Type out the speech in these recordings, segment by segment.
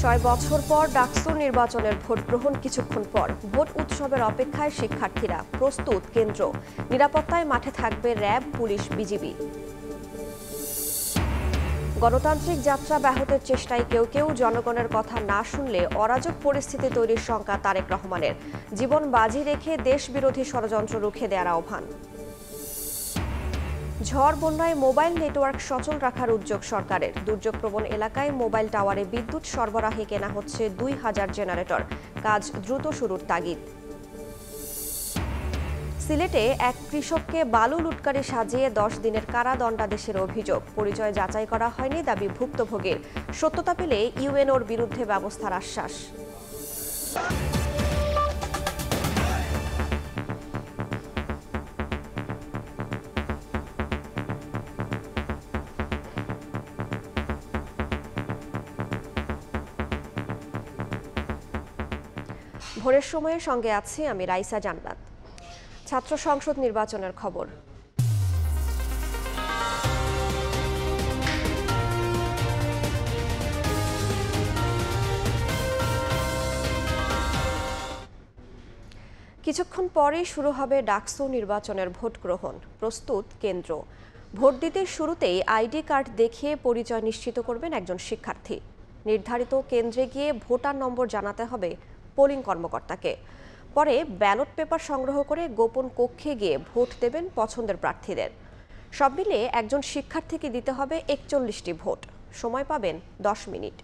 ৬ বছর পর ডাকসু নির্বাচনের ভোট গ্রহণ কিছুক্ষণ পর ভোট উৎসবের অপেক্ষায় শিক্ষার্থীরা। প্রস্তুত কেন্দ্র, নিরাপত্তায় মাঠে থাকবে র্যাব, পুলিশ, বিজিবি। গণতান্ত্রিক যাত্রা ব্যাহতের চেষ্টায় কেউ কেউ জনগণের কথা না শুনলে অরাজক পরিস্থিতি তৈরির শঙ্কা তারেক রহমানের। জীবন বাজি রেখে দেশবিরোধী ষড়যন্ত্র রুখে দেওয়ার আহ্বান। ঝড় বন্যায় মোবাইল নেটওয়ার্ক সচল রাখার উদ্যোগ সরকারের। দুর্যোগপ্রবণ এলাকায় মোবাইল টাওয়ারে বিদ্যুৎ সরবরাহে কেনা হচ্ছে ২,০০০ জেনারেটর। কাজ দ্রুত শুরুর তাগিদ। সিলেটে এক কৃষককে বালু লুটকারি সাজিয়ে ১০ দিনের কারাদণ্ডাদেশের অভিযোগ। পরিচয় যাচাই করা হয়নি, দাবি ভুক্তভোগীর। সত্যতা পেলে ইউএনওর বিরুদ্ধে ব্যবস্থার আশ্বাস। ভোরের সময়ে সঙ্গে আছি আমি রাইসা জান্নাত। ছাত্র সংসদ নির্বাচনের খবর। কিছুক্ষণ পরেই শুরু হবে ডাকসু নির্বাচনের ভোট গ্রহণ। প্রস্তুত কেন্দ্র। ভোট দিতে শুরুতেই আইডি কার্ড দেখিয়ে পরিচয় নিশ্চিত করবেন একজন শিক্ষার্থী। নির্ধারিত কেন্দ্রে গিয়ে ভোটার নম্বর জানাতে হবে পোলিং কর্মকর্তাকে। পরে ব্যালট পেপার সংগ্রহ করে গোপন কক্ষে গিয়ে ভোট দেবেন পছন্দের প্রার্থীদের। সব মিলিয়ে একজন শিক্ষার্থীকে দিতে হবে ৪১টি ভোট। সময় পাবেন ১০ মিনিট।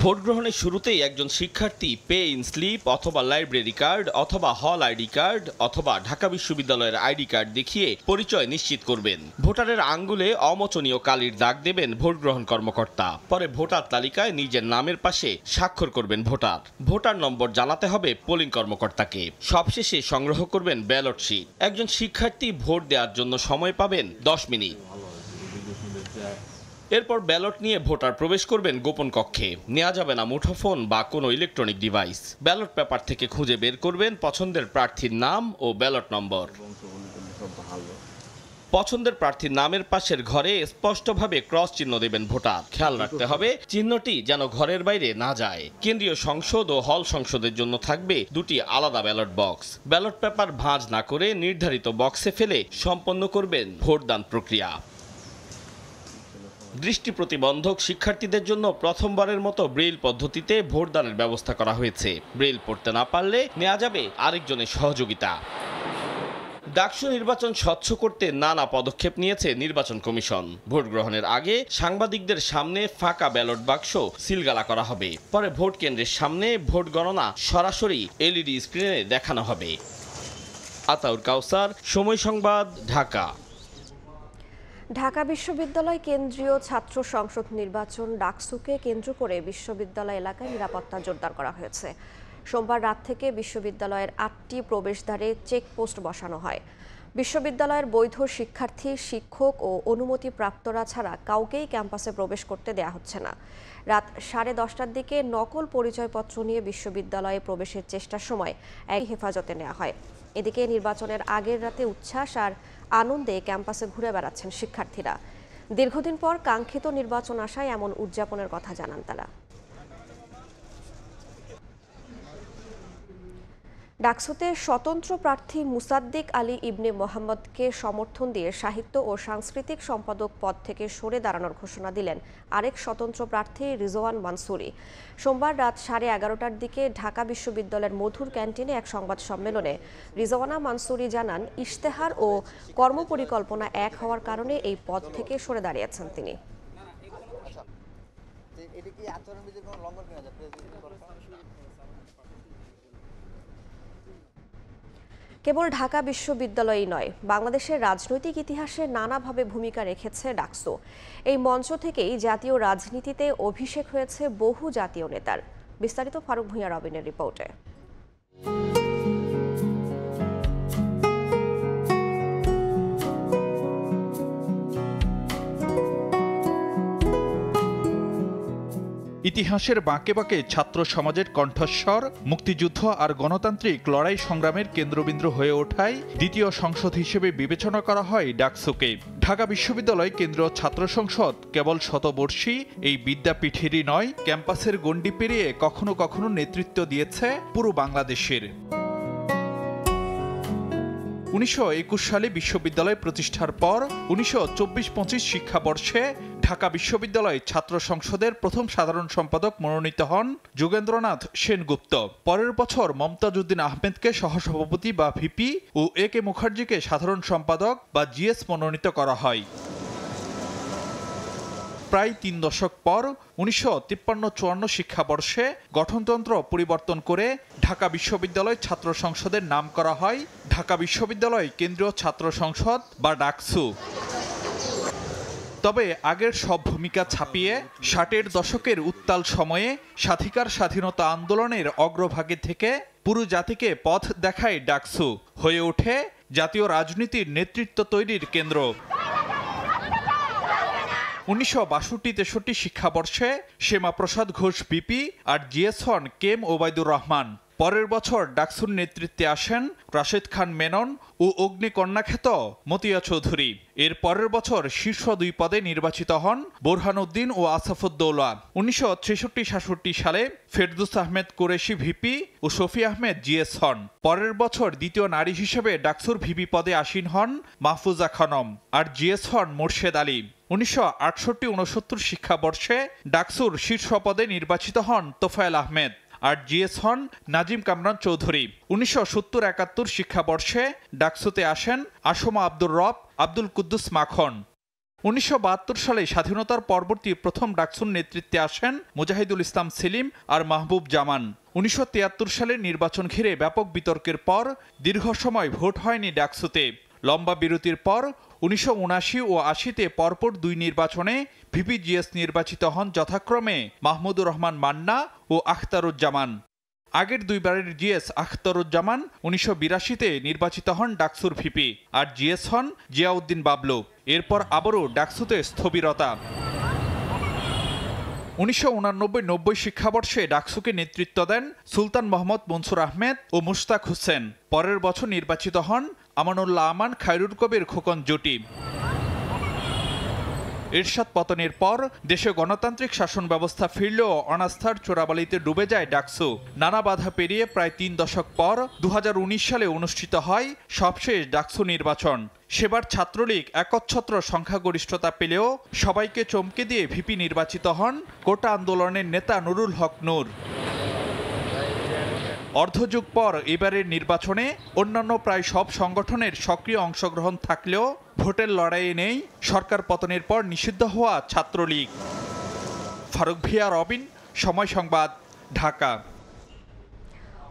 ভোট গ্রহণের শুরুতেই একজন শিক্ষার্থী পে ইন স্লিপ অথবা লাইব্রেরি কার্ড অথবা হল আইডি কার্ড অথবা ঢাকা বিশ্ববিদ্যালয়ের আইডি কার্ড দেখিয়ে পরিচয় নিশ্চিত করবেন। ভোটারের আঙ্গুলে অমোচনীয় কালির দাগ দেবেন ভোট গ্রহণ কর্মকর্তা। পরে ভোটার তালিকায় নিজের নামের পাশে স্বাক্ষর করবেন ভোটার। ভোটার নম্বর জানাতে হবে পোলিং কর্মকর্তাকে। সবশেষে সংগ্রহ করবেন ব্যালট শিট। একজন শিক্ষার্থী ভোট দেওয়ার জন্য সময় পাবেন ১০ মিনিট। এরপর ব্যালট নিয়ে ভোটার প্রবেশ করবেন গোপন কক্ষে। নেওয়া যাবে না মুঠোফোন বা কোনো ইলেকট্রনিক ডিভাইস। ব্যালট পেপার থেকে খুঁজে বের করবেন পছন্দের প্রার্থীর নাম ও ব্যালট নম্বর। পছন্দের প্রার্থীর নামের পাশের ঘরে স্পষ্টভাবে ক্রস চিহ্ন দেবেন ভোটার। খেয়াল রাখতে হবে চিহ্নটি যেন ঘরের বাইরে না যায়। কেন্দ্রীয় সংসদ ও হল সংসদের জন্য থাকবে ২টি আলাদা ব্যালট বক্স। ব্যালট পেপার ভাঁজ না করে নির্ধারিত বক্সে ফেলে সম্পন্ন করবেন ভোটদান প্রক্রিয়া। দৃষ্টি প্রতিবন্ধক শিক্ষার্থীদের জন্য প্রথমবারের মতো ব্রেইল পদ্ধতিতে ভোটদানের ব্যবস্থা করা হয়েছে। ব্রেইল পড়তে না পারলে নেওয়া যাবে আরেকজনের সহযোগিতা। ডাকসু নির্বাচন স্বচ্ছ করতে নানা পদক্ষেপ নিয়েছে নির্বাচন কমিশন। ভোট গ্রহণের আগে সাংবাদিকদের সামনে ফাঁকা ব্যালট বাক্স সিলগালা করা হবে। পরে ভোট কেন্দ্রের সামনে ভোট গণনা সরাসরি এলইডি স্ক্রিনে দেখানো হবে। আতাউর কাউসার, সময় সংবাদ, ঢাকা। ঢাকা বিশ্ববিদ্যালয় কেন্দ্রীয় ছাত্র সংসদ নির্বাচন ডাকসুকে কেন্দ্র করে বিশ্ববিদ্যালয় এলাকায় নিরাপত্তা জোরদার করা হয়েছে। সোমবার রাত থেকে বিশ্ববিদ্যালয়ের ৮টি প্রবেশদ্বারে চেকপোস্ট বসানো হয়। বিশ্ববিদ্যালয়ের বৈধ শিক্ষার্থী, শিক্ষক ও অনুমতিপ্রাপ্তরা ছাড়া কাউকেই ক্যাম্পাসে প্রবেশ করতে দেয়া হচ্ছে না। রাত 10:30টার দিকে নকল পরিচয়পত্র নিয়ে বিশ্ববিদ্যালয়ে প্রবেশের চেষ্টার সময় একই হেফাজতে নেওয়া হয়। এদিকে নির্বাচনের আগের রাতে উচ্ছ্বাস আর আনন্দে ক্যাম্পাসে ঘুরে বেড়াচ্ছেন শিক্ষার্থীরা। দীর্ঘদিন পর কাঙ্ক্ষিত নির্বাচন আসায় এমন উদযাপনের কথা জানান তারা। ডাকসুতে স্বতন্ত্র প্রার্থী মুসাদ্দিক আলী ইবনে মোহাম্মদকে সমর্থন দিয়ে সাহিত্য ও সাংস্কৃতিক সম্পাদক পদ থেকে সরে দাঁড়ানোর ঘোষণা দিলেন আরেক স্বতন্ত্র প্রার্থী রিজওয়ান মানসুরি। সোমবার রাত 11:30টার দিকে ঢাকা বিশ্ববিদ্যালয়ের মধুর ক্যান্টিনে এক সংবাদ সম্মেলনে রিজওয়ানা মানসুরি জানান, ইশতেহার ও কর্মপরিকল্পনা এক হওয়ার কারণে এই পদ থেকে সরে দাঁড়িয়েছেন তিনি। কেবল ঢাকা বিশ্ববিদ্যালয়ই নয়, বাংলাদেশের রাজনৈতিক ইতিহাসে নানাভাবে ভূমিকা রেখেছে ডাকসু। এই মঞ্চ থেকেই জাতীয় রাজনীতিতে অভিষেক হয়েছে বহু জাতীয় নেতার। বিস্তারিত ফারুক ভূঁইয়া রবিনের রিপোর্টে। ইতিহাসের বাঁকে বাঁকে ছাত্র সমাজের কণ্ঠস্বর, মুক্তিযুদ্ধ আর গণতান্ত্রিক লড়াই সংগ্রামের কেন্দ্রবিন্দু হয়ে ওঠায় দ্বিতীয় সংসদ হিসেবে বিবেচনা করা হয় ডাকসুকে। ঢাকা বিশ্ববিদ্যালয় কেন্দ্রীয় ছাত্র সংসদ কেবল শতবর্ষী এই বিদ্যাপীঠেরই নয়, ক্যাম্পাসের গণ্ডি পেরিয়ে কখনো কখনো নেতৃত্ব দিয়েছে পুরো বাংলাদেশের। 1921 সালে বিশ্ববিদ্যালয় প্রতিষ্ঠার পর 1924-25 শিক্ষাবর্ষে ঢাকা বিশ্ববিদ্যালয় ছাত্র সংসদের প্রথম সাধারণ সম্পাদক মনোনীত হন যোগেন্দ্রনাথ সেনগুপ্ত। পরের বছর মমতাজ উদ্দিন আহমেদকে সহসভাপতি বা ভিপি ও এ কে মুখার্জিকে সাধারণ সম্পাদক বা জিএস মনোনীত করা হয়। প্রায় 3 দশক পর 1953-54 শিক্ষাবর্ষে গঠনতন্ত্র পরিবর্তন করে ঢাকা বিশ্ববিদ্যালয় ছাত্র সংসদের নাম করা হয় ঢাকা বিশ্ববিদ্যালয় কেন্দ্রীয় ছাত্র সংসদ বা ডাকসু। তবে আগের সব ভূমিকা ছাপিয়ে 60-এর দশকের উত্তাল সময়ে স্বাধীনতা আন্দোলনের অগ্রভাগে থেকে পুরো জাতিকে পথ দেখায় ডাকসু, হয়ে ওঠে জাতীয় রাজনীতির নেতৃত্ব তৈরির কেন্দ্র। 1962-63 শিক্ষাবর্ষে শ্যামাপ্রসাদ ঘোষ বিপি আর জিএস হন কেম ওবায়দুর রহমান। পরের বছর ডাকসুর নেতৃত্বে আসেন রাশেদ খান মেনন ও অগ্নিকন্যা খ্যাত মতিয়া চৌধুরী। এর পরের বছর শীর্ষ 2 পদে নির্বাচিত হন বোরহানউদ্দিন ও আসাফুদ্দৌলা। 1963-66 সালে ফেরদৌস আহমেদ কুরেশি ভিপি ও শফি আহমেদ জিএস হন। পরের বছর দ্বিতীয় নারী হিসেবে ডাকসুর ভিপি পদে আসীন হন মাহফুজা খানম আর জিএস হন মোর্শেদ আলী। 1968-69 শিক্ষাবর্ষে ডাকসুর শীর্ষ পদে নির্বাচিত হন তোফায়েল আহমেদ আর জিএস হন নাজিম কামরান চৌধুরী। 1970-71 শিক্ষাবর্ষে ডাকসুতে আসেন আসমা আব্দুর রব, আব্দুল কুদ্দুস মাখন। 1972 সালে স্বাধীনতার পরবর্তী প্রথম ডাকসুর নেতৃত্বে আসেন মুজাহিদুল ইসলাম সেলিম আর মাহবুব জামান। 1973 সালের নির্বাচন ঘিরে ব্যাপক বিতর্কের পর দীর্ঘ সময় ভোট হয়নি ডাকসুতে। লম্বা বিরতির পর 1979 ও 80-তে পরপর 2 নির্বাচনে ভিপিজিএস নির্বাচিত হন যথাক্রমে মাহমুদুর রহমান মান্না ও আখতারুজ্জামান। আগের 2বারের জিএস আখতারুজ্জামান 1982-তে নির্বাচিত হন ডাকসুর ভিপি আর জিএস হন জিয়াউদ্দিন বাবলু। এরপর আবারও ডাকসুতে স্থবিরতা। 1989-90 শিক্ষাবর্ষে ডাকসুকে নেতৃত্ব দেন সুলতান মোহাম্মদ মনসুর আহমেদ ও মুশতাক হোসেন। পরের বছর নির্বাচিত হন আমানুল্লাহ আমান খায়রুল কবির খোকন জুটি। এরশাদ পতনের পর দেশে গণতান্ত্রিক শাসন ব্যবস্থা ফিরলেও অনাস্থার চোরাবালিতে ডুবে যায় ডাকসু। নানা বাধা পেরিয়ে প্রায় 3 দশক পর 2019 সালে অনুষ্ঠিত হয় সবশেষ ডাকসু নির্বাচন। সেবার ছাত্রলীগ একচ্ছত্র সংখ্যাগরিষ্ঠতা পেলেও সবাইকে চমকে দিয়ে ভিপি নির্বাচিত হন কোটা আন্দোলনের নেতা নুরুল হক নূর। অর্ধযুগ পর এবারের নির্বাচনে অন্যান্য প্রায় সব সংগঠনের সক্রিয় অংশগ্রহণ থাকলেও ভোটের লড়াইয়ে নেই সরকার পতনের পর নিষিদ্ধ হওয়া ছাত্রলীগ। ফারুক ভিয়া, রবিন, সময় সংবাদ, ঢাকা।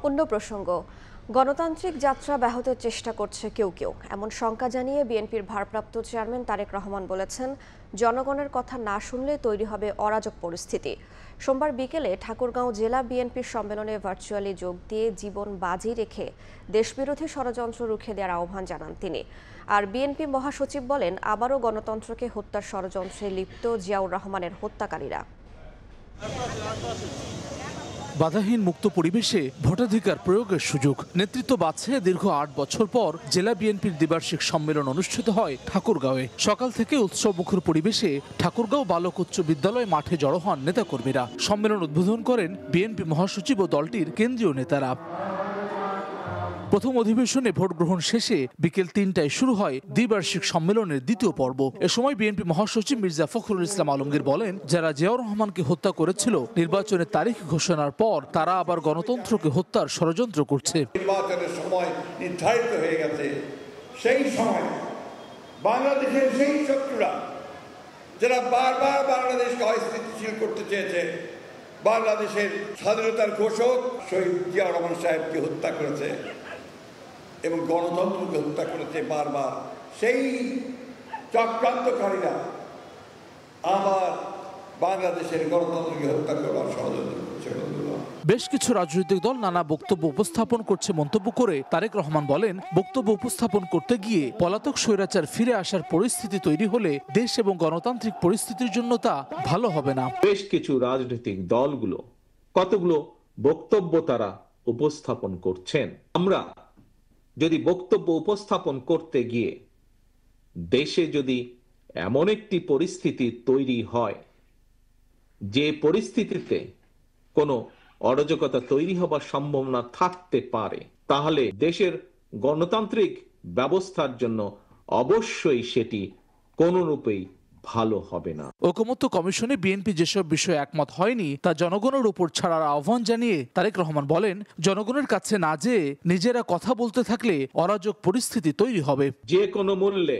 অন্য প্রসঙ্গ, গণতান্ত্রিক যাত্রা ব্যাহতের চেষ্টা করছে কেউ কেউ, এমন শঙ্কা জানিয়ে বিএনপির ভারপ্রাপ্ত চেয়ারম্যান তারেক রহমান বলেছেন, জনগণের কথা না শুনলে তৈরি হবে অরাজক পরিস্থিতি। সোমবার বিকেলে ঠাকুরগাঁও জেলা বিএনপির সম্মেলনে ভার্চুয়ালি যোগ দিয়ে জীবন বাজি রেখে দেশবিরোধী ষড়যন্ত্র রুখে দেওয়ার আহ্বান জানান তিনি। আর বিএনপি মহাসচিব বলেন, আবারও গণতন্ত্রকে হত্যার ষড়যন্ত্রে লিপ্ত জিয়াউর রহমানের হত্যাকারীরা। বাধাহীন মুক্ত পরিবেশে ভোটাধিকার প্রয়োগের সুযোগ নেতৃত্ব বাছছে দীর্ঘ 8 বছর পর জেলা বিএনপির দ্বিবার্ষিক সম্মেলন অনুষ্ঠিত হয় ঠাকুরগাঁওয়ে। সকাল থেকে উৎসবমুখর পরিবেশে ঠাকুরগাঁও বালক উচ্চ বিদ্যালয় মাঠে জড়ো হন নেতাকর্মীরা। সম্মেলন উদ্বোধন করেন বিএনপি মহাসচিব ও দলটির কেন্দ্রীয় নেতারা। প্রথম অধিবেশনে ভোট গ্রহণ শেষে বিকেল 3টায় শুরু হয় দ্বিবার্ষিক সম্মেলনের দ্বিতীয় পর্ব। এ সময় বিএনপি মহাসচিব মির্জা ফখরুল ইসলাম আলমগীর বলেন, যারা জিয়াউর রহমানকে হত্যা করেছিল নির্বাচনের তারিখ ঘোষণার পর তারা আবার গণতন্ত্রকে হত্যার ষড়যন্ত্র করছে। নির্বাচনের সময় নির্ধারিত হয়ে গেছে, সেই সময় বাংলাদেশের সেই শত্রুরা যারা বারবার বাংলাদেশকে অস্থিতিশীল করতে চেয়েছে, বাংলাদেশের স্বাধীনতার ঘোষক শহীদ জিয়াউর রহমান সাহেবকে হত্যা করেছে এবং গণতন্ত্রকে হত্যা করেছে বারবার, সেই চক্রান্তকারীরা আবার বাংলাদেশের গণতন্ত্রকে হত্যা করবার ষড়যন্ত্র করছে বন্ধুরা। বেশ কিছু রাজনৈতিক দল নানা বক্তব্য উপস্থাপন করছে মন্তব্য করে তারেক রহমান বলেন, বক্তব্য উপস্থাপন করতে গিয়ে পলাতক স্বৈরাচার ফিরে আসার পরিস্থিতি তৈরি হলে দেশ এবং গণতান্ত্রিক পরিস্থিতির জন্য তা ভালো হবে না। বেশ কিছু রাজনৈতিক দলগুলো কতগুলো বক্তব্য তারা উপস্থাপন করছেন। আমরা যদি বক্তব্য উপস্থাপন করতে গিয়ে দেশে যদি এমন একটি পরিস্থিতি তৈরি হয় যে পরিস্থিতিতে কোনো অরাজকতা তৈরি হবার সম্ভাবনা থাকতে পারে, তাহলে দেশের গণতান্ত্রিক ব্যবস্থার জন্য অবশ্যই সেটি কোনরূপেই ভালো হবে না। ঐকমত্য কমিশনে বিএনপি যেসব বিষয়ে একমত হয়নি তা জনগণের উপর ছাড়ার আহ্বান জানিয়ে তারেক রহমান বলেন, জনগণের কাছে না যেয়ে নিজেরা কথা বলতে থাকলে অরাজক পরিস্থিতি তৈরি হবে। যে কোনো মূল্যে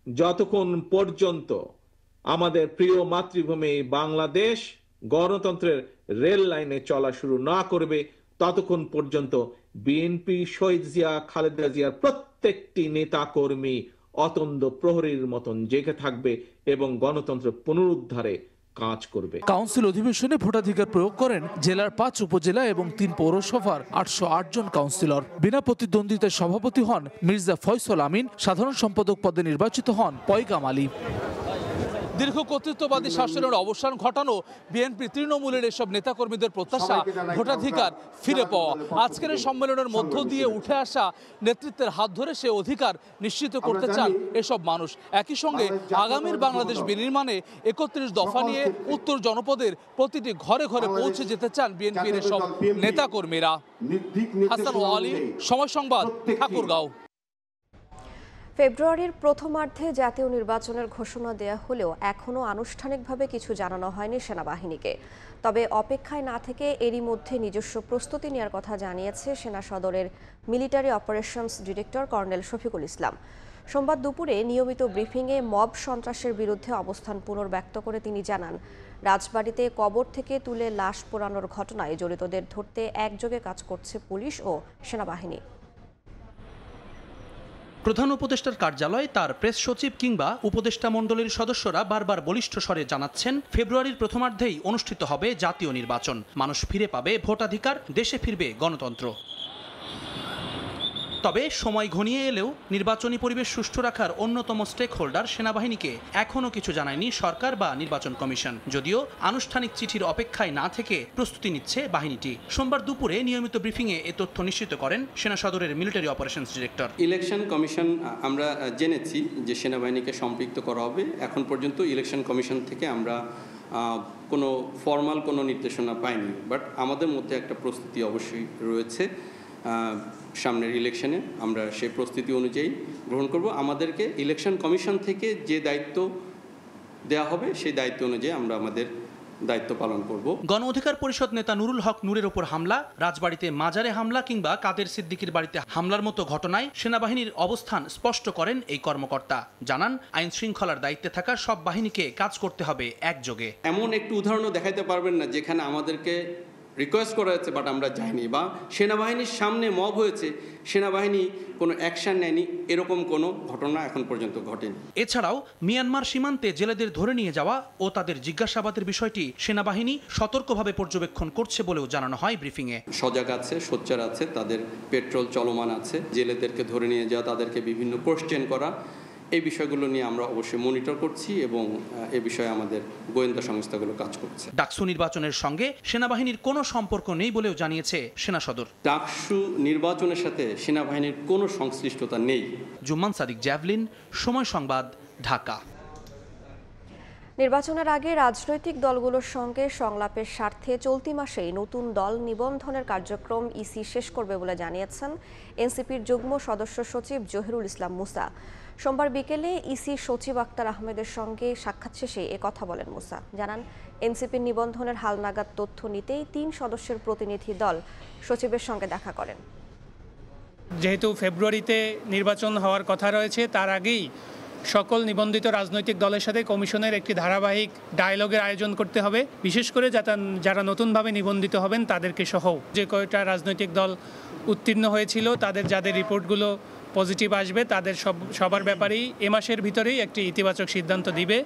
যতক্ষণ পর্যন্ত আমাদের প্রিয় মাতৃভূমি বাংলাদেশ গণতন্ত্রের রেল লাইনে চলা শুরু না করবে, ততক্ষণ পর্যন্ত বিএনপি শহীদ জিয়া, খালেদা জিয়ার প্রত্যেকটি নেতা কর্মী অতন্দ্র প্রহরীর মতন জেগে থাকবে এবং গণতন্ত্র পুনরুদ্ধারে কাজ করবে। কাউন্সিল অধিবেশনে ভোটাধিকার প্রয়োগ করেন জেলার ৫ উপজেলা এবং ৩ পৌরসভার ৮০৮ জন কাউন্সিলর। বিনা প্রতিদ্বন্দ্বিতায় সভাপতি হন মির্জা ফয়সল আমিন, সাধারণ সম্পাদক পদে নির্বাচিত হন পয়গাম আলী। দীর্ঘ কর্তৃত্ববাদী শাসনের অবসান ঘটানো বিএনপি তৃণমূলের এসব নেতাকর্মীদের প্রত্যাশা ভোটাধিকার ফিরে পাওয়া। আজকের এই সম্মেলনের মধ্য দিয়ে উঠে আসা নেতৃত্বের হাত ধরে সে অধিকার নিশ্চিত করতে চান এসব মানুষ। একই সঙ্গে আগামীর বাংলাদেশ বিনির্মাণে ৩১ দফা নিয়ে উত্তর জনপদের প্রতিটি ঘরে ঘরে পৌঁছে যেতে চান বিএনপির এসব নেতাকর্মীরা। হাসান আলী, সময় সংবাদ, ঠাকুরগাঁও। ফেব্রুয়ারির প্রথমার্ধে জাতীয় নির্বাচনের ঘোষণা দেয়া হলেও এখনও আনুষ্ঠানিকভাবে কিছু জানানো হয়নি সেনাবাহিনীকে। তবে অপেক্ষায় না থেকে এরই মধ্যে নিজস্ব প্রস্তুতি নেওয়ার কথা জানিয়েছে সেনা সদরের military operations director colonel Shafiqul Islam. সোমবার দুপুরে নিয়মিত ব্রিফিংয়ে মব সন্ত্রাসের বিরুদ্ধে অবস্থান পুনর্ব্যক্ত করে তিনি জানান, রাজবাড়িতে কবর থেকে তুলে লাশ পোড়ানোর ঘটনায় জড়িতদের ধরতে একযোগে কাজ করছে পুলিশ ও সেনাবাহিনী। প্রধান উপদেষ্টার কার্যালয়, তার প্রেস সচিব কিংবা উপদেষ্টা মণ্ডলীর সদস্যরা বারবার বলিষ্ঠ স্বরে জানাচ্ছেন, ফেব্রুয়ারির প্রথমার্ধেই অনুষ্ঠিত হবে জাতীয় নির্বাচন। মানুষ ফিরে পাবে ভোটাধিকার, দেশে ফিরবে গণতন্ত্র। তবে সময় ঘনিয়ে এলেও নির্বাচনী পরিবেশ সুষ্ঠু রাখার অন্যতম স্টেক হোল্ডার সেনাবাহিনীকে এখনও কিছু জানায়নি সরকার বা নির্বাচন কমিশন। যদিও আনুষ্ঠানিক চিঠির অপেক্ষায় না থেকে প্রস্তুতি নিচ্ছে বাহিনীটি। সোমবার দুপুরে নিয়মিত ব্রিফিংয়ে এ তথ্য নিশ্চিত করেন সেনা সদরের military operations director. Election commission, আমরা জেনেছি যে সেনাবাহিনীকে সম্পৃক্ত করা হবে। এখন পর্যন্ত ইলেকশন কমিশন থেকে আমরা কোনো ফর্মাল কোনো নির্দেশনা পাইনি, বাট আমাদের মধ্যে একটা প্রস্তুতি অবশ্যই রয়েছে। সামনের ইলেকশনে আমরা সেই প্রস্তুতি অনুযায়ী গ্রহণ করব। আমাদেরকে ইলেকশন কমিশন থেকে যে দায়িত্ব দেওয়া হবে সেই দায়িত্ব অনুযায়ী আমরা আমাদের দায়িত্ব পালন করব। গণ অধিকার পরিষদ নেতা নুরুল হক নূরের ওপর হামলা, রাজবাড়িতে মাজারে হামলা কিংবা কাদের সিদ্দিকীর বাড়িতে হামলার মতো ঘটনায় সেনাবাহিনীর অবস্থান স্পষ্ট করেন এই কর্মকর্তা। জানান, আইন শৃঙ্খলার দায়িত্বে থাকা সব বাহিনীকে কাজ করতে হবে একযোগে। এমন একটু উদাহরণও দেখাইতে পারবেন না যেখানে আমাদেরকে রিকোয়েস্ট করা হয়েছে বাট আমরা যাইনি, বা সেনাবাহিনীর সামনে মব হয়েছে, সেনাবাহিনী কোনো অ্যাকশন নেয়নি, এরকম কোনো ঘটনা এখন পর্যন্ত ঘটেনি। এছাড়াও মিয়ানমার সীমান্তে জেলেদের ধরে নিয়ে যাওয়া ও তাদের জিজ্ঞাসাবাদের বিষয়টি সেনাবাহিনী সতর্কভাবে পর্যবেক্ষণ করছে বলেও জানানো হয় ব্রিফিংয়ে। সজাগ আছে, সোচ্চার আছে, তাদের পেট্রোল চলমান আছে। জেলেদেরকে ধরে নিয়ে যাওয়া, তাদেরকে বিভিন্ন কোশ্চেন করা, এই বিষয়গুলো নিয়ে আমরা অবশ্যই মনিটর করছি এবং এ বিষয়ে আমাদের গোয়েন্দা সংস্থাগুলো কাজ করছে। ডাকসু নির্বাচনের সঙ্গে সেনাবাহিনীর কোনো সম্পর্ক নেই বলেও জানিয়েছে সেনা সদর। ডাকসু নির্বাচনের সাথে সেনাবাহিনীর কোনো সংশ্লিষ্টতা নেই। জুম্মান সাদিক, জ্যাভলিন, সময় সংবাদ, ঢাকা। নির্বাচনের আগে রাজনৈতিক দলগুলোর সঙ্গে সংলাপের স্বার্থে চলতি মাসেই নতুন দল নিবন্ধনের কার্যক্রম ইসি শেষ করবে বলে জানিয়েছেন এনসিপির যুগ্ম সদস্য সচিব জহিরুল ইসলাম মুসা। সোমবার বিকেলে ইসি সচিব আক্তার আহমেদের সঙ্গে সাক্ষাৎ শেষে একথা বলেন মুসা। জানান, এনসিপির নিবন্ধনের হালনাগাদ তথ্য নিতেই ৩ সদস্যের প্রতিনিধি দল সচিবের সঙ্গে দেখা করেন। যেহেতু ফেব্রুয়ারিতে নির্বাচন হওয়ার কথা রয়েছে, তার আগেই সকল নিবন্ধিত রাজনৈতিক দলের সাথে কমিশনের একটি ধারাবাহিক ডায়ালগের আয়োজন করতে হবে, বিশেষ করে যারা নতুনভাবে নিবন্ধিত হবেন তাদেরকে সহ। যে কয়টা রাজনৈতিক দল উত্তীর্ণ হয়েছিল তাদের যাদের রিপোর্টগুলো পজিটিভ আসবে তাদের সবার ব্যাপারেই এ মাসের ভিতরেই একটি ইতিবাচক সিদ্ধান্ত দিবে।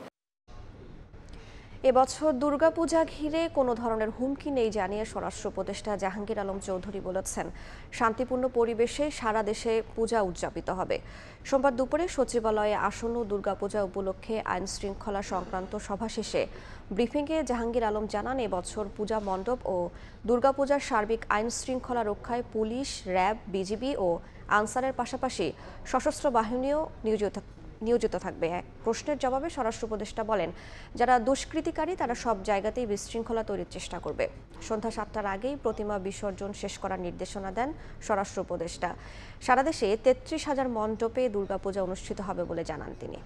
এবছর দুর্গাপূজা ঘিরে কোনো ধরনের হুমকি নেই জানিয়ে স্বরাষ্ট্র উপদেষ্টা জাহাঙ্গীর আলম চৌধুরী বলেছেন, শান্তিপূর্ণ পরিবেশে সারা দেশে পূজা উদযাপিত হবে। সোমবার দুপুরে সচিবালয়ে আসন্ন দুর্গাপূজা উপলক্ষে আইন শৃঙ্খলা সংক্রান্ত সভা শেষে ব্রিফিংয়ে জাহাঙ্গীর আলম জানান, এবছর পূজা মণ্ডপ ও দুর্গাপূজার সার্বিক আইন শৃঙ্খলা রক্ষায় পুলিশ, র্যাব, বিজিবি ও আনসারের পাশাপাশি সশস্ত্র বাহিনীও নিয়োজিত থাকবে। এক প্রশ্নের জবাবে স্বরাষ্ট্র উপদেষ্টা বলেন, যারা দুষ্কৃতিকারী তারা সব জায়গাতেই বিশৃঙ্খলা তৈরির চেষ্টা করবে। সন্ধ্যা 7টার আগেই প্রতিমা বিসর্জন শেষ করার নির্দেশনা দেন স্বরাষ্ট্র উপদেষ্টা। সারা দেশে 33,000 মণ্ডপে দুর্গাপূজা অনুষ্ঠিত হবে বলে জানান তিনি।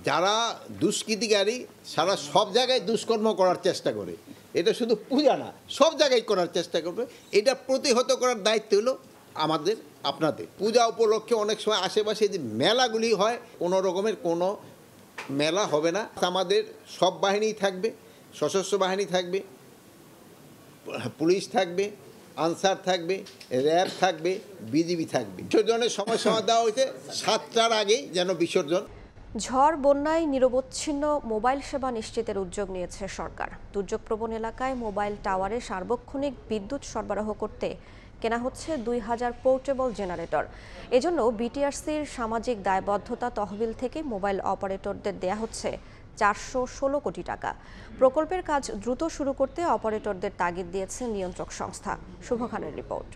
যারা দুষ্কৃতিকারী সারা সব জায়গায় দুষ্কর্ম করার চেষ্টা করে, এটা শুধু পূজা না, সব জায়গায় করার চেষ্টা করবে। এটা প্রতিহত করার দায়িত্ব হলো আমাদের, আপনাদের। পূজা উপলক্ষে অনেক সময় আশেপাশে যে মেলাগুলি হয়, কোনো রকমের কোনো মেলা হবে না। আমাদের সব বাহিনী থাকবে, সশস্ত্র বাহিনী থাকবে, পুলিশ থাকবে, আনসার থাকবে, র্যাব থাকবে, বিজিবি থাকবে। বিসর্জনের সময় দেওয়া হয়েছে 7টার আগেই যেন বিসর্জন। ঝড় বন্যায় নিরবচ্ছিন্ন মোবাইল সেবা নিশ্চিতের উদ্যোগ নিয়েছে সরকার। দুর্যোগপ্রবণ এলাকায় মোবাইল টাওয়ারে সার্বক্ষণিক বিদ্যুৎ সরবরাহ করতে কেনা হচ্ছে 2000 পোর্টেবল জেনারেটর। এজন্য বিটিআরসির সামাজিক দায়বদ্ধতা তহবিল থেকে মোবাইল অপারেটরদের দেয়া হচ্ছে 416 কোটি টাকা। প্রকল্পের কাজ দ্রুত শুরু করতে অপারেটরদের তাগিদ দিয়েছে নিয়ন্ত্রক সংস্থা। শুভ খানের রিপোর্ট।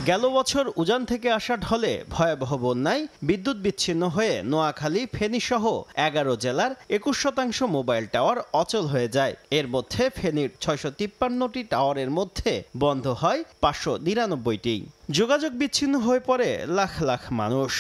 গেল বছর উজান থেকে আসা ঢলে ভয়াবহ বন্যায় বিদ্যুৎ বিচ্ছিন্ন হয়ে নোয়াখালী, ফেনীসহ 11 জেলার 21% মোবাইল টাওয়ার অচল হয়ে যায়। এর মধ্যে ফেনীর 653টি টাওয়ারের মধ্যে বন্ধ হয় 599টি। যোগাযোগ বিচ্ছিন্ন হয়ে পড়ে লাখ লাখ মানুষ।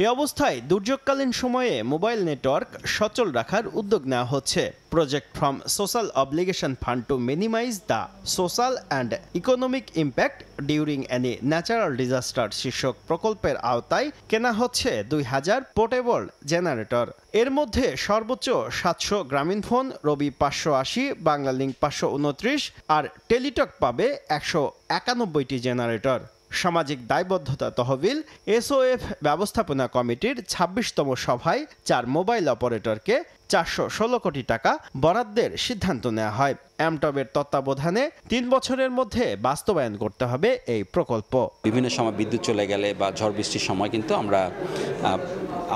এ অবস্থায় দুর্যোগকালীন সময়ে মোবাইল নেটওয়ার্ক সচল রাখার উদ্যোগ নেওয়া হচ্ছে। Project from social obligation fund to minimize the social and economic impact during any natural disaster শীর্ষক প্রকল্পের আওতায় কেনা হচ্ছে 2000 পোর্টেবল জেনারেটর। এর মধ্যে সর্বোচ্চ 700 গ্রামীণফোন, রবি 580, বাংলালিংক 529 আর টেলিটক পাবে 191টি জেনারেটর। সামাজিক দায়বদ্ধতা তহবিল এসওএফ ব্যবস্থাপনা কমিটির 26তম সভায় 4 মোবাইল অপারেটরকে 416 কোটি টাকা বরাদ্দের সিদ্ধান্ত নেওয়া হয়। এমটবের তত্ত্বাবধানে 3 বছরের মধ্যে বাস্তবায়ন করতে হবে এই প্রকল্প। বিভিন্ন সময় বিদ্যুৎ চলে গেলে বা ঝড় বৃষ্টির সময় কিন্তু আমরা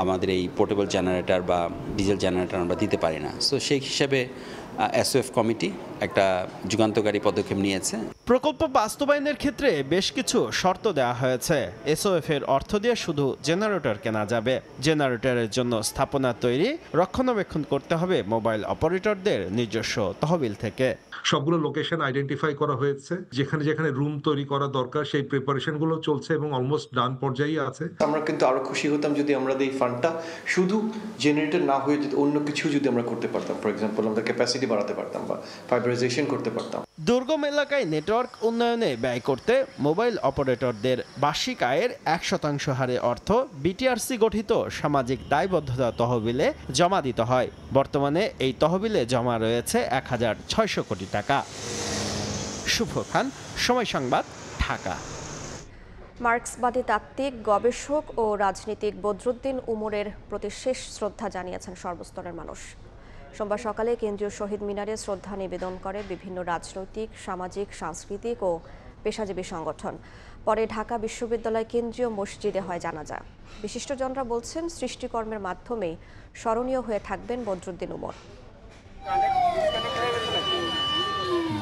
আমাদের এই পোর্টেবল জেনারেটর বা ডিজেল জেনারেটর আমরা দিতে পারি না। সো সেই হিসেবে এসওএফ কমিটি একটা যুগান্তকারী পদক্ষেপ নিয়েছে। প্রকল্প বাস্তবায়নের ক্ষেত্রে বেশ কিছু শর্ত দেওয়া হয়েছে। এসওএফ এর অর্থ দিয়ে শুধু জেনারেটর কেনা যাবে। জেনারেটরের জন্য স্থাপনা তৈরি, রক্ষণাবেক্ষণ করতে হবে মোবাইল অপারেটরদের নিজস্ব তহবিল থেকে। সবগুলো লোকেশন আইডেন্টিফাই করা হয়েছে, যেখানে যেখানে রুম তৈরি করা দরকার সেই প্রিপারেশন গুলো চলছে এবং অলমোস্ট ডান পর্যায়ে আছে। আমরা কিন্তু আরো খুশি হতাম যদি আমরা এই ফান্ডটা শুধু জেনারেটর না হয়ে যদি অন্য কিছু যদি আমরা করতে পারতাম। ফর এক্সাম্পল আমরা ক্যাপাসিটি বাড়াতে পারতাম বা ফাইবারাইজেশন করতে পারতাম। দুর্গম এলাকায় নেটওয়ার্ক উন্নয়নে ব্যয় করতে মোবাইল অপারেটরদের বার্ষিক আয়ের 1% হারে অর্থ বিটিআরসি গঠিত সামাজিক দায়বদ্ধতা তহবিলে জমা দিতে হয়। বর্তমানে এই তহবিলে জমা রয়েছে 1600 কোটি টাকা। শুভ খান, সময় সংবাদ, ঢাকা। মার্ক্সবাদী তাত্ত্বিক, গবেষক ও রাজনীতিক বদরুদ্দিন উমরের প্রতি শেষ শ্রদ্ধা জানিয়েছেন সর্বস্তরের মানুষ। সোমবার সকালে কেন্দ্রীয় শহীদ মিনারে শ্রদ্ধা নিবেদন করে বিভিন্ন রাজনৈতিক, সামাজিক, সাংস্কৃতিক ও পেশাজীবী সংগঠন। পরে ঢাকা বিশ্ববিদ্যালয় কেন্দ্রীয় মসজিদে হয় জানাজা। বিশিষ্টজনরা বলছেন, সৃষ্টিকর্মের মাধ্যমেই স্মরণীয় হয়ে থাকবেন বদরুদ্দিন উমর।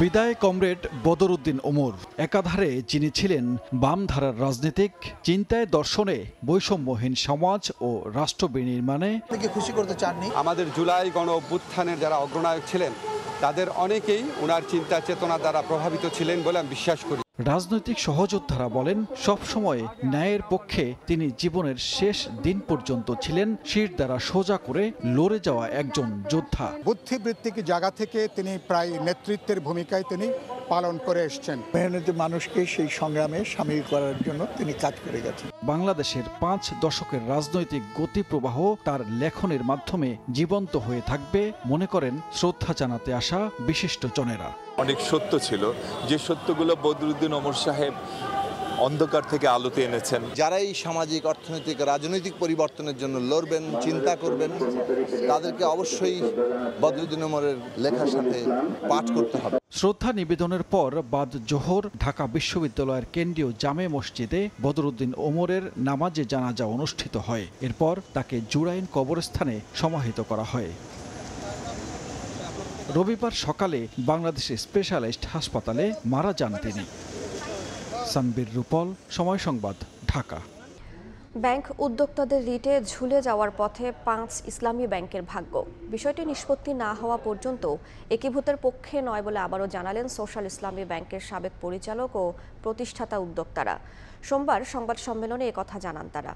বিদায় কমরেড বদরুদ্দিন উমর, একাধারে যিনি ছিলেন বামধারার রাজনীতিক, চিন্তায় দর্শনে বৈষম্যহীন সমাজ ও রাষ্ট্র বিনির্মাণে খুশি করতে চাননি। আমাদের জুলাই গণ অভ্যুত্থানের যারা অগ্রনায়ক ছিলেন তাদের অনেকেই ওনার চিন্তা চেতনা দ্বারা প্রভাবিত ছিলেন বলে আমি বিশ্বাস করি। রাজনৈতিক সহযোদ্ধারা বলেন, সবসময় ন্যায়ের পক্ষে তিনি জীবনের শেষ দিন পর্যন্ত ছিলেন শির দ্বারা সোজা করে লড়ে যাওয়া একজন যোদ্ধা। বুদ্ধিবৃত্তিক জায়গা থেকে তিনি প্রায় নেতৃত্বের ভূমিকায় তিনি পালন করে এসেছেন। মেহনতি মানুষকে সেই সংগ্রামে সামিল করার জন্য তিনি কাজ করে গেছেন। বাংলাদেশের 5 দশকের রাজনৈতিক গতিপ্রবাহ তার লেখনের মাধ্যমে জীবন্ত হয়ে থাকবে মনে করেন শ্রদ্ধা জানাতে আসা বিশিষ্ট জনেরা। অনেক সত্য ছিল, যে সত্যগুলো বদরুদ্দিন ওমর সাহেব অন্ধকার থেকে আলোতে এনেছেন। যারা এই সামাজিক, অর্থনৈতিক, রাজনৈতিক পরিবর্তনের জন্য লড়বেন, চিন্তা করবেন, তাদেরকে অবশ্যই বদরুদ্দীন ওমরের লেখার সাথে পাঠ করতে হবে। শ্রদ্ধা নিবেদনের পর বাদ জোহর ঢাকা বিশ্ববিদ্যালয়ের কেন্দ্রীয় জামে মসজিদে বদরুদ্দীন ওমরের নামাজে জানাজা অনুষ্ঠিত হয়। এরপর তাকে জুরাইন কবরস্থানে সমাহিত করা হয়। রবিবার সকালে বাংলাদেশের স্পেশালিস্ট হাসপাতালে মারা যান তিনি। সানবীর রূপল, সময় সংবাদ, ঢাকা। ব্যাংক উদ্যোক্তাদের রিটে ঝুলে যাওয়ার পথে 5 ইসলামী ব্যাংকের ভাগ্য। বিষয়টি নিষ্পত্তি না হওয়া পর্যন্ত একীভূতের পক্ষে নয় বলে আবারও জানালেন সোশ্যাল ইসলামী ব্যাংকের সাবেক পরিচালক ও প্রতিষ্ঠাতা উদ্যোক্তারা। সোমবার সংবাদ সম্মেলনে একথা জানান তারা।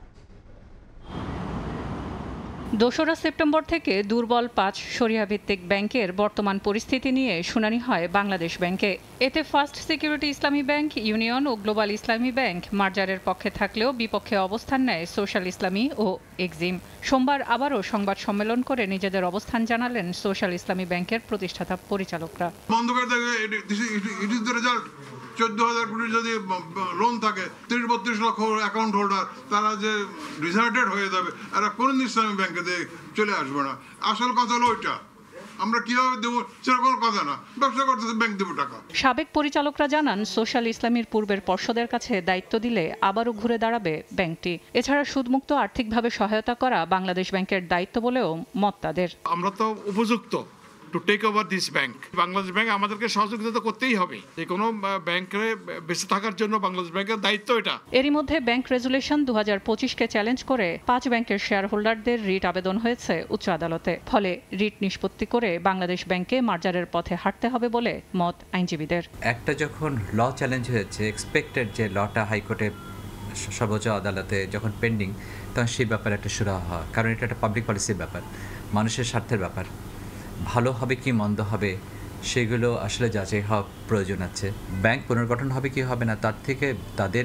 2রা সেপ্টেম্বর থেকে দুর্বল 5 শরিয়াভিত্তিক ব্যাংকের বর্তমান পরিস্থিতি নিয়ে শুনানি হয় বাংলাদেশ ব্যাংকে। এতে ফার্স্ট সিকিউরিটি ইসলামী ব্যাংক, ইউনিয়ন ও গ্লোবাল ইসলামী ব্যাংক মার্জারের পক্ষে থাকলেও বিপক্ষে অবস্থান নেয় সোশ্যাল ইসলামী ও এক্সিম। সোমবার আবারও সংবাদ সম্মেলন করে নিজেদের অবস্থান জানালেন সোশ্যাল ইসলামী ব্যাংকের প্রতিষ্ঠাতা পরিচালকরা। 14,000 কোটি যদি লোন থাকে, 30-32 লক্ষ অ্যাকাউন্ট হোল্ডার, তারা যে ডিজার্টেড হয়ে যাবে, এরা কোন ইসলামী ব্যাংকে দিয়ে চলে আসবে না। আসল কথা হলো ওইটা, আমরা কিভাবে দেবো সেরকম কথা না, ব্যবসা করতেছে ব্যাংক দেবো টাকা। সাবেক পরিচালকরা জানান, সোশ্যাল ইসলামীর পূর্বের পর্ষদের কাছে দায়িত্ব দিলে আবারও ঘুরে দাঁড়াবে ব্যাংকটি। এছাড়া সুদমুক্ত আর্থিকভাবে সহায়তা করা বাংলাদেশ ব্যাংকের দায়িত্ব বলেও মত তাদের। আমরা তো উপযুক্ত to take over this bank. Bangladesh bank আমাদেরকে সহযোগিতা করতেই হবে। যে কোনো ব্যাংকে বেঁচে থাকার জন্য বাংলাদেশ ব্যাংকের দায়িত্ব এটা। এরই মধ্যে ব্যাংক রেজুলেশন 2025-কে চ্যালেঞ্জ করে 5 ব্যাংকের শেয়ার হোল্ডারদের রিট আবেদন হয়েছে উচ্চ আদালতে। ফলে রিট নিষ্পত্তি করে বাংলাদেশ ব্যাংকে মার্জারের পথে হাঁটতে হবে বলে মত আইনজীবীদের। একটা যখন ল চ্যালেঞ্জ হয়েছে, এক্সপেক্টেড যে লটা হাইকোর্টে সর্বোচ্চ আদালতে যখন পেন্ডিং, তখন সেই ব্যাপারে একটা সুরাহা হয়। কারণ এটা একটা পাবলিক পলিসির ব্যাপার, মানুষের স্বার্থের ব্যাপার। ভালো হবে কি মন্দ হবে সেগুলো আসলে যাচাই হওয়া প্রয়োজন আছে। ব্যাংক পুনর্গঠন হবে কি হবে না, তার থেকে তাদের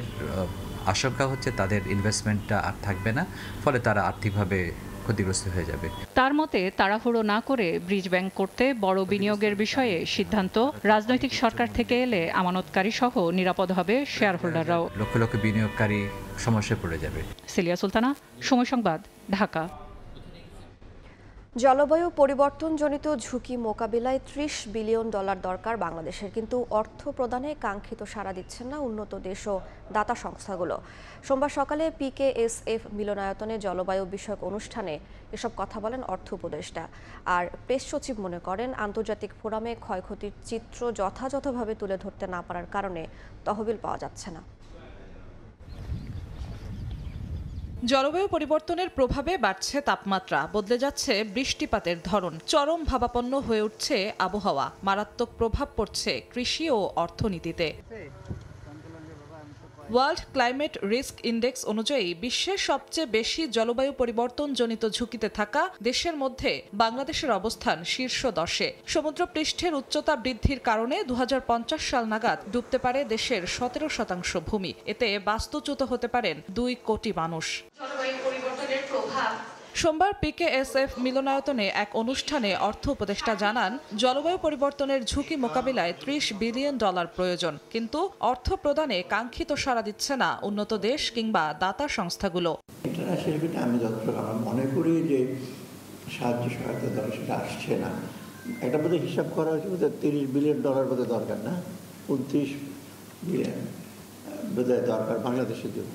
আশঙ্কা হচ্ছে তাদের ইনভেস্টমেন্টটা আর থাকবে না, ফলে তারা আর্থিকভাবে ক্ষতিগ্রস্ত হয়ে যাবে। তার মতে তাড়াহুড়ো না করে ব্রিজ ব্যাংক করতে বড় বিনিয়োগের বিষয়ে সিদ্ধান্ত রাজনৈতিক সরকার থেকে এলে আমানতকারী সহ নিরাপদ হবে শেয়ার হোল্ডাররাও। লক্ষ লক্ষ বিনিয়োগকারী সমস্যায় পড়ে যাবে। সিলিয়া সুলতানা, সময় সংবাদ, ঢাকা। জলবায়ু পরিবর্তনজনিত ঝুঁকি মোকাবিলায় $30 বিলিয়ন দরকার বাংলাদেশের, কিন্তু অর্থ প্রদানে কাঙ্ক্ষিত সাড়া দিচ্ছেন না উন্নত দেশ ও দাতা সংস্থাগুলো। সোমবার সকালে PKSF মিলনায়তনে জলবায়ু বিষয়ক অনুষ্ঠানে এসব কথা বলেন অর্থ উপদেষ্টা। আর প্রেস সচিব মনে করেন, আন্তর্জাতিক ফোরামে ক্ষয়ক্ষতির চিত্র যথাযথভাবে তুলে ধরতে না পারার কারণে তহবিল পাওয়া যাচ্ছে না। জলবায়ু পরিবর্তনের প্রভাবে বাড়ছে তাপমাত্রা, বদলে যাচ্ছে বৃষ্টিপাতের ধরন, চরম ভাবাপন্ন হয়ে উঠছে আবহাওয়া, মারাত্মক প্রভাব পড়ছে কৃষি ও অর্থনীতিতে। ওয়ার্ল্ড ক্লাইমেট রিস্ক ইন্ডেক্স অনুযায়ী বিশ্বের সবচেয়ে বেশি জলবায়ু পরিবর্তনজনিত ঝুঁকিতে থাকা দেশের মধ্যে বাংলাদেশের অবস্থান শীর্ষ 10-এ। সমুদ্রপৃষ্ঠের উচ্চতা বৃদ্ধির কারণে 2050 সাল নাগাদ ডুবতে পারে দেশের 17% ভূমি। এতে বাস্তুচ্যুত হতে পারেন 2 কোটি মানুষ। সোমবার PKSF মিলনায়তনে এক অনুষ্ঠানে অর্থ উপদেষ্টা জানান, জলবায়ু পরিবর্তনের ঝুঁকি মোকাবিলায় $30 বিলিয়ন প্রয়োজন, কিন্তু অর্থ প্রদানে কাঙ্ক্ষিত সাড়া দিচ্ছে না উন্নত দেশ কিংবা দাতা সংস্থাগুলো। ইন্টারন্যাশনাল আমি যতটুকু আমরা মনে করি যে সাহায্য সহায়তা দরকার, সেটা আসছে না। একটা বোধহয় হিসাব করা হয়েছে বোধহয় $30 বিলিয়ন বোধহয় দরকার না, 29 বিলিয়ন বোধহয় দরকার বাংলাদেশের জন্য।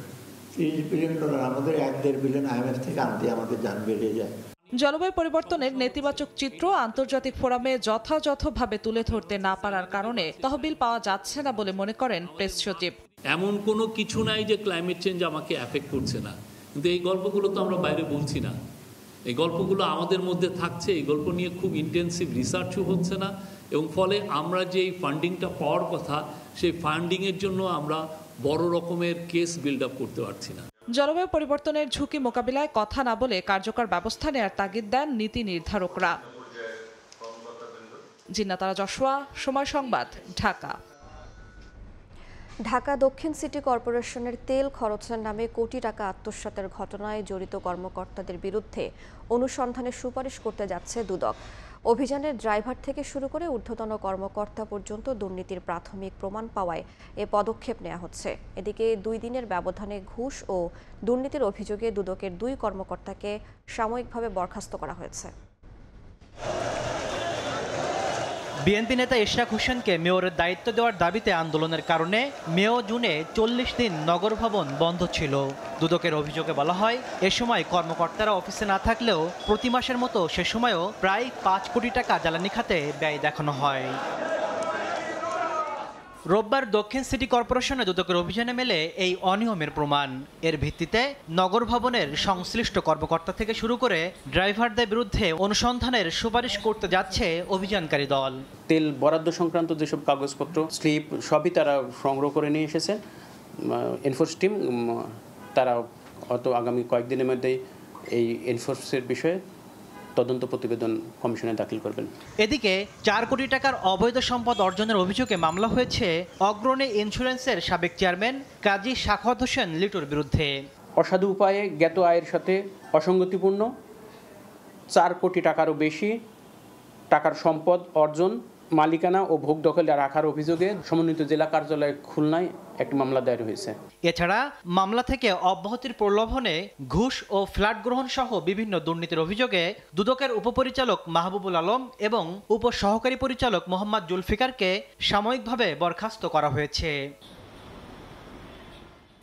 $30 বিলিয়ন আমাদের 1-1.5 বিলিয়ন IMF থেকে আনতে আমাদের জান বেরিয়ে যায়। জলবায়ু পরিবর্তনের নেতিবাচক চিত্র আন্তর্জাতিক ফোরামে যথাযথভাবে তুলে ধরতে না পারার কারণে তহবিল পাওয়া যাচ্ছে না বলে মনে করেন প্রেস সচিব। এমন কোনো কিছু নাই যে ক্লাইমেট চেঞ্জ আমাকে এফেক্ট করছে না, কিন্তু এই গল্পগুলো তো আমরা বাইরে বলছি না। এই গল্পগুলো আমাদের মধ্যে থাকছে, এই গল্প নিয়ে খুব ইন্টেন্সিভ রিসার্চও হচ্ছে না, এবং ফলে আমরা যে ফান্ডিংটা পাওয়ার কথা সেই ফান্ডিংয়ের জন্য আমরা বড় রকমের কেস বিল্ড আপ করতে পারছি না। জলবায়ু পরিবর্তনের ঝুঁকি মোকাবিলায় কথা না বলে কার্যকর ব্যবস্থা নেওয়ার তাগিদ দেন নীতি নির্ধারকরা। জিন্নাতারা যশোয়া, সময় সংবাদ, ঢাকা। ঢাকা দক্ষিণ সিটি কর্পোরেশনের তেল খরচের নামে কোটি টাকা আত্মসাতের ঘটনায় জড়িত কর্মকর্তাদের বিরুদ্ধে অনুসন্ধানের সুপারিশ করতে যাচ্ছে দুদক। অভিযানের ড্রাইভার থেকে শুরু করে ঊর্ধ্বতন কর্মকর্তা পর্যন্ত দুর্নীতির প্রাথমিক প্রমাণ পাওয়ায় এ পদক্ষেপ নেওয়া হচ্ছে। এদিকে 2 দিনের ব্যবধানে ঘুষ ও দুর্নীতির অভিযোগে দুদকের 2 কর্মকর্তাকে সাময়িকভাবে বরখাস্ত করা হয়েছে। বিএনপি নেতা ইশরাক হোসেনকে মেয়রের দায়িত্ব দেওয়ার দাবিতে আন্দোলনের কারণে মে ও জুনে 40 দিন নগর ভবন বন্ধ ছিল। দুদকের অভিযোগে বলা হয়, এ সময় কর্মকর্তারা অফিসে না থাকলেও প্রতি মাসের মতো সে সময়ও প্রায় 5 কোটি টাকা জ্বালানি খাতে ব্যয় দেখানো হয়। রোববার দক্ষিণ সিটি কর্পোরেশনে দুদকের অভিযানে মেলে এই অনিয়মের প্রমাণ। এর ভিত্তিতে নগর ভবনের সংশ্লিষ্ট কর্মকর্তা থেকে শুরু করে ড্রাইভারদের বিরুদ্ধে অনুসন্ধানের সুপারিশ করতে যাচ্ছে অভিযানকারী দল। তেল বরাদ্দ সংক্রান্ত যেসব কাগজপত্র, স্লিপ সবই তারা সংগ্রহ করে নিয়ে এসেছেন। এনফোর্স টিম তারা আগামী কয়েকদিনের মধ্যেই এই এনফোর্সের বিষয়ে তদন্ত প্রতিবেদন কমিশনে দাখিল করবেন। এদিকে 4 কোটি টাকার অবৈধ সম্পদ অর্জনের অভিযোগে মামলা হয়েছে অগ্রণী ইন্স্যুরেন্সের সাবেক চেয়ারম্যান কাজী সাখাওয়াত হোসেন লিটুর বিরুদ্ধে। অসাধু উপায়ে জ্ঞাত আয়ের সাথে অসঙ্গতিপূর্ণ 4 কোটি টাকারও বেশি টাকার সম্পদ অর্জন, মালিকানা ও ভোগ দখলে রাখার অভিযোগে সমন্বিত জেলা কার্যালয় খুলনায় একটি মামলা দায়ের হয়েছে। এছাড়া মামলা থেকে অব্যাহতির প্রলোভনে ঘুষ ও ফ্ল্যাট গ্রহণ সহ বিভিন্ন দুর্নীতির অভিযোগে দুদকের উপপরিচালক মাহবুবুল আলম এবং উপসহকারী পরিচালক মোহাম্মদ জুলফিকারকে সাময়িকভাবে বরখাস্ত করা হয়েছে।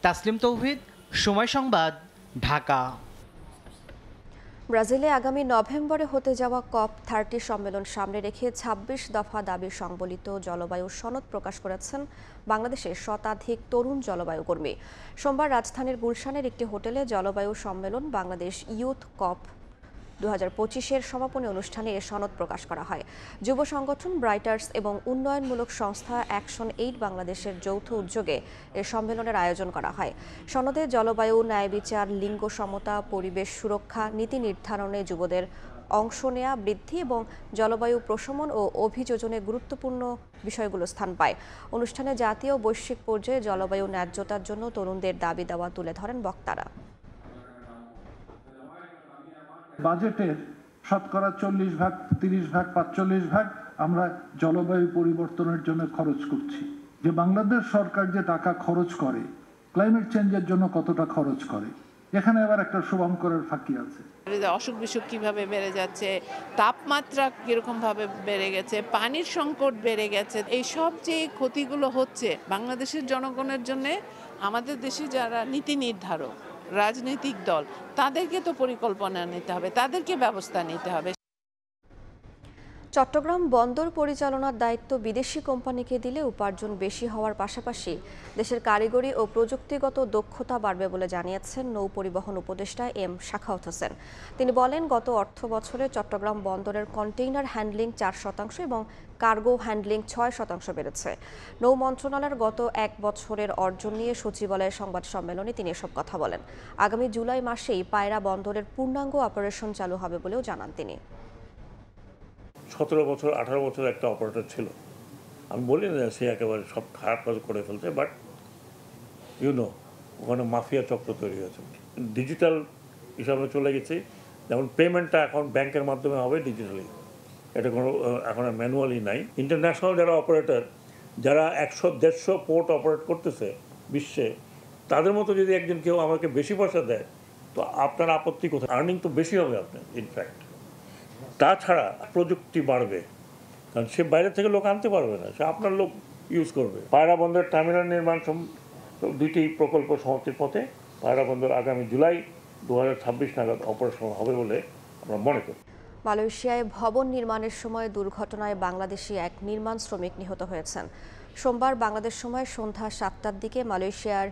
তাসলিম তৌহিদ, সময় সংবাদ, ঢাকা। ব্রাজিলে আগামী নভেম্বরে হতে যাওয়া COP30 সম্মেলন সামনে রেখে 26 দফা দাবি সংবলিত জলবায়ু সনদ প্রকাশ করেছেন বাংলাদেশের শতাধিক তরুণ জলবায়ু কর্মী। সোমবার রাজধানীর গুলশানের একটি হোটেলে জলবায়ু সম্মেলন বাংলাদেশ ইউথ COP 2025-এর সমাপনী অনুষ্ঠানে এ সনদ প্রকাশ করা হয়। যুব সংগঠন ব্রাইটার্স এবং উন্নয়নমূলক সংস্থা অ্যাকশন এইড বাংলাদেশের যৌথ উদ্যোগে এ সম্মেলনের আয়োজন করা হয়। সনদে জলবায়ু, ন্যায় বিচার, লিঙ্গ সমতা, পরিবেশ সুরক্ষা, নীতি নির্ধারণে যুবদের অংশ নেয়া বৃদ্ধি এবং জলবায়ু প্রশমন ও অভিযোজনে গুরুত্বপূর্ণ বিষয়গুলো স্থান পায়। অনুষ্ঠানে জাতীয় ও বৈশ্বিক পর্যায়ে জলবায়ু ন্যায্যতার জন্য তরুণদের দাবি দেওয়া তুলে ধরেন বক্তারা। বাজেটের শতকরা 40 ভাগ, 30 ভাগ, 45 ভাগ আমরা জলবায়ু পরিবর্তনের জন্য খরচ করছি। যে বাংলাদেশ সরকার যে টাকা খরচ করে ক্লাইমেট চেঞ্জের জন্য কতটা খরচ করে, এখানে আবার একটা শুভঙ্করের ফাঁকি আছে। অসুখ বিসুখ কিভাবে বেড়ে যাচ্ছে, তাপমাত্রা কিরকম ভাবে বেড়ে গেছে, পানির সংকট বেড়ে গেছে, এই সব যে ক্ষতিগুলো হচ্ছে বাংলাদেশের জনগণের জন্য আমাদের দেশে যারা নীতি নির্ধারক, রাজনৈতিক দল, তাদেরকে তো পরিকল্পনা নিতে হবে, তাদেরকে ব্যবস্থা নিতে হবে। চট্টগ্রাম বন্দর পরিচালনার দায়িত্ব বিদেশি কোম্পানিকে দিলে উপার্জন বেশি হওয়ার পাশাপাশি দেশের কারিগরি ও প্রযুক্তিগত দক্ষতা বাড়বে বলে জানিয়েছেন নৌ পরিবহন উপদেষ্টা এম সাখাওয়াত হোসেন। তিনি বলেন, গত অর্থ বছরে চট্টগ্রাম বন্দরের কন্টেইনার হ্যান্ডলিং 4% এবং কার্গো হ্যান্ডলিং 6% বেড়েছে। নৌ মন্ত্রণালয়ের গত 1 বছরের অর্জন নিয়ে সচিবালয়ের সংবাদ সম্মেলনে তিনি এসব কথা বলেন। আগামী জুলাই মাসেই পায়রা বন্দরের পূর্ণাঙ্গ অপারেশন চালু হবে বলেও জানান তিনি। 17 বছর 18 বছর একটা অপারেটর ছিল, আমি বলি না সে একেবারে সব খারাপ কাজ করে ফেলতে, বাট ওখানে মাফিয়া চক্র তৈরি হয়েছে। ডিজিটাল হিসাবে চলে গেছে, যেমন পেমেন্টটা এখন ব্যাংকের মাধ্যমে হবে ডিজিটালি, এটা কোনো এখন ম্যানুয়ালি নাই। ইন্টারন্যাশনাল যারা অপারেটর, যারা 100-150 পোর্ট অপারেট করতেছে বিশ্বে, তাদের মতো যদি একজন কেউ আমাকে বেশি পয়সা দেয় তো আপনার আপত্তি কোথায়? আর্নিং তো বেশি হবে আপনার। ইনফ্যাক্ট তাছাড়া প্রযুক্তি বাড়বে, কারণ সে বাইরে থেকে লোক আনতে পারবে না, সে আপনার লোক ইউজ করবে। পায়রা বন্দর টার্মিনাল নির্মাণ 2টি প্রকল্প সমাপ্তির পথে। পায়রা বন্দর আগামী জুলাই 2026 নাগাদ অপারেশন হবে বলে আমরা মনে করি। মালয়েশিয়ায় ভবন নির্মাণের সময় দুর্ঘটনায় বাংলাদেশি এক নির্মাণ শ্রমিক নিহত হয়েছেন। সোমবার বাংলাদেশ সময় সন্ধ্যা 7টার দিকে মালয়েশিয়ার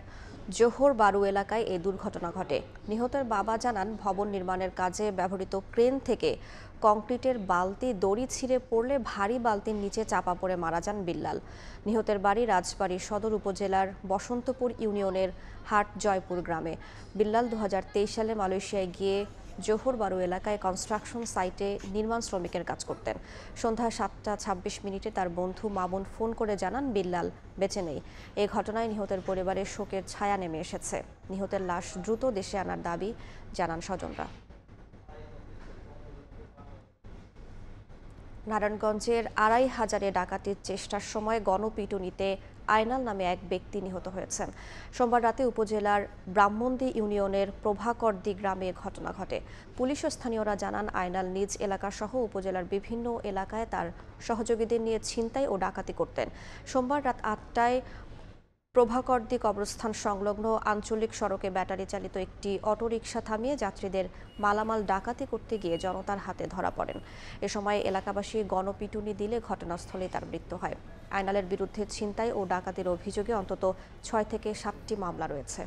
জোহর বারু এলাকায় এই দুর্ঘটনা ঘটে। নিহতের বাবা জানান, ভবন নির্মাণের কাজে ব্যবহৃত ক্রেন থেকে কংক্রিটের বালতি দড়ি ছিঁড়ে পড়লে ভারী বালতির নিচে চাপা পড়ে মারা যান বিল্লাল। নিহতের বাড়ি রাজবাড়ী সদর উপজেলার বসন্তপুর ইউনিয়নের হাট জয়পুর গ্রামে। বিল্লাল 2023 সালে মালয়েশিয়ায় গিয়ে জোহর বারু এলাকায় কনস্ট্রাকশন সাইটে নির্মাণ শ্রমিকের কাজ করতেন। সন্ধ্যা 7:26 তার বন্ধু মামুন ফোন করে জানান বিল্লাল বেঁচে নেই। এই ঘটনায় নিহতের পরিবারের শোকের ছায়া নেমে এসেছে। নিহতের লাশ দ্রুত দেশে আনার দাবি জানান স্বজনরা। নারায়ণগঞ্জের ২৫০০ ডাকাতির চেষ্টার সময় গণপিটুনিতে আয়নাল নামে এক ব্যক্তি নিহত হয়েছেন। সোমবার রাতে উপজেলার ব্রাহ্মণদী ইউনিয়নের প্রভাকরদী গ্রামে ঘটনা ঘটে। পুলিশ ও স্থানীয়রা জানান, আয়নাল নিজ এলাকাসহ উপজেলার বিভিন্ন এলাকায় তার সহযোগীদের নিয়ে ছিনতাই ও ডাকাতি করতেন। সোমবার রাত ৮টায় প্রভাকরদী কবরস্থান সংলগ্ন আঞ্চলিক সড়কে ব্যাটারি চালিত একটি অটোরিকশা থামিয়ে যাত্রীদের মালামাল ডাকাতি করতে গিয়ে জনতার হাতে ধরা পড়েন। এ সময় এলাকাবাসী গণপিটুনি দিলে ঘটনাস্থলে তার মৃত্যু হয়। আয়নালের বিরুদ্ধে ছিনতাই ও ডাকাতির অভিযোগে অন্তত ৬ থেকে ৭টি মামলা রয়েছে।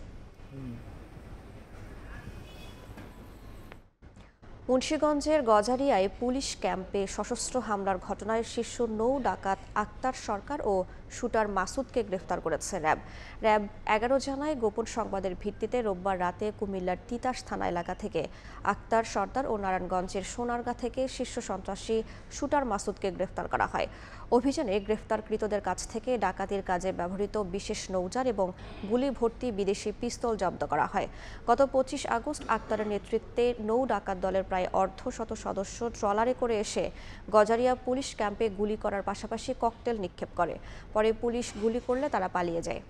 মুন্সিগঞ্জের গজারিয়ায় পুলিশ ক্যাম্পে সশস্ত্র হামলার ঘটনায় শীর্ষ নৌ ডাকাত আক্তার সরকার ও শুটার মাসুদকে গ্রেফতার করেছে র্যাব। ১১ জানায়, গোপন সংবাদের ভিত্তিতে রোববার রাতে কুমিল্লার তিতাস থানা এলাকা থেকে আক্তার সর্দার ও নারায়ণগঞ্জের সোনারগাঁ থেকে শীর্ষ সন্ত্রাসী শুটার মাসুদকে গ্রেফতার করা হয়। অভিযানে গ্রেফতারকৃতদের কাছ থেকে ডাকাতির কাজে ব্যবহৃত বিশেষ নৌজার এবং গুলি ভর্তি বিদেশি পিস্তল জব্দ করা হয়। গত ২৫ আগস্ট আক্তারের নেতৃত্বে নৌ ডাকাত দলের প্রায় অর্ধশত সদস্য ট্রলারে করে এসে গজারিয়া পুলিশ ক্যাম্পে গুলি করার পাশাপাশি ককটেল নিক্ষেপ করে। পরে পুলিশ গুলি করলে তারা পালিয়ে যায়।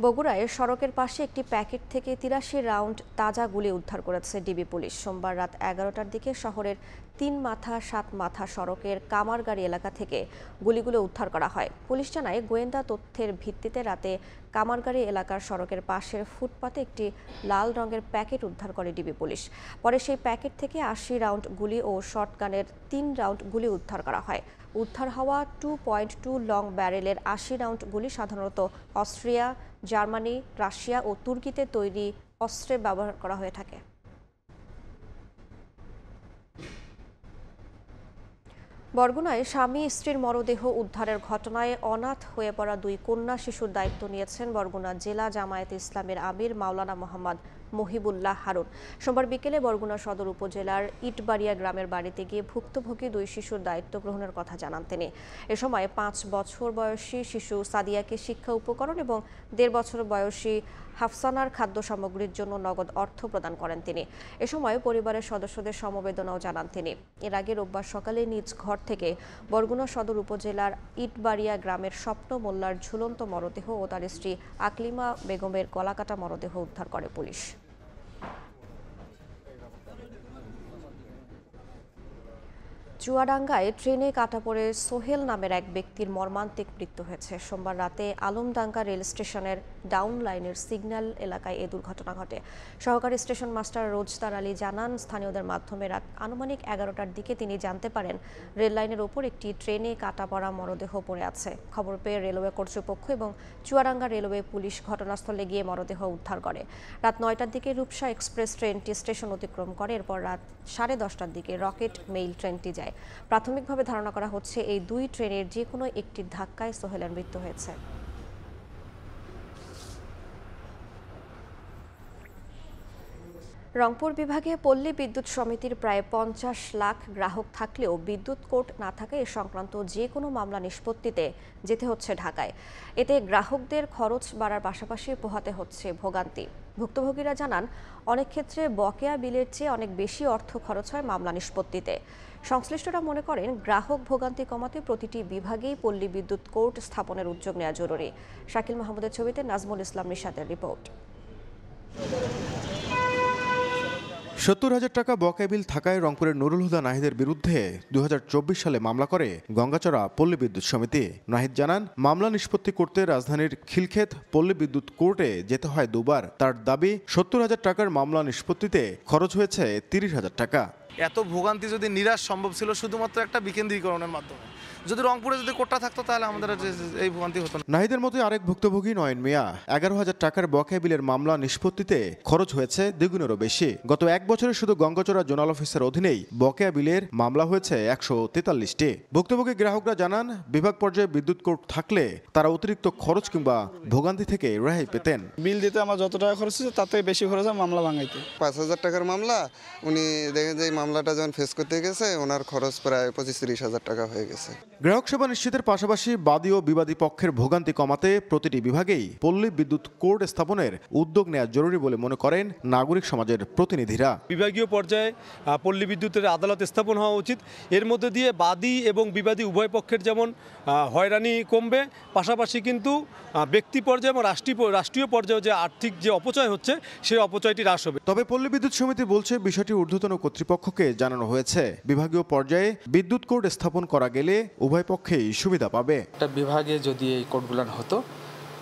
বগুড়ায় সড়কের পাশে একটি প্যাকেট থেকে ৮৩ রাউন্ড তাজা গুলি উদ্ধার করেছে ডিবি পুলিশ। সোমবার রাত ১১টার দিকে শহরের ৩ মাথা ৭ মাথা সড়কের কামারগাড়ি এলাকা থেকে গুলিগুলো উদ্ধার করা হয়। পুলিশ জানায়, গোয়েন্দা তথ্যের ভিত্তিতে রাতে কামারগাড়ি এলাকার সড়কের পাশের ফুটপাতে একটি লাল রঙের প্যাকেট উদ্ধার করে ডিবি পুলিশ। পরে সেই প্যাকেট থেকে ৮০ রাউন্ড গুলি ও শর্টগানের ৩ রাউন্ড গুলি উদ্ধার করা হয়। উদ্ধার হওয়া 2.2 লং ব্যারেলের ৮০ রাউন্ড গুলি সাধারণত অস্ট্রিয়া, জার্মানি, রাশিয়া ও তুর্কিতে তৈরি অস্ত্রে ব্যবহার করা হয়ে থাকে। বরগুনায় স্বামী স্ত্রীর মরদেহ উদ্ধারের ঘটনায় অনাথ হয়ে পড়া ২ কন্যা শিশুর দায়িত্ব নিয়েছেন বরগুনা জেলা জামায়াতে ইসলামের আমির মাওলানা মোহাম্মদ মহিবুল্লাহ হারুন। সোমবার বিকেলে বরগুনা সদর উপজেলার ইটবাড়িয়া গ্রামের বাড়িতে গিয়ে ভুক্তভোগী ২ শিশুর দায়িত্ব গ্রহণের কথা জানান তিনি। এ সময় ৫ বছর বয়সী শিশু সাদিয়াকে শিক্ষা উপকরণ এবং ১.৫ বছর বয়সী হাফসানার খাদ্য সামগ্রীর জন্য নগদ অর্থ প্রদান করেন তিনি। এ সময় পরিবারের সদস্যদের সমবেদনাও জানান তিনি। এর আগে রোববার সকালে নিজ ঘর থেকে বরগুনা সদর উপজেলার ইটবাড়িয়া গ্রামের স্বপ্ন মোল্লার ঝুলন্ত মরদেহ ও তার স্ত্রী আকলিমা বেগমের গলাকাটা মরদেহ উদ্ধার করে পুলিশ। চুয়াডাঙ্গায় ট্রেনে কাটা পড়ে সোহেল নামের এক ব্যক্তির মর্মান্তিক মৃত্যু হয়েছে। সোমবার রাতে আলমডাঙ্গা রেল স্টেশনের ডাউন লাইনের সিগন্যাল এলাকায় এ দুর্ঘটনা ঘটে। সহকারী স্টেশন মাস্টার রোজদার আলী জানান, স্থানীয়দের মাধ্যমে রাত আনুমানিক ১১টার দিকে তিনি জানতে পারেন রেল লাইনের ওপর একটি ট্রেনে কাটা পড়া মরদেহ পড়ে আছে। খবর পেয়ে রেলওয়ে কর্তৃপক্ষ এবং চুয়াডাঙ্গা রেলওয়ে পুলিশ ঘটনাস্থলে গিয়ে মরদেহ উদ্ধার করে। রাত ৯টার দিকে রূপসা এক্সপ্রেস ট্রেনটি স্টেশন অতিক্রম করে। এরপর রাত 10:30টার দিকে রকেট মেইল ট্রেনটি যায়। প্রাথমিকভাবে ধারণা করা হচ্ছে এই ২ ট্রেনের যে কোনো একটির ধাক্কায় সোহেলের মৃত্যু হয়েছে। রংপুর বিভাগে পল্লী বিদ্যুৎ সমিতির প্রায় ৫০ লাখ গ্রাহক থাকলেও বিদ্যুৎ কোর্ট না থাকায় এ সংক্রান্ত যে কোনো মামলা নিষ্পত্তিতে যেতে হচ্ছে ঢাকায়। এতে গ্রাহকদের খরচ বাড়ার পাশাপাশি পোহাতে হচ্ছে ভোগান্তি। ভুক্তভোগীরা জানান, অনেক ক্ষেত্রে বকেয়া বিলের চেয়ে অনেক বেশি অর্থ খরচ হয় মামলা নিষ্পত্তিতে। সংশ্লিষ্টরা মনে করেন, গ্রাহক ভোগান্তি কমাতে প্রতিটি বিভাগেই পল্লী বিদ্যুৎ কোর্ট স্থাপনের উদ্যোগ নেওয়া জরুরি। শাকিল মাহমুদের ছবিতে নাজমুল ইসলাম নিশাতের রিপোর্ট। ৭০,০০০ টাকা বকেয়া বিল থাকায় রংপুরের নুরুল হুদা নাহিদের বিরুদ্ধে ২০২৪ সালে মামলা করে গঙ্গাচড়া পল্লী বিদ্যুৎ সমিতি। নাহিদ জানান, মামলা নিষ্পত্তি করতে রাজধানীর খিলক্ষেত পল্লী বিদ্যুৎ কোর্টে যেতে হয় ২ বার। তার দাবি, ৭০,০০০ টাকার মামলা নিষ্পত্তিতে খরচ হয়েছে ৩০,০০০ টাকা। এত ভোগান্তি যদি নিরাশ সম্ভব ছিল শুধুমাত্র একটা বিকেন্দ্রীকরণের মাধ্যমে। যদি রংপুরে যদি কোর্টটা থাকতো তাহলে আমাদের এই ভোগান্তি হতো না। নাহিদের মতো আরেক ভুক্তভোগী নয়ন মিয়া ১১,০০০ টাকার বকেয়া বিলের মামলা নিষ্পত্তিতে খরচ হয়েছে দ্বিগুণেরও বেশি। গত ১ বছরে শুধু গঙ্গাচড়া জোনাল অফিসের অধীনেই বকেয়া বিলের মামলা হয়েছে ১৪৩টি। ভুক্তভোগী গ্রাহকরা জানান, বিভাগ পর্যায়ে বিদ্যুৎ কোর্ট থাকলে তারা অতিরিক্ত খরচ কিংবা ভোগান্তি থেকে রেহাই পেতেন। বিল দিতে আমার যত টাকা খরচ হচ্ছে তাতে বেশি খরচ হয় মামলা ভাঙাইতে। ৫,০০০ টাকার মামলা, উনি দেখেন যে এই মামলাটা যখন ফেস করতে গেছে ওনার খরচ প্রায় ২৫-৩০,০০০ টাকা হয়ে গেছে। গ্রাহক সেবা নিশ্চিতের পাশাপাশি বাদী ও বিবাদী পক্ষের ভোগান্তি কমাতে প্রতিটি বিভাগেই পল্লী বিদ্যুৎ কোর্ট স্থাপনের উদ্যোগ নেওয়া জরুরি বলে মনে করেন নাগরিক সমাজের প্রতিনিধিরা। বিভাগীয় পর্যায়ে পল্লী বিদ্যুতের আদালত স্থাপন হওয়া উচিত। এর মধ্যে দিয়ে বাদী এবং বিবাদী উভয় পক্ষের যেমন হয়রানি কমবে, পাশাপাশি কিন্তু ব্যক্তি পর্যায়ে এবং রাষ্ট্রীয় পর্যায়ে যে আর্থিক যে অপচয় হচ্ছে সেই অপচয়টি হ্রাস হবে। তবে পল্লী বিদ্যুৎ সমিতি বলছে বিষয়টি ঊর্ধ্বতন কর্তৃপক্ষকে জানানো হয়েছে। বিভাগীয় পর্যায়ে বিদ্যুৎ কোর্ট স্থাপন করা গেলে উভয় পক্ষেই সুবিধা পাবে। একটা বিভাগে যদি এই কোর্টগুলো হতো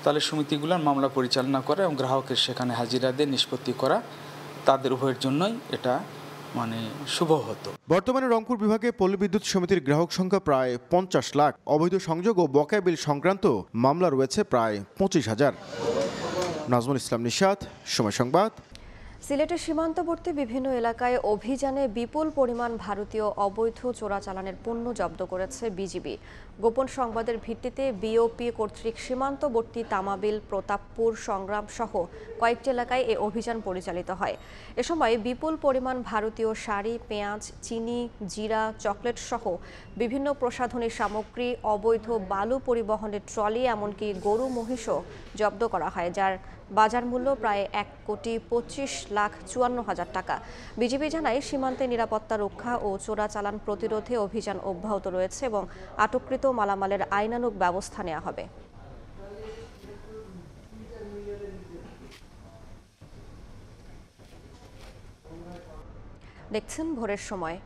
তাহলে সমিতিগুলোর মামলা পরিচালনা করা এবং গ্রাহকের সেখানে হাজিরা দিয়ে নিষ্পত্তি করা তাদের উভয়ের জন্যই এটা শুভ হতো। বর্তমানে রংপুর বিভাগে পল্লী বিদ্যুৎ সমিতির গ্রাহক সংখ্যা প্রায় 50 লাখ। অবৈধ সংযোগ ও বকেয়া বিল সংক্রান্ত মামলা রয়েছে প্রায় 25,000। নাজমুল ইসলাম নিশাত, সময় সংবাদ। সিলেটের সীমান্তবর্তী বিভিন্ন এলাকায় অভিযানে বিপুল পরিমাণ ভারতীয় অবৈধ চোরাচালানের পণ্য জব্দ করেছে বিজিবি। গোপন সংবাদের ভিত্তিতে বিওপি কর্তৃক সীমান্তবর্তী তামাবিল, প্রতাপপুর, সংগ্রাম সহ কয়েকটি এলাকায় এ অভিযান পরিচালিত হয়। এ সময় বিপুল পরিমাণ ভারতীয় শাড়ি, পেঁয়াজ, চিনি, জিরা, চকলেট সহ বিভিন্ন প্রসাধনী সামগ্রী, অবৈধ বালু পরিবহনের ট্রলি, এমনকি গরু মহিষও জব্দ করা হয়, যার বাজার মূল্য প্রায় 1,25,54,000 টাকা। বিজিবি জানায় সীমান্তে নিরাপত্তা রক্ষা ও চোরাচালান প্রতিরোধে অভিযান অব্যাহত রয়েছে এবং আটককৃত মালামালের আইনানুগ ব্যবস্থা নেওয়া হবে। দেখছেন ভোরের সময়।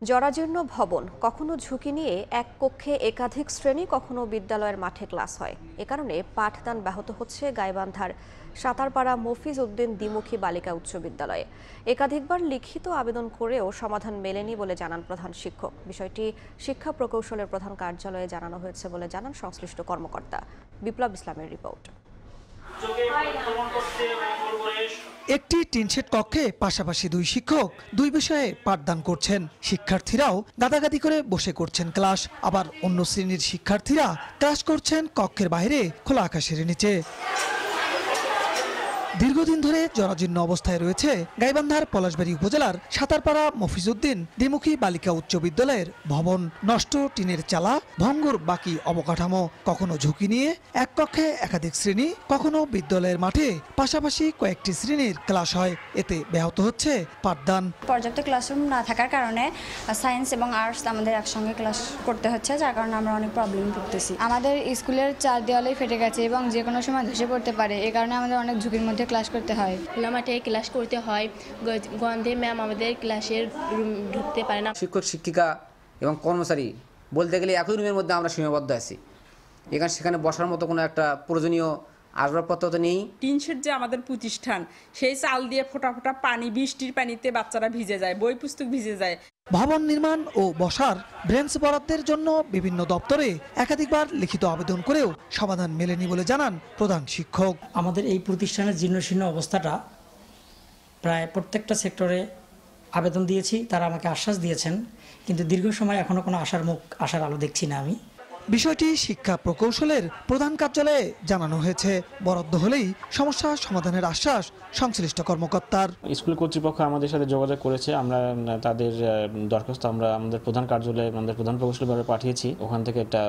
জরাজীর্ণ ভবন, কখনো ঝুঁকি নিয়ে এক কক্ষে একাধিক শ্রেণী, কখনো বিদ্যালয়ের মাঠে ক্লাস হয়। এ কারণে পাঠদান ব্যাহত হচ্ছে গাইবান্ধার সাতারপাড়া মফিজ উদ্দিন দ্বিমুখী বালিকা উচ্চ বিদ্যালয়ে। একাধিকবার লিখিত আবেদন করেও সমাধান মেলেনি বলে জানান প্রধান শিক্ষক। বিষয়টি শিক্ষা প্রকৌশলের প্রধান কার্যালয়ে জানানো হয়েছে বলে জানান সংশ্লিষ্ট কর্মকর্তা। বিপ্লব ইসলামের রিপোর্ট। একটি টিনশেড কক্ষে পাশাপাশি দুই শিক্ষক দুই বিষয়ে পাঠদান করছেন। শিক্ষার্থীরাও গাদাগাদি করে বসে করছেন ক্লাস, আবার অন্য শ্রেণীর শিক্ষার্থীরা ক্লাস করছেন কক্ষের বাইরে খোলা আকাশের নিচে। দীর্ঘদিন ধরে জরাজীর্ণ অবস্থায় রয়েছে গাইবান্ধার পলাশবাড়ী উপজেলার সাতারপাড়া মফিজউদ্দিন দ্বিমুখী বালিকা উচ্চ বিদ্যালয়ের ভবন। নষ্ট টিনের চালা, ভঙ্গুর বাকি অবকাঠামো, কখনো ঝুঁকি নিয়ে এক কক্ষে একাধিক শ্রেণী, কখনো বিদ্যালয়ের মাঠে পাশাপাশি কয়েকটি শ্রেণীর ক্লাস হয়। এতে ব্যাহত হচ্ছে পাঠদান। পর্যাপ্ত ক্লাসরুম না থাকার কারণে সায়েন্স এবং আর্টস আমাদের একসঙ্গে ক্লাস করতে হচ্ছে, যার কারণে আমরা অনেক প্রবলেম পড়তেছি। আমাদের স্কুলের চার দেওয়ালেই ফেটে গেছে এবং যে কোনো সময় ধসে পড়তে পারে। এই কারণে আমাদের অনেক ঝুঁকির মধ্যে ক্লাস করতে হয়। খোলা মাঠে ক্লাস করতে হয়, গন্ধে ম্যাম আমাদের ক্লাসের রুম ঢুকতে পারে না। শিক্ষক, শিক্ষিকা এবং কর্মচারী বলতে গেলে একই রুমের মধ্যে আমরা সীমাবদ্ধ আছি। এখানে সেখানে বসার মতো কোনো একটা প্রয়োজনীয় আসবাবপত্র তো নেই। টিনশেড যে আমাদের প্রতিষ্ঠান, সেই চাল দিয়ে ফোঁটা ফোঁটা পানি, বৃষ্টির পানিতে বাচ্চারা ভিজে যায়, বই পুস্তক ভিজে যায়। ভবন নির্মাণ ও বসার ব্রেঞ্চ বরাদ্দের জন্য বিভিন্ন দপ্তরে একাধিকবার লিখিত আবেদন করেও সমাধান মেলেনি বলে জানান প্রধান শিক্ষক। আমাদের এই প্রতিষ্ঠানের জীর্ণশীর্ণ অবস্থাটা প্রায় প্রত্যেকটা সেক্টরে আবেদন দিয়েছি, তারা আমাকে আশ্বাস দিয়েছেন, কিন্তু দীর্ঘ সময় এখনো কোনো আশার আলো দেখছি না আমি। বিষয়টি শিক্ষা প্রকৌশলের প্রধান কার্যালয়ে জানানো হয়েছে। বরাদ্দ হলেই সমস্যা সমাধানের আশ্বাস সংশ্লিষ্ট কর্মকর্তার। স্কুল কর্তৃপক্ষ আমাদের সাথে যোগাযোগ করেছে, আমরা তাদের দরখাস্ত আমাদের প্রধান কার্যালয়ে, আমাদের প্রধান প্রকৌশলীভাবে পাঠিয়েছি। ওখান থেকে একটা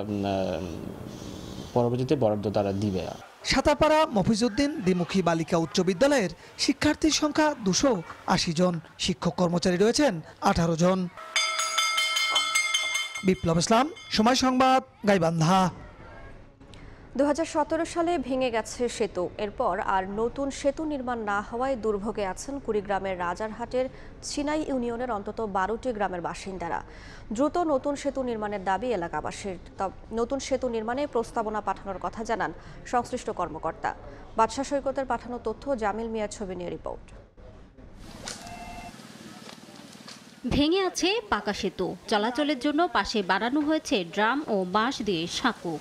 পরবর্তীতে বরাদ্দ তারা দিবে। সাতারপাড়া মফিজউদ্দিন দ্বিমুখী বালিকা উচ্চ বিদ্যালয়ের শিক্ষার্থীর সংখ্যা 280 জন, শিক্ষক কর্মচারী রয়েছেন 18 জন। বিপ্লব ইসলাম, সময় সংবাদ, গাইবান্ধা। 2017 সালে ভেঙে গেছে সেতু, এরপর আর নতুন সেতু নির্মাণ না হওয়ায় দুর্ভোগে আছেন কুড়িগ্রামের রাজারহাটের ছিনাই ইউনিয়নের অন্তত 12টি গ্রামের বাসিন্দারা। দ্রুত নতুন সেতু নির্মাণের দাবি এলাকাবাসীর। নতুন সেতু নির্মাণে প্রস্তাবনা পাঠানোর কথা জানান সংশ্লিষ্ট কর্মকর্তা। বাদশা সৈকতের পাঠানো তথ্য, জামিল মিয়ার ছবি নিয়ে রিপোর্ট। ভেঙে আছে পাকা সেতু, চলাচলের জন্য পাশে বাড়ানো হয়েছে ড্রাম ও বাঁশ দিয়ে সাঁকো।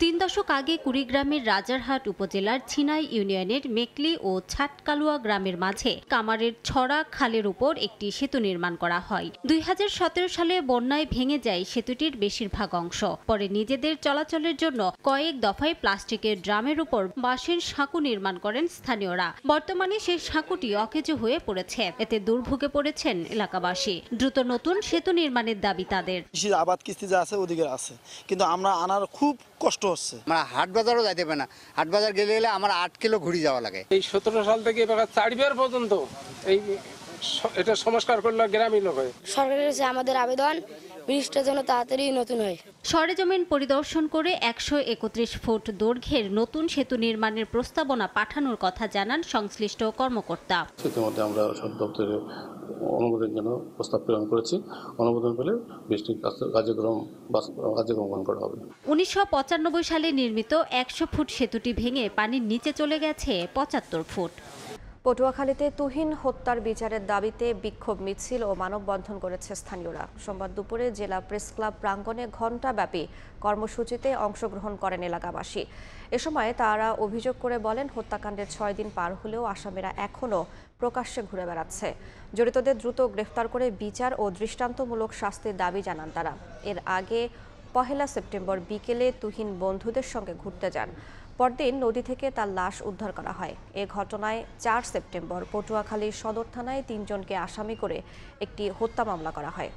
3 দশক আগে কুড়িগ্রামের রাজারহাট উপজেলার ছিনাই ইউনিয়নের মেকলি ও ছাটকালুয়া গ্রামের মাঝে কামারের ছড়া খালের উপর একটি সেতু নির্মাণ করা হয়। 2017 সালে বন্যায় ভেঙে যায় সেতুটির বেশিরভাগ অংশ। পরে নিজেদের চলাচলের জন্য কয়েক দফায় প্লাস্টিকের ড্রামের উপর বাঁশের সাঁকো নির্মাণ করেন স্থানীয়রা। বর্তমানে সেই সাঁকোটি অকেজো হয়ে পড়েছে, এতে দুর্ভোগে পড়েছেন এলাকাবাসী। দ্রুত নতুন সেতু নির্মাণের দাবি তাদের। আবাদ কিস্তি যা আছে ওদিকে আছে, কিন্তু আমরা আনার খুব কষ্ট হচ্ছে। আমরা হাট বাজারও যাইতে পারি না, হাট বাজার গেলে আমার 8 কিলো ঘুরে যাওয়া লাগে। এই 17 সাল থেকে 4 পর্যন্ত এটা সংস্কার করলো গ্রামীণ লোক। সরকারের কাছে আমাদের আবেদন ব্রিজটা যেন তাড়াতাড়ি নতুন হয়। সরেজমিন পরিদর্শন করে 131 ফুট দৈর্ঘ্যের নতুন সেতু নির্মাণের প্রস্তাবনা পাঠানোর কথা জানান সংশ্লিষ্ট কর্মকর্তা। ইতিমধ্যে আমরা সব দপ্তরে অনুমোদনের জন্য প্রস্তাব প্রেরণ করেছি। অনুমোদন পেলে বৃষ্টির কার্যক্রম গ্রহণ করা হবে। 1995 সালে নির্মিত 100 ফুট সেতুটি ভেঙে পানির নিচে চলে গেছে 75 ফুট। পটুয়াখালীতে তুহিন হত্যার বিচারের দাবিতে বিক্ষোভ মিছিল ও মানববন্ধন করেছে স্থানীয়রা। সোমবার দুপুরে জেলা প্রেস ক্লাব প্রাঙ্গণে ঘণ্টাব্যাপী কর্মসূচিতে অংশগ্রহণ করেন এলাকাবাসী। এ সময় তারা অভিযোগ করে বলেন, হত্যাকাণ্ডের 6 দিন পার হলেও আসামিরা এখনও প্রকাশ্যে ঘুরে বেড়াচ্ছে। জড়িতদের দ্রুত গ্রেফতার করে বিচার ও দৃষ্টান্তমূলক শাস্তির দাবি জানান তারা। এর আগে 1 সেপ্টেম্বর বিকেলে তুহিন বন্ধুদের সঙ্গে ঘুরতে যান। পরদিন নদী থেকে তার লাশ উদ্ধার করা হয়। এ ঘটনায় 4 সেপ্টেম্বর পটুয়াখালী সদর থানায় 3 জনকে আসামি করে একটি হত্যা মামলা করা হয়।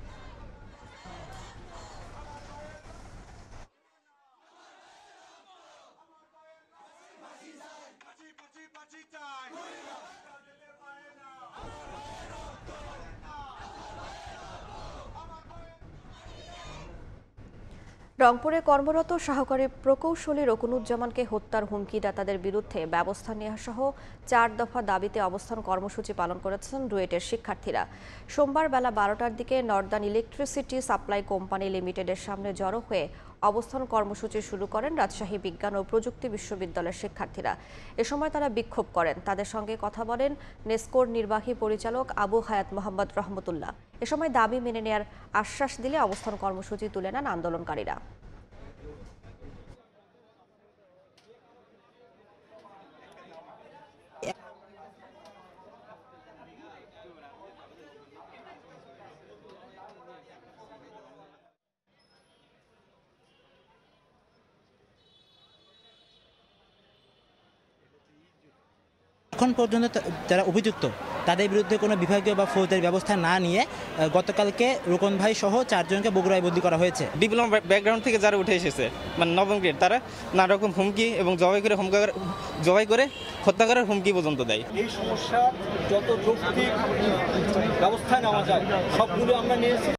রংপুরে কর্মরত সহকারী প্রকৌশলী রকুনুজ্জামানকে হত্যার হুমকিদাতাদের বিরুদ্ধে ব্যবস্থা নেওয়া সহ 4 দফা দাবিতে অবস্থান কর্মসূচি পালন করেছেন রুয়েটের শিক্ষার্থীরা। সোমবার বেলা 12টার দিকে নর্দার্ন ইলেকট্রিসিটি সাপ্লাই কোম্পানি লিমিটেডের সামনে জড়ো হয়ে অবস্থান কর্মসূচি শুরু করেন রাজশাহী বিজ্ঞান ও প্রযুক্তি বিশ্ববিদ্যালয়ের শিক্ষার্থীরা। এ সময় তারা বিক্ষোভ করেন। তাদের সঙ্গে কথা বলেন নেসকোর নির্বাহী পরিচালক আবু হায়াত মোহাম্মদ রহমতুল্লাহ। এ সময় দাবি মেনে নেয়ার আশ্বাস দিলে অবস্থান কর্মসূচি তুলে নেন আন্দোলনকারীরা। এখন পর্যন্ত যারা অভিযুক্ত তাদের বিরুদ্ধে কোনো বিভাগীয় বা ফৌজদারি ব্যবস্থা না নিয়ে গতকালকে রোকন ভাই সহ 4 জনকে বগুড়ায় বদলি করা হয়েছে। ডিপ্লোমা ব্যাকগ্রাউন্ড থেকে যারা উঠে এসেছে, মানে নবম গ্রেড, তারা নানা রকম হুমকি এবং জবাই করে হত্যা করার হুমকি পর্যন্ত দেয়। এই সমস্যা যত যৌক্তিক ব্যবস্থা নেওয়া যায় সবগুলো আমরা নিয়েছি।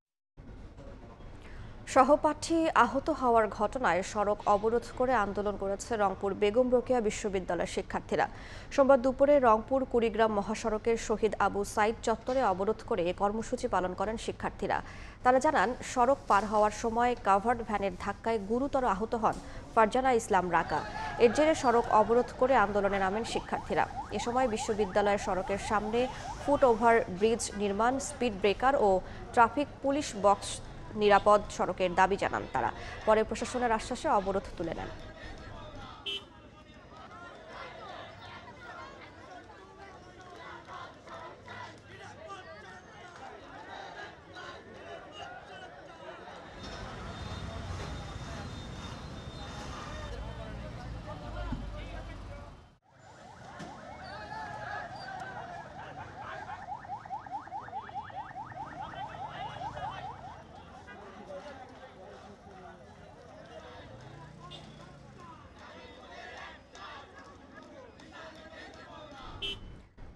সহপাঠী আহত হওয়ার ঘটনায় সড়ক অবরোধ করে আন্দোলন করেছে রংপুর বেগম রোকেয়া বিশ্ববিদ্যালয়ের শিক্ষার্থীরা। সোমবার দুপুরে রংপুর কুড়িগ্রাম মহাসড়কের শহীদ আবু সাইদ চত্বরে অবরোধ করে কর্মসূচি পালন করেন শিক্ষার্থীরা। তারা জানান, সড়ক পার হওয়ার সময় কাভার্ড ভ্যানের ধাক্কায় গুরুতর আহত হন ফারজানা ইসলাম রাকা। এর জেরে সড়ক অবরোধ করে আন্দোলনে নামেন শিক্ষার্থীরা। এ সময় বিশ্ববিদ্যালয়ের সড়কের সামনে ফুট ওভার ব্রিজ নির্মাণ, স্পিড ব্রেকার ও ট্রাফিক পুলিশ বক্স নিরাপদ সড়কের দাবি জানান তারা। পরে প্রশাসনের আশ্বাসে অবরোধ তুলে নেন।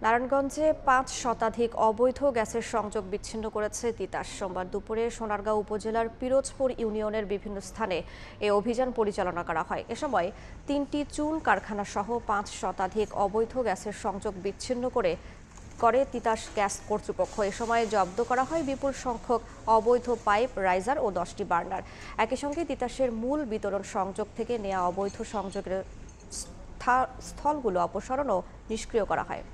নারায়ণগঞ্জে 5 শতাধিক অবৈধ গ্যাসের সংযোগ বিচ্ছিন্ন করেছে তিতাস। সোমবার দুপুরে সোনারগাঁও উপজেলার পিরোজপুর ইউনিয়নের বিভিন্ন স্থানে এই অভিযান পরিচালনা করা হয়। এ সময় 3টি চুন কারখানা সহ 5 শতাধিক অবৈধ গ্যাসের সংযোগ বিচ্ছিন্ন করে তিতাস গ্যাস কর্তৃপক্ষ। এ সময় জব্দ করা হয় বিপুল সংখ্যক অবৈধ পাইপ, রাইজার ও 10টি বার্নার। একই সঙ্গে তিতাসের মূল বিতরণ সংযোগ থেকে নেওয়া অবৈধ সংযোগের স্থলগুলো অপসারণ ও নিষ্ক্রিয় করা হয়।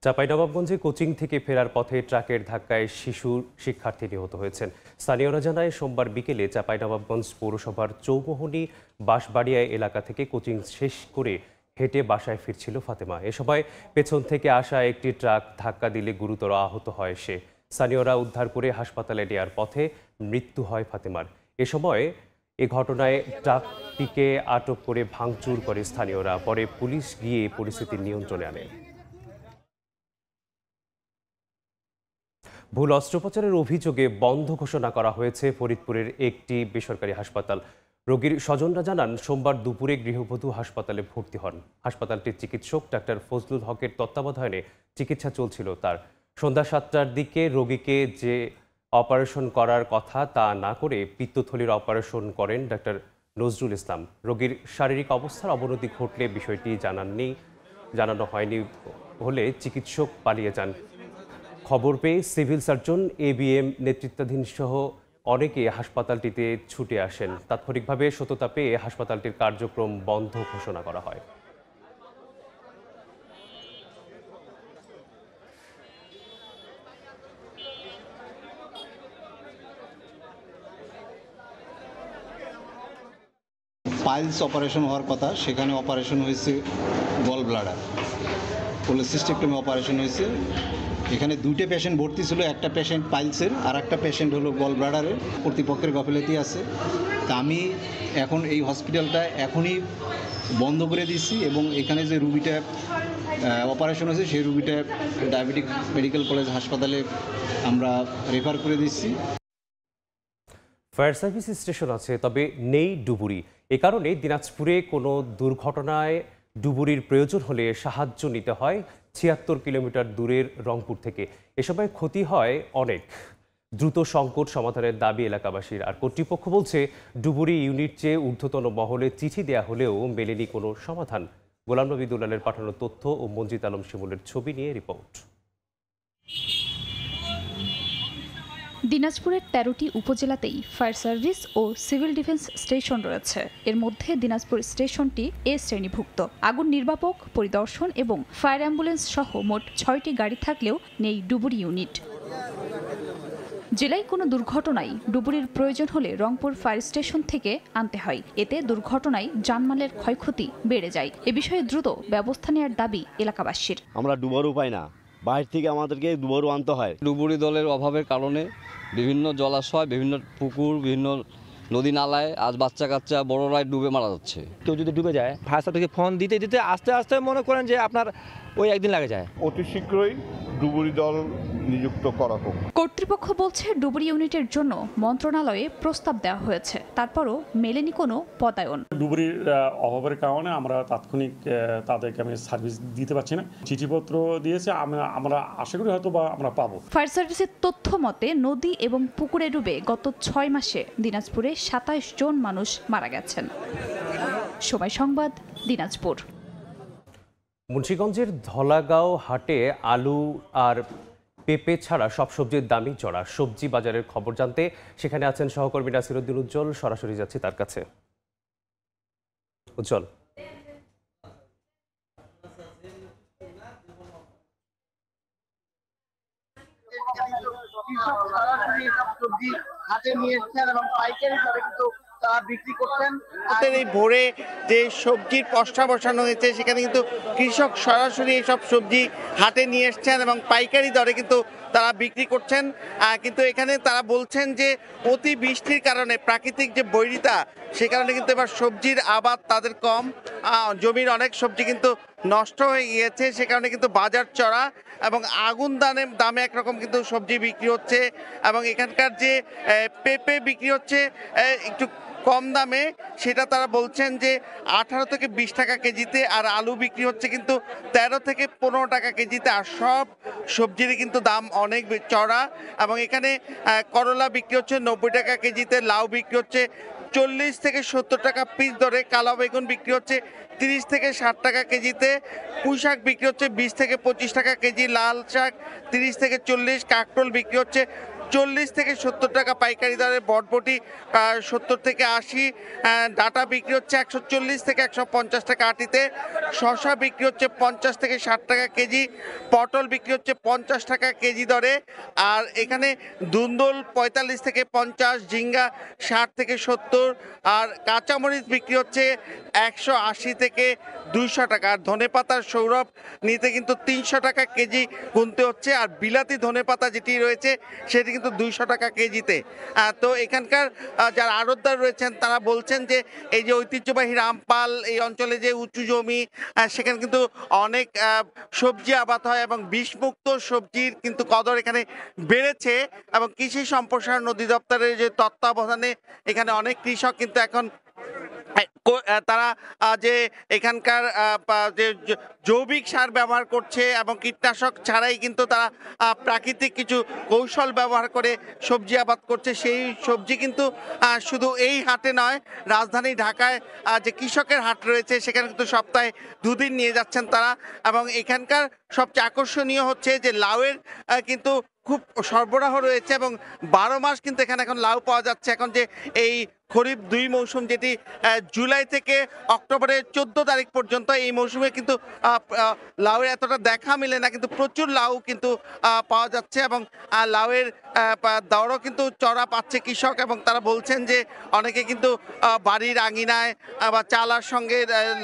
চাঁপাইনবাবগঞ্জে কোচিং থেকে ফেরার পথে ট্রাকের ধাক্কায় শিক্ষার্থী নিহত হয়েছেন। স্থানীয়রা জানায় সোমবার বিকেলে চাঁপাইনবাবগঞ্জ পৌরসভার চৌমোহনী বাঁশবাড়িয়া এলাকা থেকে কোচিং শেষ করে হেঁটে বাসায় ফিরছিল ফাতেমা। এ সময় পেছন থেকে আসা একটি ট্রাক ধাক্কা দিলে গুরুতর আহত হয় সে। স্থানীয়রা উদ্ধার করে হাসপাতালে নেওয়ার পথে মৃত্যু হয় ফাতেমার। এ সময় এ ঘটনায় ট্রাকটিকে আটক করে ভাঙচুর করে স্থানীয়রা। পরে পুলিশ গিয়ে পরিস্থিতি নিয়ন্ত্রণে আনে। ভুল অস্ত্রোপচারের অভিযোগে বন্ধ ঘোষণা করা হয়েছে ফরিদপুরের একটি বেসরকারি হাসপাতাল। রোগীর স্বজনরা জানান, সোমবার দুপুরে গৃহবধূ হাসপাতালে ভর্তি হন। হাসপাতালটির চিকিৎসক ডাক্তার ফজলুল হকের তত্ত্বাবধানে চিকিৎসা চলছিল তার। সন্ধ্যা 7টার দিকে রোগীকে যে অপারেশন করার কথা তা না করে পিত্তথলির অপারেশন করেন ডাক্তার নজরুল ইসলাম। রোগীর শারীরিক অবস্থার অবনতি ঘটলে বিষয়টি জানানো হয়নি হলে চিকিৎসক পালিয়ে যান। খবর পেয়ে সিভিল সার্জন ABM নেতৃত্বাধীন সহ অনেকে হাসপাতালটিতে ছুটে আসেন। তাৎক্ষণিকভাবে সত্যতা পেয়ে হাসপাতালটির কার্যক্রম বন্ধ ঘোষণা করা হয়। পাইলস অপারেশন হওয়ার কথা, সেখানে অপারেশন হয়েছে গল ব্লাডার, কোলেসিস্টেক্টমি অপারেশন হয়েছে। এখানে দুইটা পেশেন্ট ভর্তি ছিল, একটা পেশেন্ট পাইলসের আর একটা পেশেন্ট হলো গল ব্লাডারের। কর্তৃপক্ষের গাফিলতি আছে। তা আমি এখন এই হসপিটালটা এখনই বন্ধ করে দিচ্ছি এবং এখানে যে রুগীটা অপারেশন হয়েছে সেই রুগীটা ডায়াবেটিক মেডিকেল কলেজ হাসপাতালে আমরা রেফার করে দিচ্ছি। ফায়ার সার্ভিস স্টেশন আছে, তবে নেই ডুবুরি। এ কারণে দিনাজপুরে কোনো দুর্ঘটনায় ডুবুরির প্রয়োজন হলে সাহায্য নিতে হয় ৭৬ কিলোমিটার দূরের রংপুর থেকে। এ সময় ক্ষতি হয় অনেক। দ্রুত সংকট সমাধানের দাবি এলাকাবাসীর। আর কর্তৃপক্ষ বলছে, ডুবুরি ইউনিট চেয়ে ঊর্ধ্বতন মহলে চিঠি দেয়া হলেও মেলেনি কোনো সমাধান। গোলাম নবী দুলালের পাঠানো তথ্য ও মঞ্জিত আলম শিমুলের ছবি নিয়ে রিপোর্ট। দিনাজপুরের ১৩টি উপজেলাতেই ফায়ার সার্ভিস ও সিভিল ডিফেন্স স্টেশন রয়েছে। এর মধ্যে দিনাজপুর স্টেশনটি এ শ্রেণীভুক্ত। আগুন নির্বাপক, পরিদর্শন এবং ফায়ার অ্যাম্বুলেন্স সহ মোট ৬টি গাড়ি থাকলেও নেই ডুবুরি ইউনিট। জেলায় কোনো দুর্ঘটনায় ডুবুরির প্রয়োজন হলে রংপুর ফায়ার স্টেশন থেকে আনতে হয়। এতে দুর্ঘটনায় জানমালের ক্ষয়ক্ষতি বেড়ে যায়। এ বিষয়ে দ্রুত ব্যবস্থা নেওয়ার দাবি এলাকাবাসীর। আমরা ডুবারও পাই না, বাইরে থেকে আমাদেরকে ডুবারও আনতে হয়। ডুবুরি দলের অভাবের কারণে বিভিন্ন জলাশয়, বিভিন্ন পুকুর, বিভিন্ন নদী নালায় আজ বাচ্চা কাচ্চা বড়রাই ডুবে মারা যাচ্ছে। কেউ যদি ডুবে যায়, ফায়ার সার্ভিসকে ফোন দিতে দিতে আস্তে আস্তে মনে করেন যে আপনার ওই একদিন লাগে যায়। অতি শীঘ্রই ডুবুরি দল নিযুক্ত করা হোক। কর্তৃপক্ষ বলছে, ডুবুরি ইউনিটের জন্য মন্ত্রণালয়ে প্রস্তাব দেওয়া হয়েছে, তারপরও মেলেনি কোনো পদায়ন। ডুবুরির অভাবের কারণে আমরা তাৎক্ষণিক তাদেরকে আমি সার্ভিস দিতে পারছি না। চিঠিপত্র দিয়েছে, আমরা আশা করি হয়তো বা আমরা পাবো। ফায়ার সার্ভিসের তথ্য মতে নদী এবং পুকুরে ডুবে গত ৬ মাসে দিনাজপুরে ২৭ জন মানুষ মারা গেছেন। সময় সংবাদ, দিনাজপুর। মুন্সিগঞ্জের ধলাগাঁও হাটে আলু আর পেঁপে ছাড়া সব সবজির দামই চড়া। সবজি বাজারের খবর জানতে সেখানে আছেন সহকর্মী নাসিরউদ্দিন উজ্জ্বল। সরাসরি যাচ্ছি তার কাছে। উজ্জ্বল, এই ভোরে যে সবজির পসরা বসানো হয়েছে সেখানে কিন্তু কৃষক সরাসরি এইসব সবজি হাটে নিয়ে এসছেন এবং পাইকারি দরে কিন্তু তারা বিক্রি করছেন। কিন্তু এখানে তারা বলছেন যে অতি বৃষ্টির কারণে, প্রাকৃতিক যে বৈরিতা, সে কারণে কিন্তু এবার সবজির আবাদ তাদের কম। জমির অনেক সবজি কিন্তু নষ্ট হয়ে গিয়েছে, সে কারণে কিন্তু বাজার চড়া এবং আগুন দামে একরকম কিন্তু সবজি বিক্রি হচ্ছে। এবং এখানকার যে পেঁপে বিক্রি হচ্ছে একটু কম দামে, সেটা তারা বলছেন যে 18 থেকে 20 টাকা কেজিতে, আর আলু বিক্রি হচ্ছে কিন্তু 13 থেকে 15 টাকা কেজিতে। আর সব সবজিরই কিন্তু দাম অনেক চড়া। এবং এখানে করলা বিক্রি হচ্ছে 90 টাকা কেজিতে, লাউ বিক্রি হচ্ছে 40 থেকে 70 টাকা পিস দরে, কালো বেগুন বিক্রি হচ্ছে 30 থেকে 60 টাকা কেজিতে, পুঁই শাক বিক্রি হচ্ছে 20 থেকে 25 টাকা কেজি, লাল শাক 30 থেকে 40, কাকরোল বিক্রি হচ্ছে 40 থেকে 70 টাকা পাইকারি দরে, বটবটি 70 থেকে 80, ডাটা বিক্রি হচ্ছে 140 থেকে 150 টাকা আটিতে, শশা বিক্রি হচ্ছে 50 থেকে 60 টাকা কেজি, পটল বিক্রি হচ্ছে 50 টাকা কেজি দরে, আর এখানে দুন্দল 45 থেকে 50, ঝিঙ্গা 60 থেকে 70, আর কাঁচামরিচ বিক্রি হচ্ছে 180 থেকে 200 টাকা। আর ধনেপাতার সৌরভ নিতে কিন্তু 300 টাকা কেজি গুনতে হচ্ছে, আর বিলাতি ধনেপাতা যেটি রয়েছে সেটি কিন্তু 200 টাকা কেজিতে। তো এখানকার যারা আড়তদার রয়েছেন তারা বলছেন যে এই যে ঐতিহ্যবাহী রামপাল এই অঞ্চলে যে উঁচু জমি, সেখানে কিন্তু অনেক সবজি আবাদ হয় এবং বিষমুক্ত সবজির কিন্তু কদর এখানে বেড়েছে, এবং কৃষি সম্প্রসারণ অধিদপ্তরের যে তত্ত্বাবধানে এখানে অনেক কৃষক কিন্তু এখন তারা যে এখানকার যে জৈবিক সার ব্যবহার করছে এবং কীটনাশক ছাড়াই কিন্তু তারা প্রাকৃতিক কিছু কৌশল ব্যবহার করে সবজি আবাদ করছে। সেই সবজি কিন্তু শুধু এই হাটে নয়, রাজধানী ঢাকায় যে কৃষকের হাট রয়েছে সেখানে কিন্তু সপ্তাহে 2 দিন নিয়ে যাচ্ছেন তারা। এবং এখানকার সবচেয়ে আকর্ষণীয় হচ্ছে যে লাউয়ের কিন্তু খুব সরবরাহ রয়েছে এবং 12 মাস কিন্তু এখানে এখন লাউ পাওয়া যাচ্ছে। এখন যে এই খরিফ 2 মৌসুম, যেটি জুলাই থেকে অক্টোবরের 14 তারিখ পর্যন্ত, এই মৌসুমে কিন্তু লাউয়ের এতটা দেখা মেলে না, কিন্তু প্রচুর লাউ কিন্তু পাওয়া যাচ্ছে এবং লাউয়ের দরও কিন্তু চড়া পাচ্ছে কৃষক। এবং তারা বলছেন যে অনেকে কিন্তু বাড়ির আঙিনায় বা চালার সঙ্গে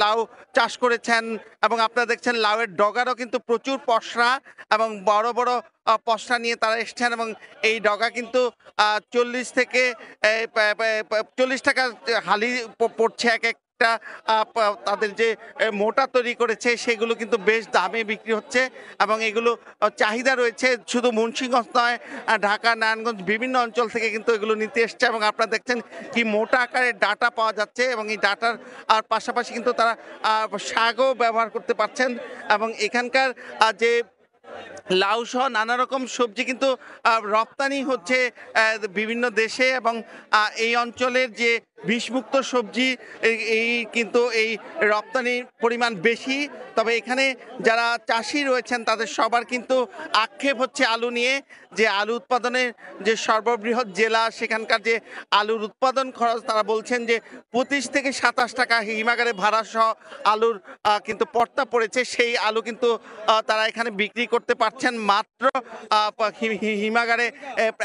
লাউ চাষ করেছেন, এবং আপনারা দেখছেন লাউয়ের ডগারও কিন্তু প্রচুর পসরা এবং বড় বড় পসরা নিয়ে তারা এসছেন, এবং এই ডগা কিন্তু 40 থেকে 40 টাকা হালি পড়ছে এক একটা। তাদের যে মোটা তৈরি করেছে সেগুলো কিন্তু বেশ দামে বিক্রি হচ্ছে, এবং এগুলো চাহিদা রয়েছে শুধু মুন্সিগঞ্জ নয়, ঢাকা, নারায়ণগঞ্জ বিভিন্ন অঞ্চল থেকে কিন্তু এগুলো নিতে এসছে। এবং আপনারা দেখছেন কি মোটা আকারের ডাটা পাওয়া যাচ্ছে, এবং এই ডাটার আর পাশাপাশি কিন্তু তারা শাকও ব্যবহার করতে পারছেন। এবং এখানকার যে লাউ সহ নানা রকম সবজি কিন্তু রপ্তানি হচ্ছে বিভিন্ন দেশে, এবং এই অঞ্চলের যে বিষমুক্ত সবজি এই কিন্তু এই রপ্তানির পরিমাণ বেশি। তবে এখানে যারা চাষি রয়েছেন তাদের সবার কিন্তু আক্ষেপ হচ্ছে আলু নিয়ে, যে আলু উৎপাদনের যে সর্ববৃহৎ জেলা, সেখানকার যে আলুর উৎপাদন খরচ, তারা বলছেন যে 25 থেকে 27 টাকা হিমাগারে ভাড়া সহ আলুর কিন্তু পড়তা পড়েছে। সেই আলু কিন্তু তারা এখানে বিক্রি করতে পারছেন মাত্র হিমাগারে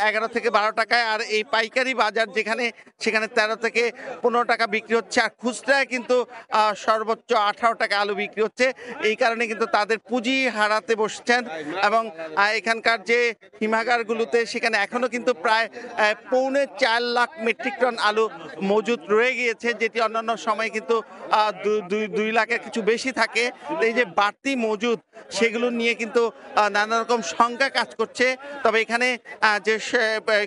11 থেকে 12 টাকায়, আর এই পাইকারি বাজার যেখানে সেখানে 13 থেকে 15 টাকা বিক্রি হচ্ছে, আর খুচরায় কিন্তু সর্বোচ্চ 18 টাকা আলু বিক্রি হচ্ছে। এই কারণে কিন্তু তাদের পুঁজি হারাতে বসছেন, এবং এখানকার যে হিমাগারগুলোতে সেখানে এখনো কিন্তু প্রায় 4.25 লাখ মেট্রিক টন আলু মজুদ রয়ে গিয়েছে, যেটি অন্যান্য সময় কিন্তু 2 লাখের কিছু বেশি থাকে। এই যে বাড়তি মজুদ, সেগুলো নিয়ে কিন্তু নানা রকম শঙ্কা কাজ করছে। তবে এখানে যে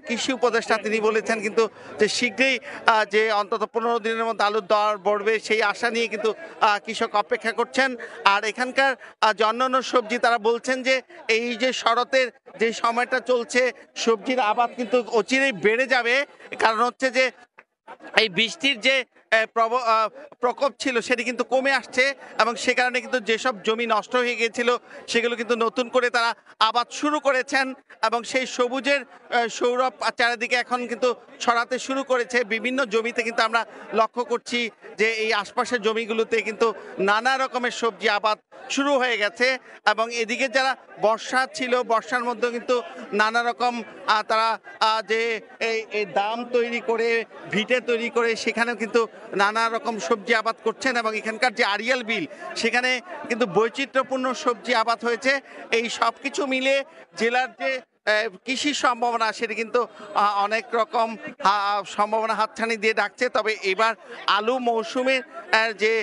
কৃষি উপদেষ্টা তিনি বলেছেন কিন্তু যে শীঘ্রই যে অন্তত 15 দিনের মধ্যে আলুর দর বাড়বে, সেই আশা নিয়ে কিন্তু কৃষক অপেক্ষা করছেন। আর এখানকার যে অন্যান্য সবজি, তারা বলছেন যে এই যে শরতের যে সময়টা চলছে, সবজির আবাদ কিন্তু অচিরেই বেড়ে যাবে। কারণ হচ্ছে যে এই বৃষ্টির যে প্রকোপ ছিল সেটি কিন্তু কমে আসছে, এবং সে কারণে কিন্তু যেসব জমি নষ্ট হয়ে গিয়েছিল সেগুলো কিন্তু নতুন করে তারা আবাদ শুরু করেছেন, এবং সেই সবুজের সৌরভ চারিদিকে এখন কিন্তু ছড়াতে শুরু করেছে। বিভিন্ন জমিতে কিন্তু আমরা লক্ষ্য করছি যে এই আশপাশের জমিগুলোতে কিন্তু নানা রকমের সবজি আবাদ শুরু হয়ে গেছে, এবং এদিকে যারা বর্ষা ছিল, বর্ষার মধ্যে কিন্তু নানা রকম তারা যে এই দাম তৈরি করে, ভিটে তৈরি করে, সেখানেও কিন্তু নানা রকম সবজি আবাদ করছেন। এবং এখানকার যে আড়িয়াল বিল, সেখানে কিন্তু বৈচিত্র্যপূর্ণ সবজি আবাদ হয়েছে। এই সব কিছু মিলে জেলার যে কৃষির সম্ভাবনা, সেটি কিন্তু অনেক রকম সম্ভাবনা হাতছানি দিয়ে ডাকছে। তবে এবার আলু মৌসুমের যে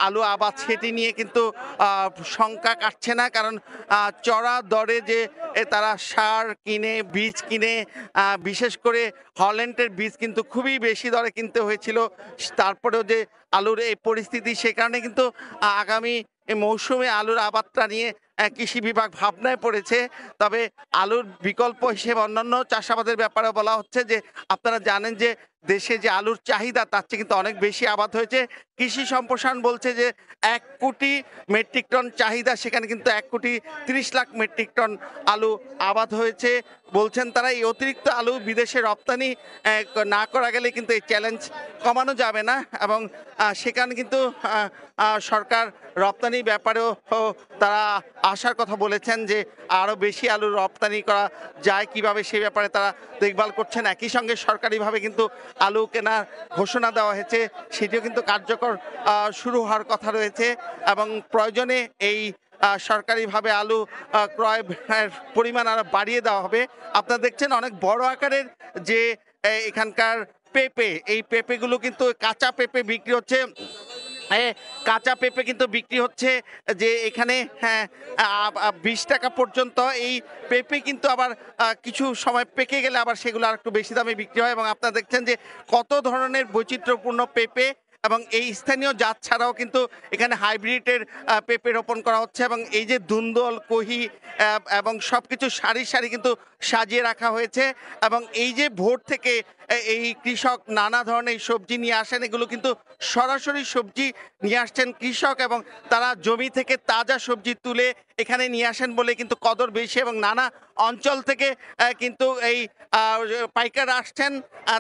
আলু আবাদ, সেটি নিয়ে কিন্তু শঙ্কা কাটছে না, কারণ চড়া দরে যে তারা সার কিনে, বীজ কিনে, বিশেষ করে হল্যান্ডের বীজ কিন্তু খুবই বেশি দরে কিনতে হয়েছিল। তারপরেও যে আলুর এই পরিস্থিতি, সে কারণে কিন্তু আগামী মৌসুমে আলুর আবাদটা নিয়ে কৃষি বিভাগ ভাবনায় পড়েছে। তবে আলুর বিকল্প হিসেবে অন্যান্য চাষাবাদের ব্যাপারে বলা হচ্ছে যে আপনারা জানেন যে দেশে যে আলুর চাহিদা তার চেয়ে কিন্তু অনেক বেশি আবাদ হয়েছে। কৃষি সম্প্রসারণ বলছে যে 1 কোটি মেট্রিক টন চাহিদা, সেখানে কিন্তু 1 কোটি 30 লাখ মেট্রিক টন আলু আবাদ হয়েছে। বলছেন তারা এই অতিরিক্ত আলু বিদেশে রপ্তানি না করা গেলে কিন্তু এই চ্যালেঞ্জ কমানো যাবে না, এবং সেখানে কিন্তু সরকার রপ্তানি ব্যাপারেও তারা আশার কথা বলেছেন যে আরও বেশি আলু রপ্তানি করা যায় কিভাবে সেই ব্যাপারে তারা দেখভাল করছেন। একই সঙ্গে সরকারিভাবে কিন্তু আলু কেনার ঘোষণা দেওয়া হয়েছে, সেটিও কিন্তু কার্যকর শুরু হওয়ার কথা রয়েছে, এবং প্রয়োজনে এই সরকারিভাবে আলু ক্রয়ের পরিমাণ আরও বাড়িয়ে দেওয়া হবে। আপনারা দেখছেন অনেক বড় আকারের যে এখানকার পেঁপে, এই পেঁপেগুলো কিন্তু কাঁচা পেঁপে বিক্রি হচ্ছে। কাঁচা পেঁপে কিন্তু বিক্রি হচ্ছে যে এখানে 20 টাকা পর্যন্ত। এই পেঁপে কিন্তু আবার কিছু সময় পেকে গেলে আবার সেগুলো আর একটু বেশি দামে বিক্রি হয়, এবং আপনারা দেখছেন যে কত ধরনের বৈচিত্র্যপূর্ণ পেঁপে, এবং এই স্থানীয় জাত ছাড়াও কিন্তু এখানে হাইব্রিডের পেঁপে রোপণ করা হচ্ছে, এবং এই যে দুন্দল, কহি এবং সব কিছু সারি সারি কিন্তু সাজিয়ে রাখা হয়েছে। এবং এই যে ভোর থেকে এই কৃষক নানা ধরনের সবজি নিয়ে আসেন, এগুলো কিন্তু সরাসরি সবজি নিয়ে আসছেন কৃষক, এবং তারা জমি থেকে তাজা সবজি তুলে এখানে নিয়ে আসেন বলে কিন্তু কদর বেশি, এবং নানা অঞ্চল থেকে কিন্তু এই পাইকার আসছেন,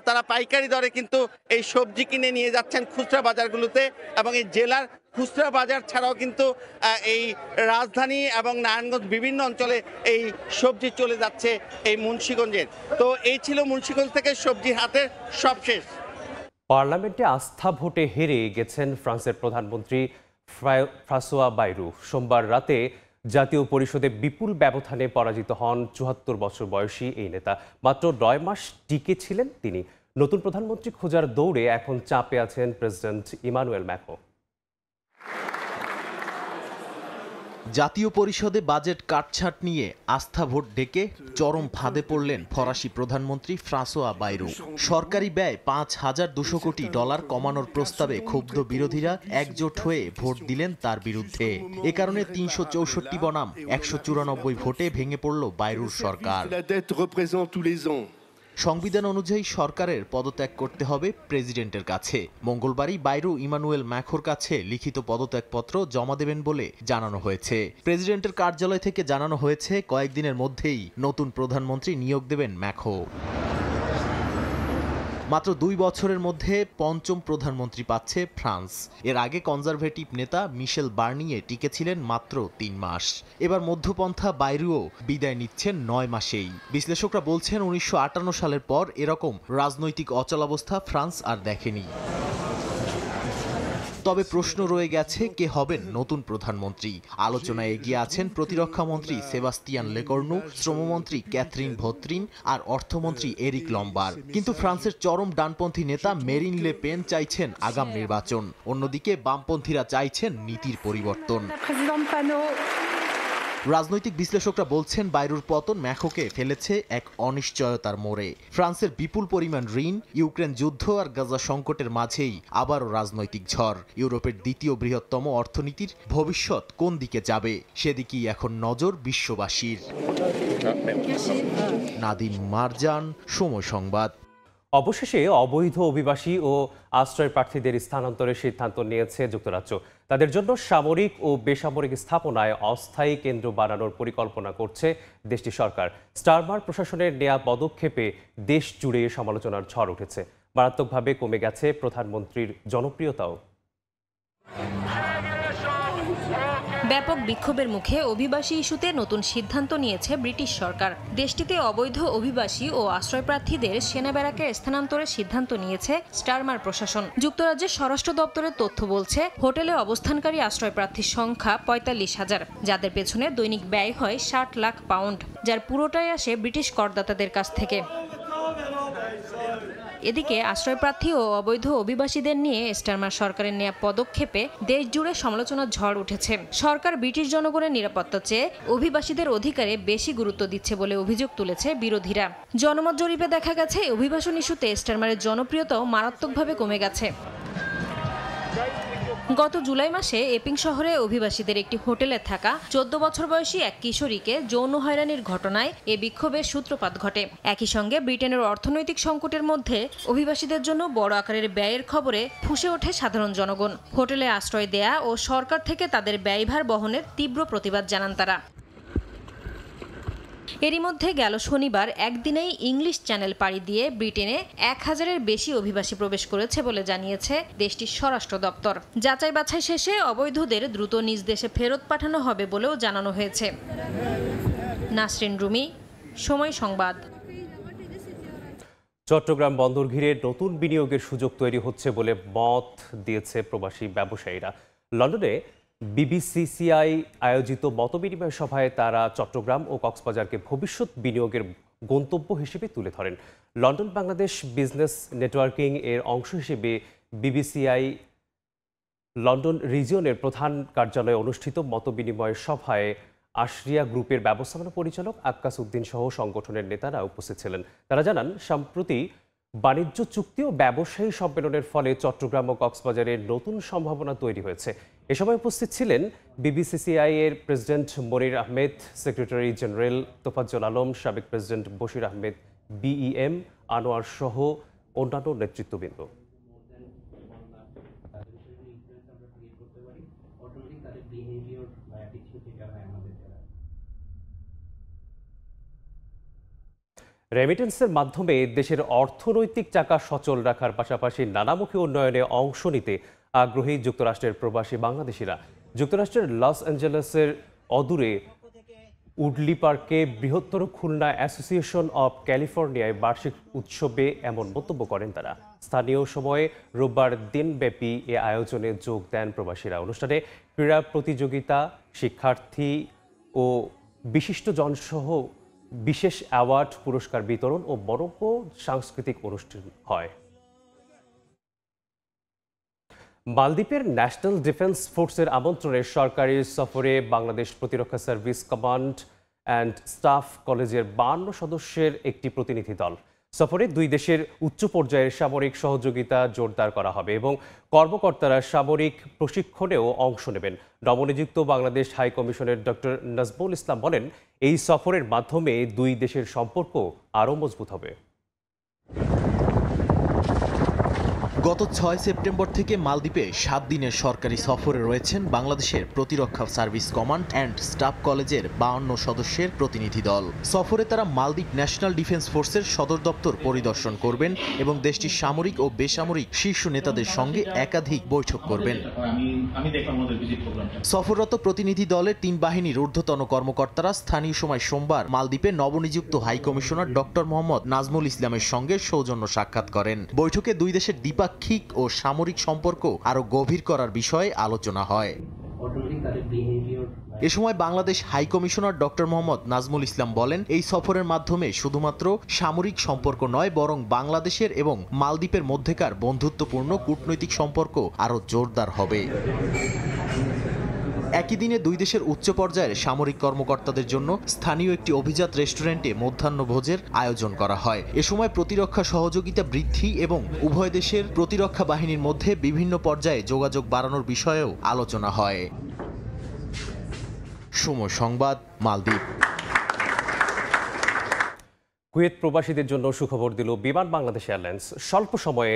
তারা পাইকারি দরে কিন্তু এই সবজি কিনে নিয়ে যাচ্ছেন খুচরা বাজারগুলোতে, এবং এই জেলার খুচরা বাজার ছাড়াও কিন্তু এই রাজধানী এবং নারায়ণগঞ্জ বিভিন্ন অঞ্চলে এই সবজি চলে যাচ্ছে এই মুন্সিগঞ্জের। তো এই ছিল মুন্সিগঞ্জ থেকে সবজির হাটের সবশেষ। পার্লামেন্টে আস্থা ভোটে হেরে গেছেন ফ্রান্সের প্রধানমন্ত্রী ফ্রাঁসোয়া বাইরু। সোমবার রাতে জাতীয় পরিষদে বিপুল ব্যবধানে পরাজিত হন ৭৪ বছর বয়সী এই নেতা। মাত্র ৯ মাস টিকে ছিলেন তিনি। নতুন প্রধানমন্ত্রী খোঁজার দৌড়ে এখন চাপে আছেন প্রেসিডেন্ট ইমানুয়েল ম্যাক্রো। জাতীয় পরিষদে বাজেট কাটছাট নিয়ে আস্থা ভোট ডেকে চরম ফাঁদে পড়লেন ফরাসি প্রধানমন্ত্রী ফ্রাঁসোয়া বাইরু। সরকারি ব্যয় $৫,২০০ কোটি কমানোর প্রস্তাবে ক্ষুব্ধ বিরোধীরা একজোট হয়ে ভোট দিলেন তার বিরুদ্ধে। এ কারণে ৩৬৪ বনাম ১৯৪ ভোটে ভেঙে পড়ল বাইরুর সরকার। সংবিধান অনুযায়ী সরকারের পদত্যাগ করতে হবে প্রেসিডেন্টের কাছে। মঙ্গলবারই বাইরু ইমানুয়েল ম্যাখোর কাছে লিখিত পদত্যাগপত্র জমা দেবেন বলে জানানো হয়েছে। প্রেসিডেন্টের কার্যালয় থেকে জানানো হয়েছে কয়েকদিনের মধ্যেই নতুন প্রধানমন্ত্রী নিয়োগ দেবেন ম্যাখো। মাত্র ২ বছরের মধ্যে পঞ্চম প্রধানমন্ত্রী পাচ্ছে ফ্রান্স। এর আগে কনজারভেটিভ নেতা মিশেল বার্নিয়ে টিকেছিলেন মাত্র ৩ মাস। এবার মধ্যপন্থা বাইরুও বিদায় নিচ্ছেন ৯ মাসেই। বিশ্লেষকরা বলছেন ১৯৫৮ সালের পর এরকম রাজনৈতিক অচলাবস্থা ফ্রান্স আর দেখেনি। তবে প্রশ্ন রয়ে গেছে কে হবেন নতুন প্রধানমন্ত্রী। আলোচনায় এগিয়ে আছেন প্রতিরক্ষা মন্ত্রী সেবাস্তিয়ান লেকর্নু, শ্রমমন্ত্রী ক্যাথরিন ভোত্রিন আর অর্থমন্ত্রী এরিক লম্বার। কিন্তু ফ্রান্সের চরম ডানপন্থী নেতা মেরিন লে পেন চাইছেন আগাম নির্বাচন। অন্যদিকে বামপন্থীরা চাইছেন নীতির পরিবর্তন। রাজনৈতিক বিশ্লেষকরা বলছেন বাইরুর পতন ম্যাখোকে ফেলেছে এক অনিশ্চয়তার মোড়ে। ফ্রান্সের বিপুল পরিমাণ ঋণ, ইউক্রেন যুদ্ধ আর গাজা সংকটের মাঝেই আবারও রাজনৈতিক ঝড়। ইউরোপের দ্বিতীয় বৃহত্তম অর্থনীতির ভবিষ্যৎ কোন দিকে যাবে সেদিকেই এখন নজর বিশ্ববাসীর। নাদিম মারজান, সময় সংবাদ। অবশেষে অবৈধ অভিবাসী ও আশ্রয় প্রার্থীদের স্থানান্তরের সিদ্ধান্ত নিয়েছে যুক্তরাজ্য। তাদের জন্য সামরিক ও বেসামরিক স্থাপনায় অস্থায়ী কেন্দ্র বানানোর পরিকল্পনা করছে দেশটির সরকার। স্টারমার প্রশাসনের নেয়া পদক্ষেপে দেশ জুড়ে সমালোচনার ঝড় উঠেছে। মারাত্মকভাবে কমে গেছে প্রধানমন্ত্রীর জনপ্রিয়তাও। ব্যাপক বিক্ষোভের মুখে অভিবাসী ইস্যুতে নতুন সিদ্ধান্ত নিয়েছে ব্রিটিশ সরকার। দেশটিতে অবৈধ অভিবাসী ও আশ্রয়প্রার্থীদের সেনা ব্যারাকে স্থানান্তরের সিদ্ধান্ত নিয়েছে স্টারমার প্রশাসন। যুক্তরাজ্যের স্বরাষ্ট্র দপ্তরের তথ্য বলছে, হোটেলে অবস্থানকারী আশ্রয়প্রার্থীর সংখ্যা ৪৫,০০০, যাদের পেছনে দৈনিক ব্যয় হয় ৬০ লাখ পাউন্ড, যার পুরোটাই আসে ব্রিটিশ করদাতাদের কাছ থেকে। এদিকে আশ্রয়প্রার্থী ও অবৈধ অভিবাসীদের নিয়ে স্টারমার সরকারের নেয়া পদক্ষেপে দেশ জুড়ে সমালোচনার ঝড় উঠেছে। সরকার ব্রিটিশ জনগণের নিরাপত্তা চেয়ে অভিবাসীদের অধিকারে বেশি গুরুত্ব দিচ্ছে বলে অভিযোগ তুলেছে বিরোধীরা। জনমত জরিপে দেখা গেছে অভিবাসন ইস্যুতে স্টারমারের জনপ্রিয়তাও মারাত্মকভাবে কমে গেছে। গত জুলাই মাসে এপিং শহরে অভিবাসীদের একটি হোটেলে থাকা 14 বছর বয়সী এক কিশোরীকে যৌন হয়রানির ঘটনায় এ বিক্ষোভের সূত্রপাত ঘটে। একই সঙ্গে ব্রিটেনের অর্থনৈতিক সংকটের মধ্যে অভিবাসীদের জন্য বড় আকারের ব্যয়ের খবরে ফুঁসে ওঠে সাধারণ জনগণ। হোটেলে আশ্রয় দেয়া ও সরকার থেকে তাদের ব্যয়ভার বহনের তীব্র প্রতিবাদ জানান তারা। এরই মধ্যে গেল শনিবার একদিনেই ইংলিশ চ্যানেল পাড়ি দিয়ে ব্রিটেনে 1000-এর বেশি অভিবাসী প্রবেশ করেছে বলে জানিয়েছে দেশটির স্বরাষ্ট্র দপ্তর। যাচাই বাছাই শেষে অবৈধদের দ্রুত নিজ দেশে ফেরত পাঠানো হবে বলেও জানানো হয়েছে। নাসরিন রুমি, সময় সংবাদ। চট্টগ্রাম বন্দর ঘিরে নতুন বিনিয়োগের সুযোগ তৈরি হচ্ছে বলে মত দিয়েছে প্রবাসী ব্যবসায়ীরা। লন্ডনে বিবিসিসিআই আয়োজিত মতবিনিময় সভায় তারা চট্টগ্রাম ও কক্সবাজারকে ভবিষ্যৎ বিনিয়োগের গন্তব্য হিসেবে তুলে ধরেন। লন্ডন বাংলাদেশ বিজনেস নেটওয়ার্কিং এর অংশ হিসেবে বিবিসিআই লন্ডন রিজিয়নের প্রধান কার্যালয়ে অনুষ্ঠিত মতবিনিময় সভায় আশরিয়া গ্রুপের ব্যবস্থাপনা পরিচালক আক্কাস উদ্দিন সহ সংগঠনের নেতারা উপস্থিত ছিলেন। তারা জানান, সম্প্রতি বাণিজ্য চুক্তি ও ব্যবসায়ী সম্মেলনের ফলে চট্টগ্রাম ও কক্সবাজারের নতুন সম্ভাবনা তৈরি হয়েছে। এ সময় উপস্থিত ছিলেন বিবিসিসিআই এর প্রেসিডেন্ট মনির আহমেদ, সেক্রেটারি জেনারেল তোফাজ্জল আলম, সাবেক প্রেসিডেন্ট বশির আহমেদ, বিইএম আনোয়ার সহ অন্যান্য নেতৃত্ববৃন্দ। রেমিটেন্সের মাধ্যমে দেশের অর্থনৈতিক চাকা সচল রাখার পাশাপাশি নানামুখী উন্নয়নে অংশ নিতে আগ্রহী যুক্তরাষ্ট্রের প্রবাসী বাংলাদেশিরা। যুক্তরাষ্ট্রের লস অ্যাঞ্জেলেসের অদূরে উডলি পার্কে বৃহত্তর খুলনা অ্যাসোসিয়েশন অব ক্যালিফোর্নিয়ায় বার্ষিক উৎসবে এমন মন্তব্য করেন তারা। স্থানীয় সময়ে রোববার দিনব্যাপী এ আয়োজনে যোগ দেন প্রবাসীরা। অনুষ্ঠানে ক্রীড়া প্রতিযোগিতা, শিক্ষার্থী ও বিশিষ্টজনসহ বিশেষ অ্যাওয়ার্ড পুরস্কার বিতরণ ও মরক্কো সাংস্কৃতিক অনুষ্ঠান হয়। মালদ্বীপের ন্যাশনাল ডিফেন্স ফোর্সের আমন্ত্রণে সরকারি সফরে বাংলাদেশ প্রতিরক্ষা সার্ভিস কমান্ড অ্যান্ড স্টাফ কলেজের 52 সদস্যের একটি প্রতিনিধি দল। সফরে দুই দেশের উচ্চ পর্যায়ের সামরিক সহযোগিতা জোরদার করা হবে এবং কর্মকর্তারা সামরিক প্রশিক্ষণেও অংশ নেবেন। নবনিযুক্ত বাংলাদেশ হাই কমিশনের ডক্টর নাজমুল ইসলাম বলেন, এই সফরের মাধ্যমে দুই দেশের সম্পর্ক আরও মজবুত হবে। গত 6 সেপ্টেম্বর থেকে মালদ্বীপে 7 দিনের সরকারি সফরে রয়েছেন বাংলাদেশের প্রতিরক্ষা সার্ভিস কমান্ড অ্যান্ড স্টাফ কলেজের 52 সদস্যের প্রতিনিধি দল। সফরে তারা মালদ্বীপ ন্যাশনাল ডিফেন্স ফোর্সের সদর দপ্তর পরিদর্শন করবেন এবং দেশটির সামরিক ও বেসামরিক শীর্ষ নেতাদের সঙ্গে একাধিক বৈঠক করবেন। সফররত প্রতিনিধি দলের 3 বাহিনীর ঊর্ধ্বতন কর্মকর্তারা স্থানীয় সময় সোমবার মালদ্বীপে নবনিযুক্ত high commissioner doctor Mohammad Nazmul ইসলামের সঙ্গে সৌজন্য সাক্ষাৎ করেন। বৈঠকে দুই দেশের দ্বিপাক্ষিক ও সামরিক সম্পর্ক আরো গভীর করার বিষয়ে আলোচনা হয়। এ সময় Bangladesh high commissioner doctor Mohammad Nazmul Islam বলেন, এই সফরের মাধ্যমে শুধুমাত্র সামরিক সম্পর্ক নয়, বরং বাংলাদেশের এবং মালদ্বীপের মধ্যেকার বন্ধুত্বপূর্ণ কূটনৈতিক সম্পর্ক আরো জোরদার হবে। একই দিনে দুই দেশের উচ্চ পর্যায়ের সামরিক কর্মকর্তাদের জন্য স্থানীয় একটি অভিজাত রেস্টুরেন্টে মধ্যাহ্নভোজের আয়োজন করা হয়। এ সময় প্রতিরক্ষা সহযোগিতা বৃদ্ধি এবং উভয় দেশের প্রতিরক্ষা বাহিনীর মধ্যে বিভিন্ন পর্যায়ে যোগাযোগ বাড়ানোর বিষয়েও আলোচনা হয়। সময় সংবাদ, মালদ্বীপ। কুয়েত প্রবাসীদের জন্য সুখবর দিল বিমান বাংলাদেশ এয়ারলাইন্স। স্বল্প সময়ে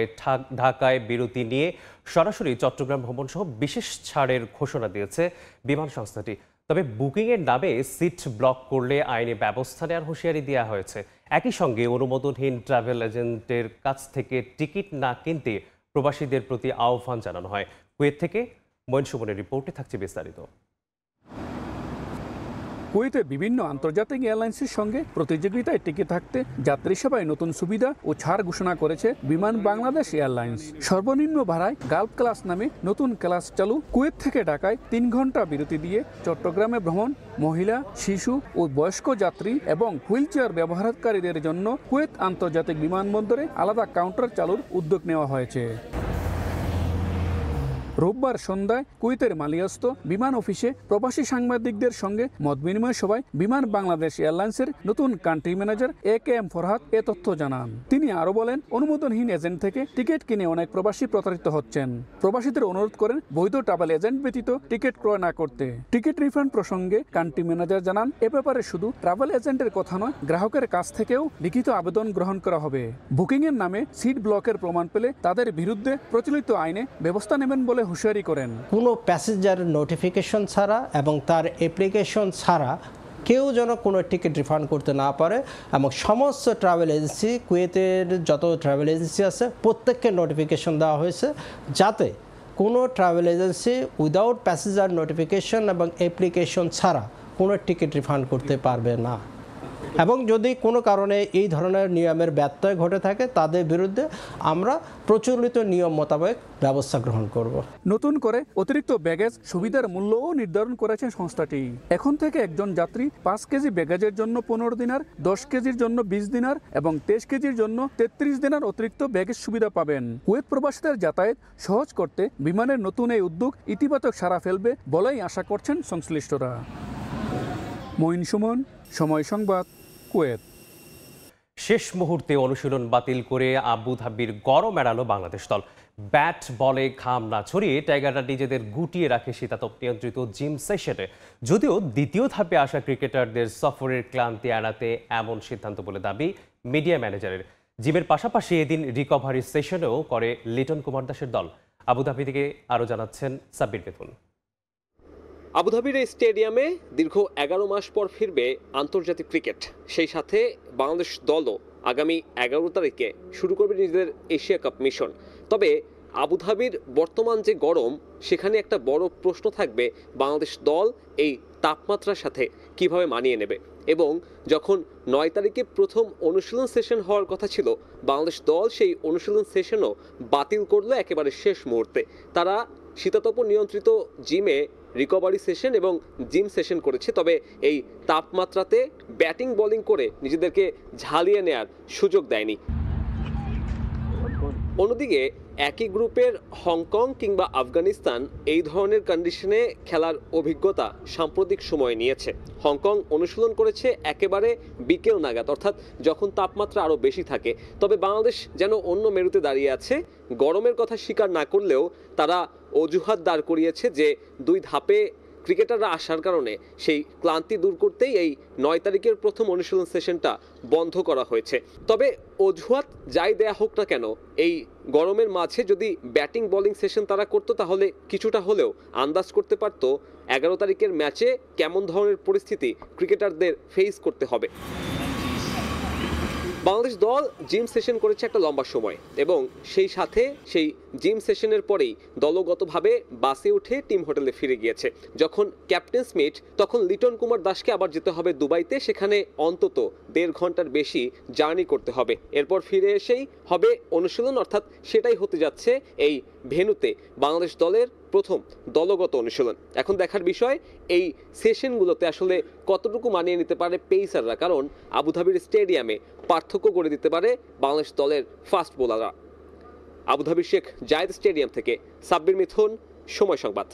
ঢাকায় বিরতি নিয়ে সরাসরি চট্টগ্রাম ভ্রমণ সহ বিশেষ ছাড়ের ঘোষণা দিয়েছে বিমান সংস্থাটি। তবে বুকিংয়ের নামে সিট ব্লক করলে আইনি ব্যবস্থা নেওয়ার হুঁশিয়ারি দেওয়া হয়েছে। একই সঙ্গে অনুমোদনহীন ট্রাভেল এজেন্টের কাছ থেকে টিকিট না কিনতে প্রবাসীদের প্রতি আহ্বান জানানো হয়। কুয়েত থেকে মঈন সুমনের রিপোর্টে থাকছে বিস্তারিত। কুয়েতে বিভিন্ন আন্তর্জাতিক এয়ারলাইন্সের সঙ্গে প্রতিযোগিতায় টিকে থাকতে যাত্রী সেবায় নতুন সুবিধা ও ছাড় ঘোষণা করেছে বিমান বাংলাদেশ এয়ারলাইন্স। সর্বনিম্ন ভাড়ায় গালফ ক্লাস নামে নতুন ক্লাস চালু। কুয়েত থেকে ঢাকায় 3 ঘন্টা বিরতি দিয়ে চট্টগ্রামে ভ্রমণ, মহিলা, শিশু ও বয়স্ক যাত্রী এবং হুইলচেয়ার ব্যবহারকারীদের জন্য কুয়েত আন্তর্জাতিক বিমানবন্দরে আলাদা কাউন্টার চালুর উদ্যোগ নেওয়া হয়েছে। রোববার সন্ধ্যায় কুয়েতের মালিয়াস্ত বিমান অফিসে প্রবাসী সাংবাদিকদের সঙ্গে মত বিনিময় সভায় বিমান বাংলাদেশ এয়ারলাইন্সের নতুন কান্ট্রি ম্যানেজার AKM ফরহাদ এ তথ্য জানান। তিনি আরো বলেন, অনুমোদনহীন এজেন্ট থেকে টিকিট কিনে অনেক প্রবাসী প্রতারিত হচ্ছেন। প্রবাসীদের অনুরোধ করেন বৈধ ট্রাভেল এজেন্ট ব্যতীত টিকিট ক্রয় না করতে। টিকিট রিফান্ড প্রসঙ্গে কান্ট্রি ম্যানেজার জানান, এ ব্যাপারে শুধু ট্রাভেল এজেন্টের কথা নয়, গ্রাহকের কাছ থেকেও লিখিত আবেদন গ্রহণ করা হবে। বুকিং এর নামে সিট ব্লকের প্রমাণ পেলে তাদের বিরুদ্ধে প্রচলিত আইনে ব্যবস্থা নেবেন বলে হুঁশিয়ারি করেন। কোনো প্যাসেঞ্জার নোটিফিকেশন ছাড়া এবং তার অ্যাপ্লিকেশন ছাড়া কেউ যেন কোনো টিকিট রিফান্ড করতে না পারে এবং সমস্ত ট্রাভেল এজেন্সি, কুয়েতের যত ট্রাভেল এজেন্সি আছে প্রত্যেককে নোটিফিকেশন দেওয়া হয়েছে যাতে কোনো travel agency without passenger notification এবং অ্যাপ্লিকেশন ছাড়া কোনো টিকিট রিফান্ড করতে পারবে না। এবং যদি কোনো কারণে এই ধরনের নিয়মের ব্যত্যয় ঘটে থাকে তাদের বিরুদ্ধে আমরা প্রচলিত নিয়ম মোতাবেক ব্যবস্থা গ্রহণ করব। নতুন করে অতিরিক্ত ব্যাগেজ সুবিধার মূল্যও নির্ধারণ করেছে সংস্থাটি। এখন থেকে একজন যাত্রী 5 কেজি ব্যাগেজের জন্য 15 দিনার, 10 কেজির জন্য 20 দিনার এবং 23 কেজির জন্য 33 দিনার অতিরিক্ত ব্যাগেজ সুবিধা পাবেন। কুয়েত প্রবাসীদের যাতায়াত সহজ করতে বিমানের নতুন এই উদ্যোগ ইতিবাচক সাড়া ফেলবে বলেই আশা করছেন সংশ্লিষ্টরা। মঈন সুমন, সময় সংবাদ, কুয়েত। শেষ মুহূর্তে অনুশীলন বাতিল করে আবুধাবির গরম এড়ালো বাংলাদেশ দল। ব্যাট বলে ঘাম না ছড়িয়ে টাইগাররা নিজেদের গুটিয়ে রাখে শীতাতপ নিয়ন্ত্রিত জিম সেশনে। যদিও দ্বিতীয় ধাপে আসা ক্রিকেটারদের সফরের ক্লান্তি এড়াতে এমন সিদ্ধান্ত বলে দাবি মিডিয়া ম্যানেজারের। জিমের পাশাপাশি এদিন রিকভারি সেশনেও করে লিটন কুমার দাসের দল। আবুধাবি থেকে আরও জানাচ্ছেন সাব্বির মিথুন। আবুধাবির এই স্টেডিয়ামে দীর্ঘ 11 মাস পর ফিরবে আন্তর্জাতিক ক্রিকেট। সেই সাথে বাংলাদেশ দলও আগামী 11 তারিখে শুরু করবে নিজেদের এশিয়া কাপ মিশন। তবে আবুধাবির বর্তমান যে গরম, সেখানে একটা বড় প্রশ্ন থাকবে বাংলাদেশ দল এই তাপমাত্রার সাথে কিভাবে মানিয়ে নেবে। এবং যখন 9 তারিখে প্রথম অনুশীলন সেশন হওয়ার কথা ছিল, বাংলাদেশ দল সেই অনুশীলন সেশনও বাতিল করলো একেবারে শেষ মুহূর্তে। তারা শীতাতপ নিয়ন্ত্রিত জিমে রিকভারি সেশন এবং জিম সেশন করেছে, তবে এই তাপমাত্রাতে ব্যাটিং বোলিং করে নিজেদেরকে ঝালিয়ে নেয়ার সুযোগ দেয়নি। অন্যদিকে একই গ্রুপের হংকং কিংবা আফগানিস্তান এই ধরনের কন্ডিশনে খেলার অভিজ্ঞতা সাম্প্রতিক সময়ে নিয়েছে। হংকং অনুশীলন করেছে একেবারে বিকেল নাগাদ, অর্থাৎ যখন তাপমাত্রা আরও বেশি থাকে। তবে বাংলাদেশ যেন অন্য মেরুতে দাঁড়িয়ে আছে। গরমের কথা স্বীকার না করলেও তারা অজুহাত দাঁড় করিয়েছে যে 2 ধাপে ক্রিকেটাররা আসার কারণে সেই ক্লান্তি দূর করতেই এই 9 তারিখের প্রথম অনুশীলন সেশনটা বন্ধ করা হয়েছে। তবে অজুহাত যাই দেয়া হোক না কেন, এই গরমের মাঝে যদি ব্যাটিং বোলিং সেশন তারা করতো তাহলে কিছুটা হলেও আন্দাজ করতে পারত 11 তারিখের ম্যাচে কেমন ধরনের পরিস্থিতি ক্রিকেটারদের ফেস করতে হবে। বাংলাদেশ দল জিম সেশন করেছে একটা লম্বা সময় এবং সেই সাথে সেই জিম সেশনের পরেই দলগতভাবে বাসে উঠে টিম হোটেলে ফিরে গিয়েছে। যখন ক্যাপ্টেন্স মিট, তখন লিটন কুমার দাসকে আবার যেতে হবে দুবাইতে, সেখানে অন্তত 1.5 ঘন্টার বেশি জার্নি করতে হবে। এরপর ফিরে এসেই হবে অনুশীলন, অর্থাৎ সেটাই হতে যাচ্ছে এই ভেন্যুতে বাংলাদেশ দলের প্রথম দলগত অনুশীলন। এখন দেখার বিষয় এই সেশনগুলোতে আসলে কতটুকু মানিয়ে নিতে পারে পেসাররা, কারণ আবুধাবির স্টেডিয়ামে পার্থক্য করে দিতে পারে বাংলাদেশ দলের ফাস্ট বোলাররা। আবুধাবির শেখ জায়েদ স্টেডিয়াম থেকে সাব্বির মিথুন, সময় সংবাদ।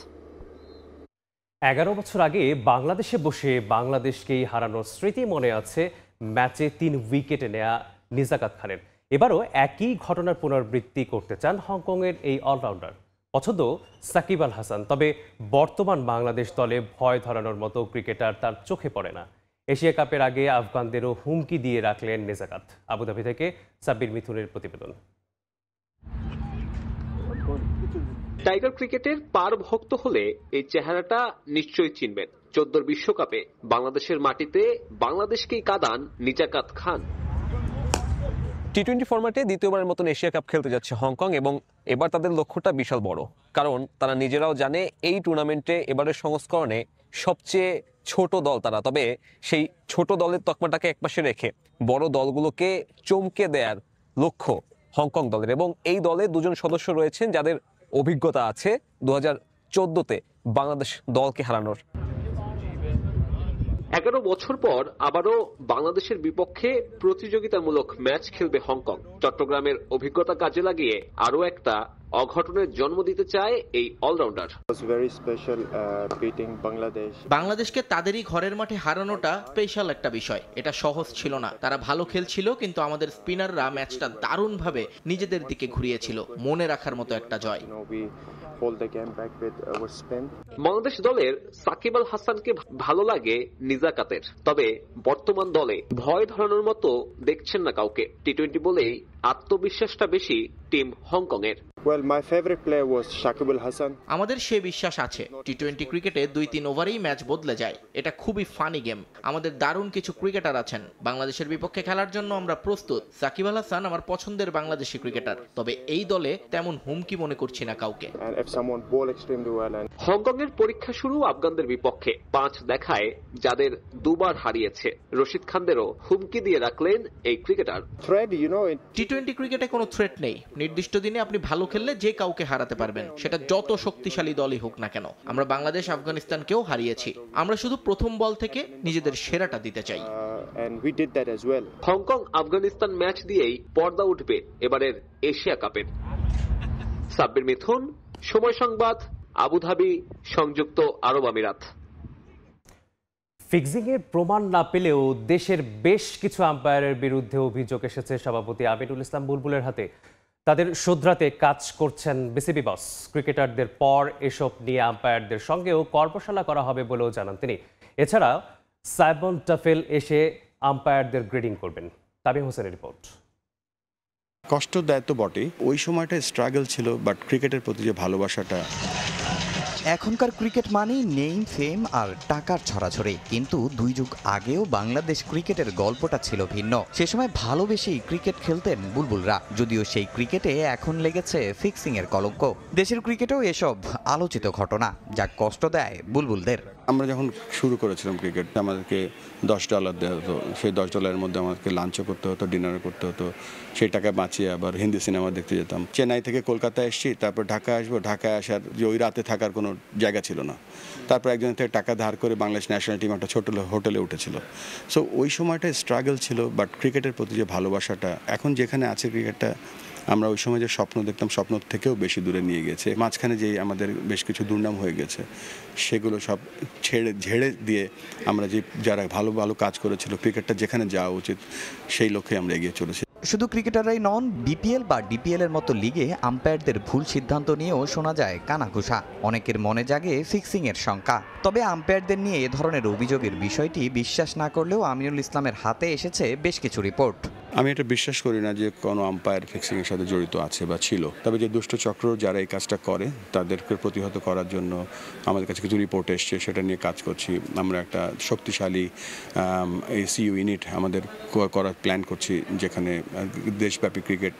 11 বছর আগে বাংলাদেশে বসে বাংলাদেশকেই হারানোর স্মৃতি মনে আছে ম্যাচে 3 উইকেটে নেয়া নিজাকাত খানের। এবারও একই ঘটনার পুনরাবৃত্তি করতে চান হংকংয়ের এই অলরাউন্ডার। পছন্দ সাকিব আল হাসান, তবে বর্তমান বাংলাদেশ দলে ভয় ধরানোর মতো ক্রিকেটার তার চোখে পড়ে না। এশিয়া কাপের আগে আফগানদেরও হুমকি দিয়ে রাখলেন নিজাকাত। আবুধাবি থেকে সাব্বির মিথুনের প্রতিবেদন। টাইগার ক্রিকেটের পার ভক্ত হলে এই চেহারাটা নিশ্চয়ই চিনবেন। 14 বিশ্বকাপে বাংলাদেশের মাটিতে বাংলাদেশকেই কাঁদান নিজাকাত খান। টি-20 ফরম্যাটে দ্বিতীয়বারের মতন এশিয়া কাপ খেলতে যাচ্ছে হংকং এবং এবার তাদের লক্ষ্যটা বিশাল বড়, কারণ তারা নিজেরাও জানে এই টুর্নামেন্টে এবারের সংস্করণে সবচেয়ে ছোট দল তারা। তবে সেই ছোট দলের তকমাটাকে একপাশে রেখে বড় দলগুলোকে চমকে দেওয়ার লক্ষ্য হংকং দলের। এবং এই দলে 2 জন সদস্য রয়েছেন যাদের অভিজ্ঞতা আছে 2014-তে বাংলাদেশ দলকে হারানোর। 11 বছর পর আবারও বাংলাদেশের বিপক্ষে প্রতিযোগিতামূলক ম্যাচ খেলবে হংকং। চট্টগ্রামের অভিজ্ঞতা কাজে লাগিয়ে আরও একটা অঘটনের জন্ম দিতে চায় এই অলরাউন্ডার। বাংলাদেশকে তাদেরই ঘরের মাঠে হারানোটা স্পেশাল একটা বিষয়। এটা সহজ ছিল না, তারা ভালো খেলছিল, কিন্তু আমাদের স্পিনাররা ম্যাচটা দারুণভাবে নিজেদের দিকে ঘুরিয়েছিল। মনে রাখার মতো একটা জয়। বাংলাদেশ দলের সাকিব আল হাসানকে ভালো লাগে নিজাকাতের, তবে বর্তমান দলে ভয় ধরানোর মতো দেখছেন না কাউকে। টি-20 বলেই আত্মবিশ্বাসটা বেশি টিম হংকং এর। আমাদের সে বিশ্বাস আছে, টি-20 ক্রিকেটে 2-3 ওভারেই ম্যাচ বদলে যায়। এটা খুবই ফানি গেম। আমাদের দারুণ কিছু ক্রিকেটার আছেন। বাংলাদেশের বিপক্ষে খেলার জন্য আমরা প্রস্তুত। সাকিব আল হাসান আমার পছন্দের বাংলাদেশি ক্রিকেটার, তবে এই দলে তেমন হুমকি মনে করছি না কাউকে। হংকং এর পরীক্ষা শুরু আফগানদের বিপক্ষে। 5 দেখায় যাদের দুবার হারিয়েছে। রশিদ খানদেরও হুমকি দিয়ে রাখলেন এই ক্রিকেটার। টি-20 ক্রিকেটে কোনো থ্রেট নেই। নির্দিষ্ট দিনে আপনি ভালো খেললে যে কাউকে হারাতে পারবেন, সেটা যত শক্তিশালী দলই হোক না কেন। আমরা বাংলাদেশ আফগানিস্তানকেও হারিয়েছি। আমরা শুধু প্রথম বল থেকে নিজেদের সেরাটা দিতে চাই। হংকং আফগানিস্তান ম্যাচ দিয়েই পর্দা উঠবে এবারের এশিয়া কাপের। সাব্বির মিথুন, সময় সংবাদ, আবুধাবি, সংযুক্ত আরব আমিরাত। ফিক্সিংয়ের প্রমাণ না পেলেও দেশের বেশ কিছু আম্পায়ারের বিরুদ্ধে অভিযোগ এসেছে সভাপতি আমিনুল ইসলাম বুলবুলের হাতে। তাদের শোধরাতে কাজ করছেন বিসিবি বস। ক্রিকেটারদের পর এসব নিয়ে আম্পায়ারদের সঙ্গেও কর্মশালা করা হবে বলেও জানান তিনি। এছাড়া সাইমন টাফেল এসে আম্পায়ারদের গ্রেডিং করবেন। তামিম হোসেনের রিপোর্ট। কষ্টদায়ক তো বটে, ওই সময়টা স্ট্রাগল ছিল, বাট ক্রিকেটের প্রতি যে ভালোবাসাটা। এখনকার ক্রিকেট মানেই নেম, ফেম আর টাকার ছড়াছড়ি, কিন্তু 2 যুগ আগেও বাংলাদেশ ক্রিকেটের গল্পটা ছিল ভিন্ন। সে সময় ভালোবেসেই ক্রিকেট খেলতেন বুলবুলরা, যদিও সেই ক্রিকেটে এখন লেগেছে ফিক্সিং এর কলঙ্ক। দেশের ক্রিকেটেও এসব আলোচিত ঘটনা, যা কষ্ট দেয় বুলবুলদের। আমরা যখন শুরু করেছিলাম ক্রিকেট, আমাদেরকে $10 দেওয়া হতো। সেই $10 মধ্যে আমাদেরকে লাঞ্চও করতে হতো, ডিনারও করতে হতো। সেই টাকা বাঁচিয়ে আবার হিন্দি সিনেমা দেখতে যেতাম। চেন্নাই থেকে কলকাতায় এসেছি, তারপর ঢাকায় আসবো। ঢাকায় আসার যে ওই রাতে থাকার কোনো জায়গা ছিল না। তারপর একজনের থেকে টাকা ধার করে বাংলাদেশ ন্যাশনাল টিম একটা ছোট হোটেলে উঠেছিল। সো ওই সময়টা স্ট্রাগল ছিল, বাট ক্রিকেটের প্রতি যে ভালোবাসাটা, এখন যেখানে আছে ক্রিকেটটা, আমরা ওই সময় যে স্বপ্ন দেখতাম, স্বপ্ন থেকেও বেশি দূরে নিয়ে গেছে। মাঝখানে যেই আমাদের বেশ কিছু দুর্নাম হয়ে গেছে, সেগুলো সব ঝেড়ে দিয়ে আমরা যারা ভালো ভালো কাজ করেছিল, ক্রিকেটটা যেখানে যাওয়া উচিত, সেই লক্ষ্যে আমরা এগিয়ে চলেছি। শুধু ক্রিকেটাররাই নন, বিপিএল বা ডিপিএল এর মতো লিগে আম্পায়ারদের ভুল সিদ্ধান্ত নিয়েও শোনা যায় কানাঘুষা। অনেকের মনে জাগে ফিক্সিং এর শঙ্কা। তবে আম্পায়ারদের নিয়ে এ ধরনের অভিযোগের বিষয়টি বিশ্বাস না করলেও আমিনুল ইসলামের হাতে এসেছে বেশ কিছু রিপোর্ট। আমি এটা বিশ্বাস করি না যে কোনো আম্পায়ার ফিক্সিংয়ের সাথে জড়িত আছে বা ছিল। তবে যে দুষ্ট চক্র যারা এই কাজটা করে, তাদেরকে প্রতিহত করার জন্য আমাদের কাছে কিছু রিপোর্ট এসছে, সেটা নিয়ে কাজ করছি। আমরা একটা শক্তিশালী এসিইউ ইউনিট আমাদের করার প্ল্যান করছি, যেখানে দেশব্যাপী ক্রিকেট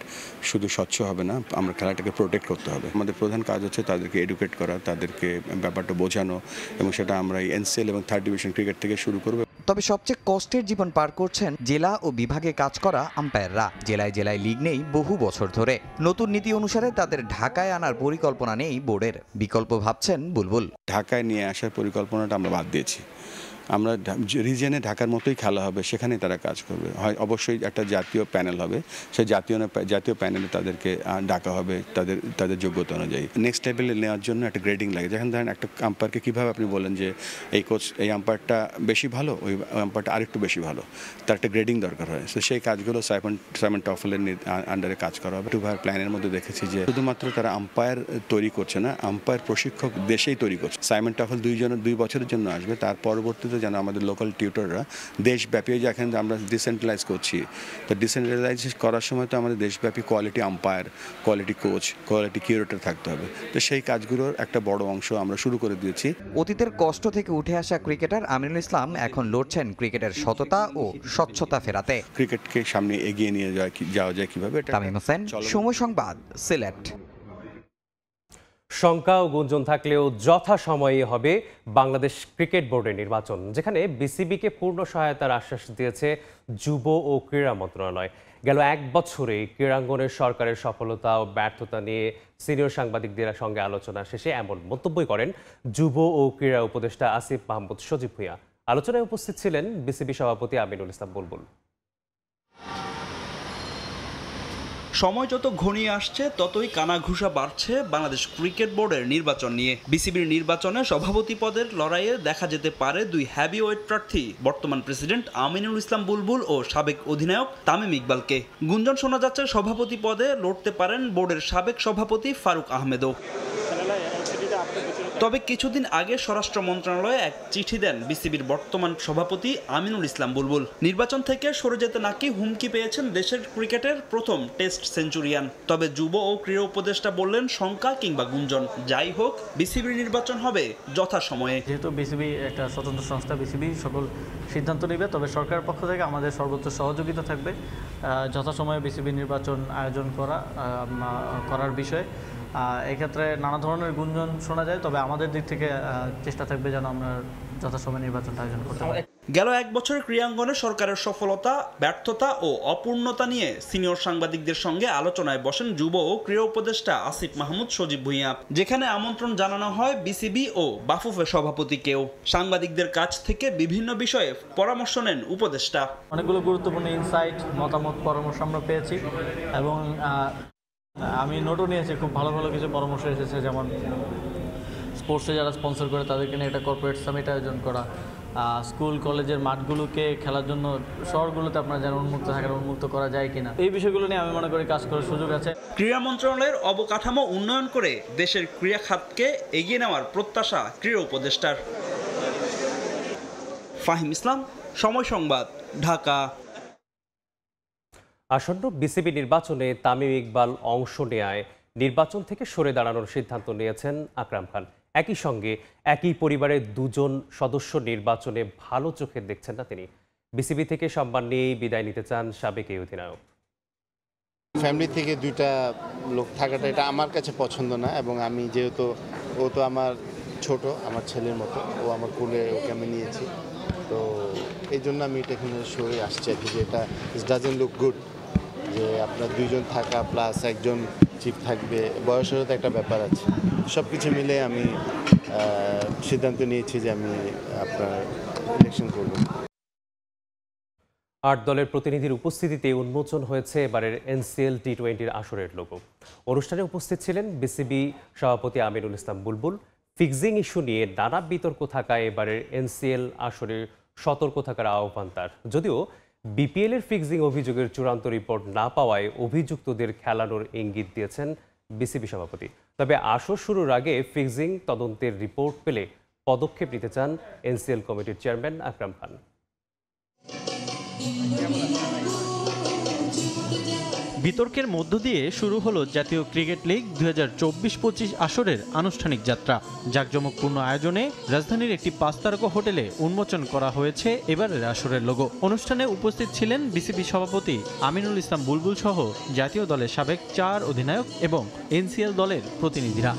শুধু স্বচ্ছ হবে না, আমরা খেলাটাকে প্রোটেক্ট করতে হবে। আমাদের প্রধান কাজ হচ্ছে তাদেরকে এডুকেট করা, তাদেরকে ব্যাপারটা বোঝানো, এবং সেটা আমরা এই এনসিএল এবং 3rd ডিভিশন ক্রিকেট থেকে শুরু করব। তবে সবচেয়ে কষ্টের জীবন পার করছেন জেলা ও বিভাগে কাজ করা আম্পায়াররা। জেলায় জেলায় লিগ নেই বহু বছর ধরে। নতুন নীতি অনুসারে তাদের ঢাকায় আনার পরিকল্পনা নেই বোর্ডের। বিকল্প ভাবছেন বুলবুল। ঢাকায় নিয়ে আসার পরিকল্পনাটা আমরা বাদ দিয়েছি। আমরা রিজনে ঢাকার মতোই খেলা হবে, সেখানেই তারা কাজ করবে। হয় অবশ্যই একটা জাতীয় প্যানেল হবে, সেই জাতীয় প্যানেলে তাদেরকে ডাকা হবে তাদের যোগ্যতা অনুযায়ী। নেক্সট লেভেলে নেওয়ার জন্য একটা গ্রেডিং লাগে। যেখানে ধরেন একটা আম্পায়ারকে কীভাবে আপনি বলেন যে এই আম্পায়ারটা বেশি ভালো, ওই আম্পায়ারটা আরেকটু বেশি ভালো, তার একটা গ্রেডিং দরকার হয়। তো সেই কাজগুলো সাইমন টাফেলের আন্ডারে কাজ করা হবে। টুভার প্ল্যানের মধ্যে দেখেছি যে শুধুমাত্র তারা আম্পায়ার তৈরি করছে না, আম্পায়ার প্রশিক্ষক দেশেই তৈরি করছে। সাইমন টাফেল 2 বছরের জন্য আসবে, তার পরবর্তীতে যেন আমাদের লোকাল টিউটররা দেশব্যাপী, যেখানে আমরা ডিসেন্ট্রালাইজ করছি, তো ডিসেন্ট্রালাইজ করার সময় তো আমাদের দেশব্যাপী quality umpire, quality coach, quality curator থাকতে হবে। তো সেই কাজগুলোর একটা বড় অংশ আমরা শুরু করে দিয়েছি। অতীতের কষ্ট থেকে উঠে আসা ক্রিকেটার আমিনুল ইসলাম এখন লড়ছেন ক্রিকেটের সততা ও স্বচ্ছতা ফেরাতে। ক্রিকেটকে সামনে এগিয়ে নিয়ে যাওয়া যায় কিভাবে। তামিম হোসেন, সময় সংবাদ, সিলেট। শঙ্কা ও গুঞ্জন থাকলেও যথাসময়ে হবে বাংলাদেশ ক্রিকেট বোর্ডের নির্বাচন, যেখানে বিসিবিকে পূর্ণ সহায়তার আশ্বাস দিয়েছে যুব ও ক্রীড়া মন্ত্রণালয়। গেল 1 বছরে ক্রীড়াঙ্গনের সরকারের সফলতা ও ব্যর্থতা নিয়ে সিনিয়র সাংবাদিকদের সঙ্গে আলোচনা শেষে এমন মন্তব্যই করেন যুব ও ক্রীড়া উপদেষ্টা আসিফ মাহমুদ সজীব ভূঁইয়া। আলোচনায় উপস্থিত ছিলেন বিসিবি সভাপতি আমিনুল ইসলাম বুলবুল। সময় যত ঘনিয়ে আসছে ততই কানাঘুষা বাড়ছে বাংলাদেশ ক্রিকেট বোর্ডের নির্বাচন নিয়ে। বিসিবির নির্বাচনে সভাপতি পদের লড়াইয়ে দেখা যেতে পারে দুই হেভিওয়েট প্রার্থী, বর্তমান প্রেসিডেন্ট আমিনুল ইসলাম বুলবুল ও সাবেক অধিনায়ক তামিম ইকবালকে। গুঞ্জন শোনা যাচ্ছে সভাপতি পদে লড়তে পারেন বোর্ডের সাবেক সভাপতি ফারুক আহমেদও। তবে কিছুদিন আগে স্বরাষ্ট্র মন্ত্রণালয়ে এক চিঠি দেন বিসিবির বর্তমান সভাপতি আমিনুল ইসলাম বুলবুল। নির্বাচন থেকে সরে যেতে নাকি হুমকি পেয়েছেন দেশের ক্রিকেটের প্রথম টেস্ট সেঞ্চুরিয়ান। তবে যুব ও ক্রীড়া উপদেষ্টা বললেন শঙ্কা কিংবা গুঞ্জন যাই হোক বিসিবির নির্বাচন হবে যথাসময়ে। যেহেতু বিসিবি একটা স্বতন্ত্র সংস্থা, বিসিবি সকল সিদ্ধান্ত নেবে, তবে সরকারের পক্ষ থেকে আমাদের সর্বোচ্চ সহযোগিতা থাকবে যথাসময়ে বিসিবি নির্বাচন আয়োজন করার বিষয়ে। এক্ষেত্রে নানা ধরনের গুঞ্জন শোনা যায়, তবে আমাদের দিক থেকে চেষ্টা থাকবে যেন আমরা যথাসময়ে নির্বাচনটা আয়োজন করতে পারি। গেল এক বছরের ক্রীড়াঙ্গনে সরকারের সফলতা, ব্যর্থতা ও অপূর্ণতা নিয়ে সিনিয়র সাংবাদিকদের সঙ্গে আলোচনায় বসেন যুব ও ক্রীড়া উপদেষ্টা আসিফ মাহমুদ সজীব ভুঁইয়া, যেখানে আমন্ত্রণ জানানো হয় বিসিবি ও বাফুফে সভাপতিকেও। সাংবাদিকদের কাছ থেকে বিভিন্ন বিষয়ে পরামর্শ নেন উপদেষ্টা। অনেকগুলো গুরুত্বপূর্ণ ইনসাইট, মতামত, পরামর্শ আমরা পেয়েছি এবং আমি নোটও নিয়েছি। খুব ভালো ভালো কিছু পরামর্শ এসেছে, যেমন স্পোর্টসে যারা স্পন্সর করে তাদেরকে নিয়ে একটা কর্পোরেট সামিট আয়োজন করা, স্কুল কলেজের মাঠগুলোকে খেলার জন্য শহরগুলোতে আপনারা যেন উন্মুক্ত করা যায় কিনা, এই বিষয়গুলো নিয়ে আমি মনে করি কাজ করার সুযোগ আছে। ক্রীড়া মন্ত্রণালয়ের অবকাঠামো উন্নয়ন করে দেশের ক্রীড়া খাতকে এগিয়ে নেওয়ার প্রত্যাশা ক্রীড়া উপদেষ্টার। ফাহিম ইসলাম, সময় সংবাদ, ঢাকা। আসন্ন বিসিবি নির্বাচনে তামিম ইকবাল অংশ নেয়ায় নির্বাচন থেকে সরে দাঁড়ানোর সিদ্ধান্ত নিয়েছেন আকরাম খান। একই সঙ্গে একই পরিবারের দুজন সদস্য নির্বাচনে ভালো চোখে দেখছেন না তিনি। বিসিবি থেকে সম্মান নিয়েই বিদায় নিতে চান সাবেক এই অধিনায়ক। ফ্যামিলি থেকে দুইটা লোক থাকাটা এটা আমার কাছে পছন্দ না, এবং আমি যেহেতু ও তো আমার ছোট, আমার ছেলের মতো, ও আমার কোলে, ওকে আমি নিয়েছি, তো এই জন্য আমি এটা এখানে সরে আসছি আর কি, যে এটা ইট ডাজন্ট লুক গুড যে আপনার দুইজন থাকা প্লাস একজন চিফ থাকবে, বয়সেরও তো একটা ব্যাপার আছে। সব কিছু মিলে আমি সিদ্ধান্ত নিয়েছি যে আমি আপনার ইলেকশন করব। ৮ দলের প্রতিনিধির উপস্থিতিতে উন্মোচন হয়েছে এবারের এনসিএল টি-20 আসরের লোগো। অনুষ্ঠানে উপস্থিত ছিলেন বিসিবি সভাপতি আমিনুল ইসলাম বুলবুল। ফিক্সিং ইস্যু নিয়ে নানা বিতর্ক থাকায় এবারের এনসিএল আসরে সতর্ক থাকার আহ্বান তার। যদিও বিপিএল এর ফিক্সিং অভিযোগের চূড়ান্ত রিপোর্ট না পাওয়ায় অভিযুক্তদের খেলানোর ইঙ্গিত দিয়েছেন বিসিবি সভাপতি। তবে আসর শুরুর আগে ফিক্সিং তদন্তের রিপোর্ট পেলে পদক্ষেপ নিতে চান এনসিএল কমিটির চেয়ারম্যান আকরাম খান। বিতর্কের মধ্য দিয়ে শুরু হলো জাতীয় ক্রিকেট লিগ 2024-25 আসরের আনুষ্ঠানিক যাত্রা। জাঁকজমকপূর্ণ আয়োজনে রাজধানীর একটি 5 তারকা হোটেলে উন্মোচন করা হয়েছে এবারের আসরের লোগো। অনুষ্ঠানে উপস্থিত ছিলেন বিসিবি সভাপতি আমিনুল ইসলাম বুলবুল সহ জাতীয় দলের সাবেক 4 অধিনায়ক এবং এনসিএল দলের প্রতিনিধিরা।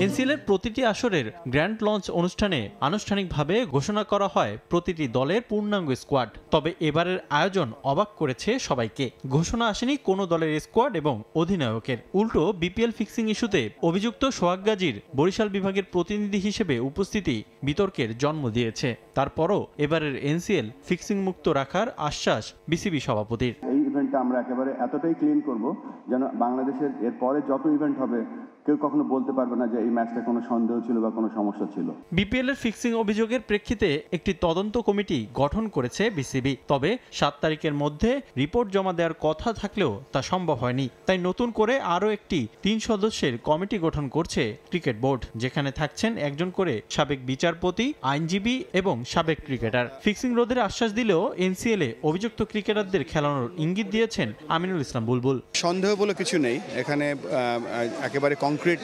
এনসিএলের প্রতিটি আসরের গ্র্যান্ড লঞ্চ অনুষ্ঠানে আনুষ্ঠানিকভাবে ঘোষণা করা হয় প্রতিটি দলের পূর্ণাঙ্গ স্কোয়াড। তবে এবারের আয়োজন অবাক করেছে সবাইকে। ঘোষণা আসেনি কোনো দলের স্কোয়াড এবং অধিনায়কের। উল্টো বিপিএল ফিক্সিং ইস্যুতে অভিযুক্ত সোহাগ গাজীর বরিশাল বিভাগের প্রতিনিধি হিসেবে উপস্থিতি বিতর্কের জন্ম দিয়েছে। তারপরও এবারের এনসিএল ফিক্সিং মুক্ত রাখার আশ্বাস বিসিবি সভাপতির। এই ইভেন্টটা আমরা একেবারে এতটাই ক্লিন করব যেন বাংলাদেশের এর পরে যত ইভেন্ট হবে কেউ কখনো বলতে পারবে না যে এই ম্যাচটা কোনো সন্দেহ ছিল বা কোনো সমস্যা ছিল। বিপিএল এর ফিক্সিং অভিযোগের প্রেক্ষিতে একটি তদন্ত কমিটি গঠন করেছে বিসিবি। তবে 7 তারিখের মধ্যে রিপোর্ট জমা দেওয়ার কথা থাকলেও তা সম্ভব হয়নি। তাই নতুন করে আরও একটি 3 সদস্যের কমিটি গঠন করছে ক্রিকেট বোর্ড, যেখানে থাকছেন একজন করে সাবেক বিচারপতি, আইনজীবী এবং সাবেক ক্রিকেটার। ফিক্সিং রোধের আশ্বাস দিলেও এনসিএল এ অভিযুক্ত ক্রিকেটারদের খেলানোর ইঙ্গিত দিয়েছেন আমিনুল ইসলাম বুলবুল। সন্দেহ বলে কিছু নেই এখানে, একেবারে কংক্রিট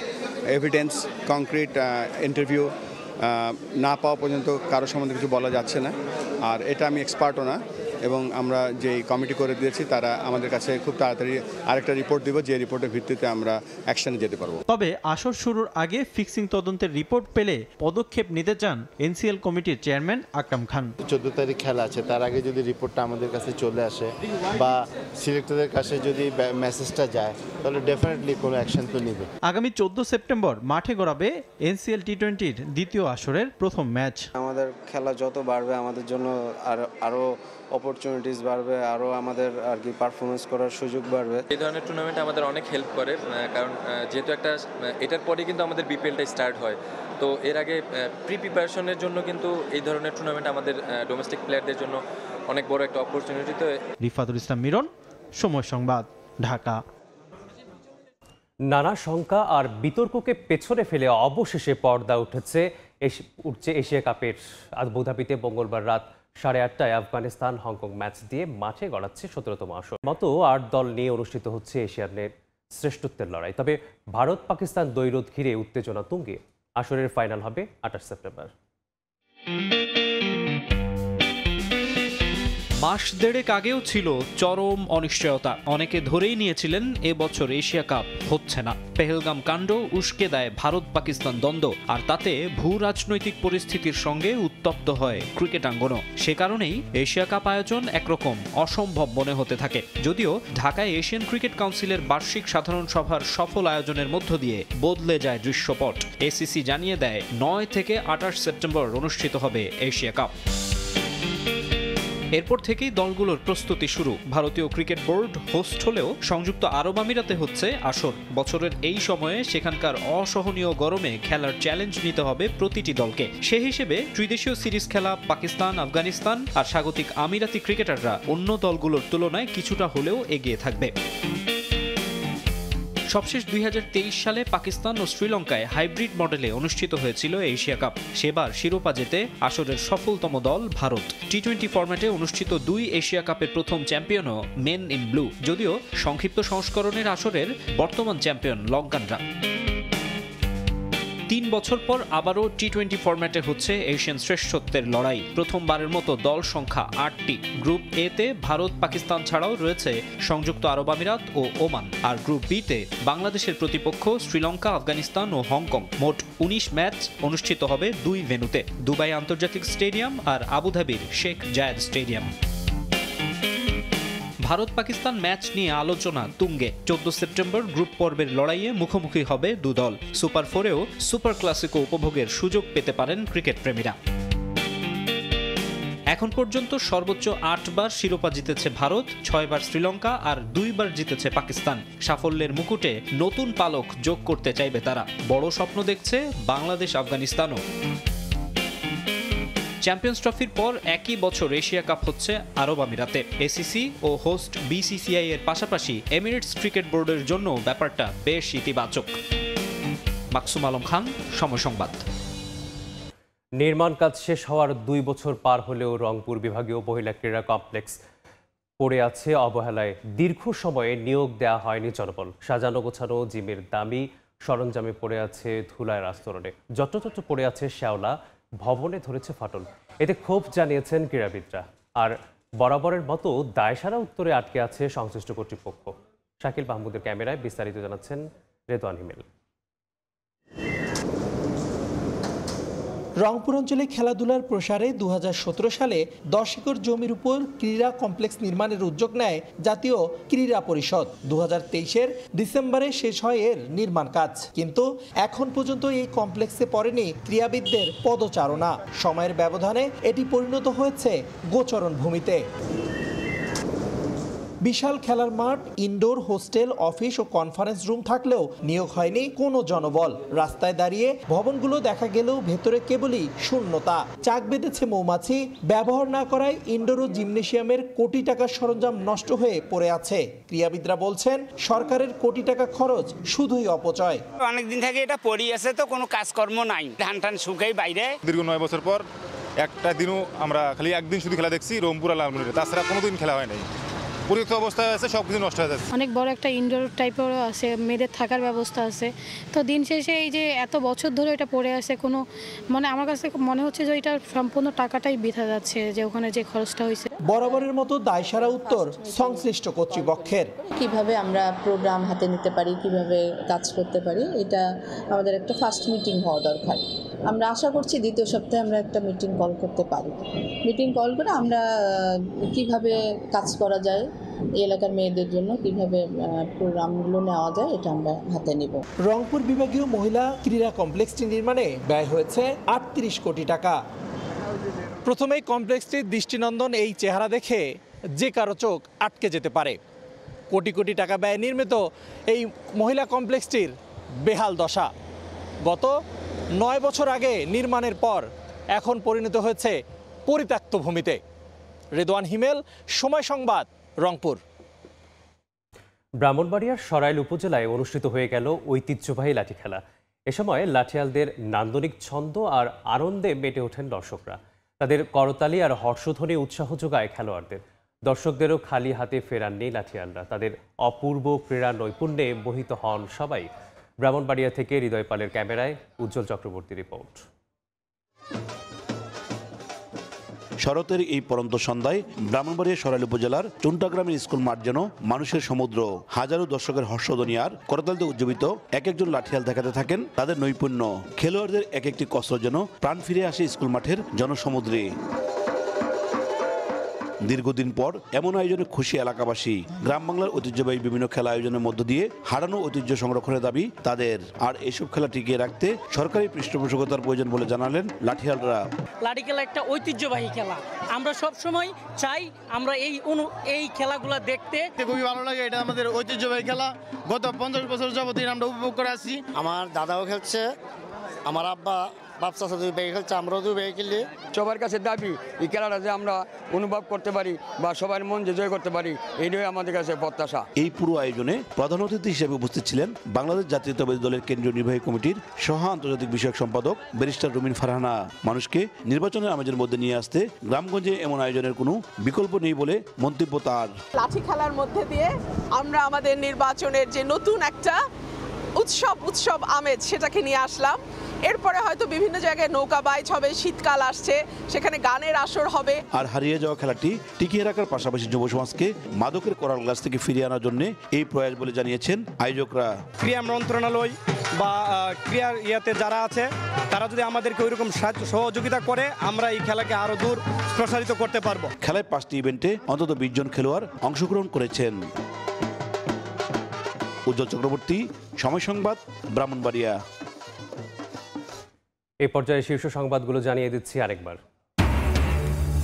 এভিডেন্স, কংক্রিট ইন্টারভিউ না পাওয়া পর্যন্ত কারো সম্বন্ধে কিছু বলা যাচ্ছে না। আর এটা আমি এক্সপার্টও না, এবং আমরা যে কমিটি করে দিয়েছি তারা আমাদের কাছে খুব তাড়াতাড়ি আরেকটা রিপোর্ট দিব, যে রিপোর্টের ভিত্তিতে আমরা অ্যাকশনে যেতে পারবো। তবে আসর শুরুর আগে ফিক্সিং তদন্তের রিপোর্ট পেলে পদক্ষেপ নিতে চান এনসিএল কমিটির চেয়ারম্যান আকরাম খান। 14 তারিখ খেলা আছে, তার আগে যদি রিপোর্টটা আমাদের কাছে চলে আসে বা সিলেক্টরদের কাছে যদি মেসেজটা যায় তাহলে ডেফিনেটলি কোনো অ্যাকশন তো নেবে। আগামী 14 সেপ্টেম্বর মাঠে গড়াবে এনসিএল টি-20-র দ্বিতীয় আসরের প্রথম ম্যাচ। আমাদের খেলা যত বাড়বে আমাদের জন্য আরও অপরচুনিটিস বাড়বে, আরও আমাদের আর কি পারফরমেন্স করার সুযোগ বাড়বে। এই ধরনের টুর্নামেন্ট আমাদের অনেক হেল্প করে, কারণ যেহেতু এটার পরে কিন্তু আমাদের বিপিএলটা স্টার্ট হয়, তো এর আগে প্রিপারেশনের জন্য কিন্তু এই ধরনের টুর্নামেন্ট আমাদের ডোমেস্টিক প্লেয়ারদের জন্য অনেক বড় একটা অপরচুনিটি। তো রিফাতুল ইসলাম মিরন, সময় সংবাদ, ঢাকা। নানা শঙ্কা আর বিতর্ককে পেছনে ফেলে অবশেষে পর্দা উঠছে এশিয়া কাপের। আবুধাবিতে মঙ্গলবার রাত 8:30টায় আফগানিস্তান হংকং ম্যাচ দিয়ে মাঠে গড়াচ্ছে 17তম আসর। মতো 8 দল নিয়ে অনুষ্ঠিত হচ্ছে এশিয়ানের শ্রেষ্ঠত্বের লড়াই। তবে ভারত পাকিস্তান দ্বৈরথ ঘিরে উত্তেজনা তুঙ্গে। আসরের ফাইনাল হবে 28 সেপ্টেম্বর। মাস দেড়েক আগেও ছিল চরম অনিশ্চয়তা। অনেকে ধরেই নিয়েছিলেন এবছর এশিয়া কাপ হচ্ছে না। পেহেলগাম কাণ্ড উস্কে দেয় ভারত পাকিস্তান দ্বন্দ্ব, আর তাতে ভূ রাজনৈতিক পরিস্থিতির সঙ্গে উত্তপ্ত হয় ক্রিকেটাঙ্গনও। সে কারণেই এশিয়া কাপ আয়োজন একরকম অসম্ভব মনে হতে থাকে। যদিও ঢাকায় এশিয়ান ক্রিকেট কাউন্সিলের বার্ষিক সাধারণ সভার সফল আয়োজনের মধ্য দিয়ে বদলে যায় দৃশ্যপট। এসিসি জানিয়ে দেয় 9 থেকে 28 সেপ্টেম্বর অনুষ্ঠিত হবে এশিয়া কাপ। এরপর থেকেই দলগুলোর প্রস্তুতি শুরু। ভারতীয় ক্রিকেট বোর্ড হোস্ট হলেও সংযুক্ত আরব আমিরাতে হচ্ছে আসর। বছরের এই সময়ে সেখানকার অসহনীয় গরমে খেলার চ্যালেঞ্জ নিতে হবে প্রতিটি দলকে। সে হিসেবে ত্রিদেশীয় সিরিজ খেলা পাকিস্তান, আফগানিস্তান আর স্বাগতিক আমিরাতি ক্রিকেটাররা অন্য দলগুলোর তুলনায় কিছুটা হলেও এগিয়ে থাকবে। সবশেষ 2023 সালে পাকিস্তান ও শ্রীলঙ্কায় হাইব্রিড মডেলে অনুষ্ঠিত হয়েছিল এশিয়া কাপ। সেবার শিরোপা জেতে আসরের সফলতম দল ভারত। টি20 ফরম্যাটে অনুষ্ঠিত 2 এশিয়া কাপের প্রথম চ্যাম্পিয়নও মেন ইন ব্লু, যদিও সংক্ষিপ্ত সংস্করণের আসরের বর্তমান চ্যাম্পিয়ন লঙ্কানরা। 3 বছর পর আবারও টি20 ফরম্যাটে হচ্ছে এশিয়ান শ্রেষ্ঠত্বের লড়াই। প্রথমবারের মতো দল সংখ্যা 8টি। গ্রুপ এ তে ভারত পাকিস্তান ছাড়াও রয়েছে সংযুক্ত আরব আমিরাত ও ওমান, আর গ্রুপ বি তে বাংলাদেশের প্রতিপক্ষ শ্রীলঙ্কা, আফগানিস্তান ও হংকং। মোট 19 ম্যাচ অনুষ্ঠিত হবে 2 ভেন্যুতে, দুবাই আন্তর্জাতিক স্টেডিয়াম আর আবুধাবির শেখ জায়েদ স্টেডিয়াম। ভারত পাকিস্তান ম্যাচ নিয়ে আলোচনা তুঙ্গে। 14 সেপ্টেম্বর গ্রুপ পর্বের লড়াইয়ে মুখোমুখি হবে দু দল। সুপার 4-এও সুপার ক্লাসিকো উপভোগের সুযোগ পেতে পারেন ক্রিকেট প্রেমীরা। এখন পর্যন্ত সর্বোচ্চ 8 বার শিরোপা জিতেছে ভারত, 6 বার শ্রীলঙ্কা আর 2 বার জিতেছে পাকিস্তান। সাফল্যের মুকুটে নতুন পালক যোগ করতে চাইবে তারা। বড় স্বপ্ন দেখছে বাংলাদেশ, আফগানিস্তানও। চ্যাম্পিয়ন্স ট্রফির পর একই বছর এশিয়া কাপ হচ্ছে আরব আমিরাতে। এসিসি ও হোস্ট বিসিসিআই এর পাশাপাশি এমিরেটস ক্রিকেট বোর্ডের জন্য ব্যাপারটা বেশ ইতিবাচক। মাকসুম আলম খান, সময় সংবাদ। নির্মাণ কাজ শেষ হওয়ার 2 বছর পার হলেও রংপুর বিভাগীয় মহিলা ক্রীড়া কমপ্লেক্স পড়ে আছে অবহেলায়। দীর্ঘ সময়ে নিয়োগ দেওয়া হয়নি জনবল। সাজানো গোছানো জিমের দামি সরঞ্জামে পড়ে আছে ধুলার আস্তরণে। যত্রতত্র পড়ে আছে শ্যাওলা, ভবনে ধরেছে ফাটল। এতে ক্ষোভ জানিয়েছেন ক্রীড়াবিদরা। আর বরাবরের মতো দায়সারা উত্তরে আটকে আছে সংশ্লিষ্ট কর্তৃপক্ষ। শাকিল মাহমুদের ক্যামেরায় বিস্তারিত জানাচ্ছেন রেদওয়ান হিমেল। রংপুর অঞ্চলে খেলাধুলার প্রসারে 2017 সালে 10 একর জমির উপর ক্রীড়া কমপ্লেক্স নির্মাণের উদ্যোগ নেয় জাতীয় ক্রীড়া পরিষদ। 2023-এর ডিসেম্বরে শেষ হয় এর নির্মাণ কাজ, কিন্তু এখন পর্যন্ত এই কমপ্লেক্সে পড়েনি ক্রীড়াবিদদের পদচারণা। সময়ের ব্যবধানে এটি পরিণত হয়েছে গোচরণ ভূমিতে। বিশাল খেলার মাঠ, ইনডোর, হোস্টেল, অফিস ও কনফারেন্স রুম থাকলেও নিয়োগ হয়নি কোনো জনবল। রাস্তায় দাঁড়িয়ে ভবনগুলো দেখা গেলেও ভেতরে কেবলই শূন্যতা। চাক বেঁধেছে মৌমাছি। ব্যবহার না করায় ইনডোর ও জিমনেশিয়ামের কোটি টাকার সরঞ্জাম নষ্ট হয়ে পড়ে আছে। ক্রীড়াবিদরা বলছেন সরকারের কোটি টাকা খরচ শুধুই অপচয়। অনেকদিন থেকে এটা পড়ে আছে, তো কোনো কাজকর্ম নাই। ধান টান শুকাই বাইরে। দীর্ঘ 9 বছর পর একটা দিনও আমরা খালি একদিন শুধু খেলা দেখছি, রংপুর আর লালমনিরহাটে। তাছাড়া কোনোদিন খেলা হয় নাই। পরিত্যক্ত অবস্থায় আছে, সবকিছু নষ্ট হয়ে যাচ্ছে। অনেক বড় একটা ইনডোর টাইপেরও আছে, মেয়েদের থাকার ব্যবস্থা আছে। তো দিন শেষে এই যে এত বছর ধরে এটা পড়ে আছে, কোনো মানে আমার কাছে মনে হচ্ছে যে এটা সম্পূর্ণ টাকাটাই বৃথা যাচ্ছে, যে ওখানে যে খরচটা হয়েছে। বরাবরের মতো দায়সারা উত্তর সংশ্লিষ্ট কর্তৃপক্ষের। কিভাবে আমরা প্রোগ্রাম হাতে নিতে পারি, কিভাবে কাজ করতে পারি, এটা আমাদের একটা ফার্স্ট মিটিং হওয়া দরকার। আমরা আশা করছি 2য় সপ্তাহে আমরা একটা মিটিং কল করতে পারি। মিটিং কল করে আমরা কিভাবে কাজ করা যায়, এই এলাকার মেয়েদের জন্য কিভাবে প্রোগ্রামগুলো নেওয়া যায়, এটা আমরা হাতে নিব। রংপুর বিভাগীয় মহিলা ক্রীড়া কমপ্লেক্সটি নির্মাণে ব্যয় হয়েছে 38 কোটি টাকা। প্রথমেই কমপ্লেক্সটির দৃষ্টিনন্দন এই চেহারা দেখে যে কারো চোখ আটকে যেতে পারে। কোটি কোটি টাকা ব্যয়ে নির্মিত এই মহিলা কমপ্লেক্সটির বেহাল দশা। গত 9 বছর আগে নির্মাণের পর এখন পরিণত হয়েছে পরিত্যক্ত ভূমিতে। রেদওয়ান হিমেল, সময় সংবাদ, রংপুর। ব্রাহ্মণবাড়িয়ার সরাইল উপজেলায় অনুষ্ঠিত হয়ে গেল ঐতিহ্যবাহী লাঠি খেলা। এ সময় লাঠিয়ালদের নান্দনিক ছন্দ আর আনন্দে মেতে ওঠেন দর্শকরা। তাদের করতালি আর হর্ষধ্বনি উৎসাহ যোগায় খেলোয়াড়দের। দর্শকদেরও খালি হাতে ফেরাননি লাঠিয়ালরা। তাদের অপূর্ব ক্রীড়া নৈপুণ্যে মোহিত হন সবাই। ব্রাহ্মণবাড়িয়া থেকে হৃদয় পালের ক্যামেরায় উজ্জ্বল চক্রবর্তী রিপোর্ট। শরতের এই পরন্ত সন্ধ্যায় ব্রাহ্মণবাড়িয়া সরাইল উপজেলার চুন্টা গ্রামের স্কুল মাঠ যেন মানুষের সমুদ্র। হাজারো দর্শকের হর্ষধ্বনি আর করতালিতে উজ্জীবিত এক একজন লাঠিয়াল দেখাতে থাকেন তাদের নৈপুণ্য। খেলোয়াড়দের এক একটি কসরত যেন প্রাণ ফিরে আসে স্কুল মাঠের জনসমুদ্রে। দীর্ঘদিন পর এমন আয়োজনে খুশি এলাকাবাসী। গ্রাম বাংলার ঐতিহ্যবাহী বিভিন্ন খেলা আয়োজনের মধ্য দিয়ে হারানো ঐতিহ্য সংরক্ষণের দাবি তাদের। আর এইসব খেলা টিকিয়ে রাখতে সরকারি পৃষ্ঠপোষকতার প্রয়োজন বলে জানালেন লাঠিয়ালরা। লাঠি খেলা একটা ঐতিহ্যবাহী খেলা, আমরা সব সময় চাই আমরা এই খেলাগুলো দেখতে। খুবই ভালো লাগে, এটা আমাদের ঐতিহ্যবাহী খেলা। গত 50 বছর যাবত আমরা উপভোগ করে আসছি। আমার দাদাও খেলছে, আমার আব্বা বাপসা দুই ভাই খেলছে, আমরাও দুই ভাই খেলি। সবার কাছে দাবি এই খেলাটা যে আমরা অনুভব করতে পারি বা সবার মন যে জয় করতে পারি, এইটাই আমাদের কাছে প্রত্যাশা। এই পুরো আয়োজনে প্রধান অতিথি হিসেবে উপস্থিত ছিলেন বাংলাদেশ জাতীয়তাবাদী দলের কেন্দ্রীয় নির্বাহী কমিটির সহ আন্তর্জাতিক বিষয়ক সম্পাদক ব্যারিস্টার রুমিন ফারহানা। মানুষকে নির্বাচনের আমেজের মধ্যে নিয়ে আসতে গ্রামগঞ্জে এমন আয়োজনের কোনো বিকল্প নেই বলে মন্তব্য তার। লাঠি খেলার মধ্যে দিয়ে আমরা আমাদের নির্বাচনের যে নতুন একটা উৎসব আমেজ সেটাকে নিয়ে আসলাম। এরপরে হয়তো বিভিন্ন জায়গায় নৌকা বাইচ হবে, শীতকাল আসছে, সেখানে গানের আসর হবে। আর হারিয়ে যাওয়া খেলাটি টিকিয়ে রাখার পাশাপাশি যুব সমাজকে মাদকের করাল গ্লাস থেকে ফিরিয়ে আনার জন্য এই প্রয়াস বলে জানিয়েছেন আয়োজকরা। ক্রীড়া মন্ত্রণালয় বা ক্রীড়ার ইয়াতে যারা আছে তারা যদি আমাদেরকে ওইরকম সহযোগিতা করে, আমরা এই খেলাকে আরো দূর প্রসারিত করতে পারবো। খেলায় 5টি ইভেন্টে অন্তত 20 জন খেলোয়াড় অংশগ্রহণ করেছেন। উজ্জ্বল চক্রবর্তী, সময় সংবাদ, ব্রাহ্মণবাড়িয়া। এই পর্যায়ে শীর্ষ সংবাদগুলো জানিয়ে দিচ্ছি আরেকবার।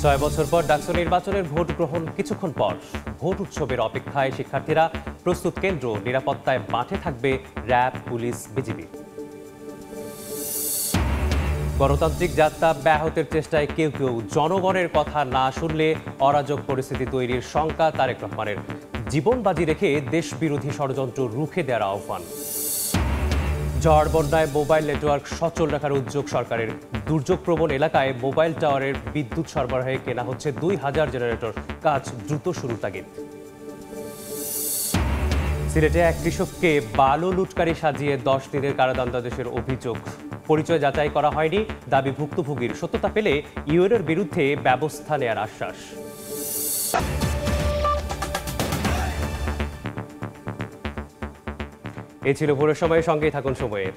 6 বছর পর ডাকসু নির্বাচনের ভোট গ্রহণ কিছুক্ষণ পর। ভোট উৎসবের অপেক্ষায় শিক্ষার্থীরা। প্রস্তুত কেন্দ্র, নিরাপত্তায় মাঠে থাকবে র্যাব, পুলিশ, বিজিবি। গণতান্ত্রিক যাত্রা ব্যাহতের চেষ্টায় কেউ জনগণের কথা না শুনলে অরাজক পরিস্থিতি তৈরির শঙ্কা তারেক রহমানের। জীবন বাজি রেখে দেশ বিরোধী ষড়যন্ত্র রুখে দেওয়ার আহ্বান। ঝড় বন্যায় মোবাইল নেটওয়ার্ক সচল রাখার উদ্যোগ সরকারের। দুর্যোগপ্রবণ এলাকায় মোবাইল টাওয়ারের বিদ্যুৎ সরবরাহে কেনা হচ্ছে 2000 জেনারেটর। কাজ দ্রুত শুরুর তাগিদ। সিলেটে এক কৃষককে বালু লুটকারী সাজিয়ে 10 দিনের কারাদণ্ডাদেশের অভিযোগ। পরিচয় যাচাই করা হয়নি, দাবি ভুক্তভোগীর। সত্যতা পেলে ইউএনের বিরুদ্ধে ব্যবস্থা নেওয়ার আশ্বাস। এ ছিল ভোরের সময়ের সঙ্গেই থাকুন সময়ের।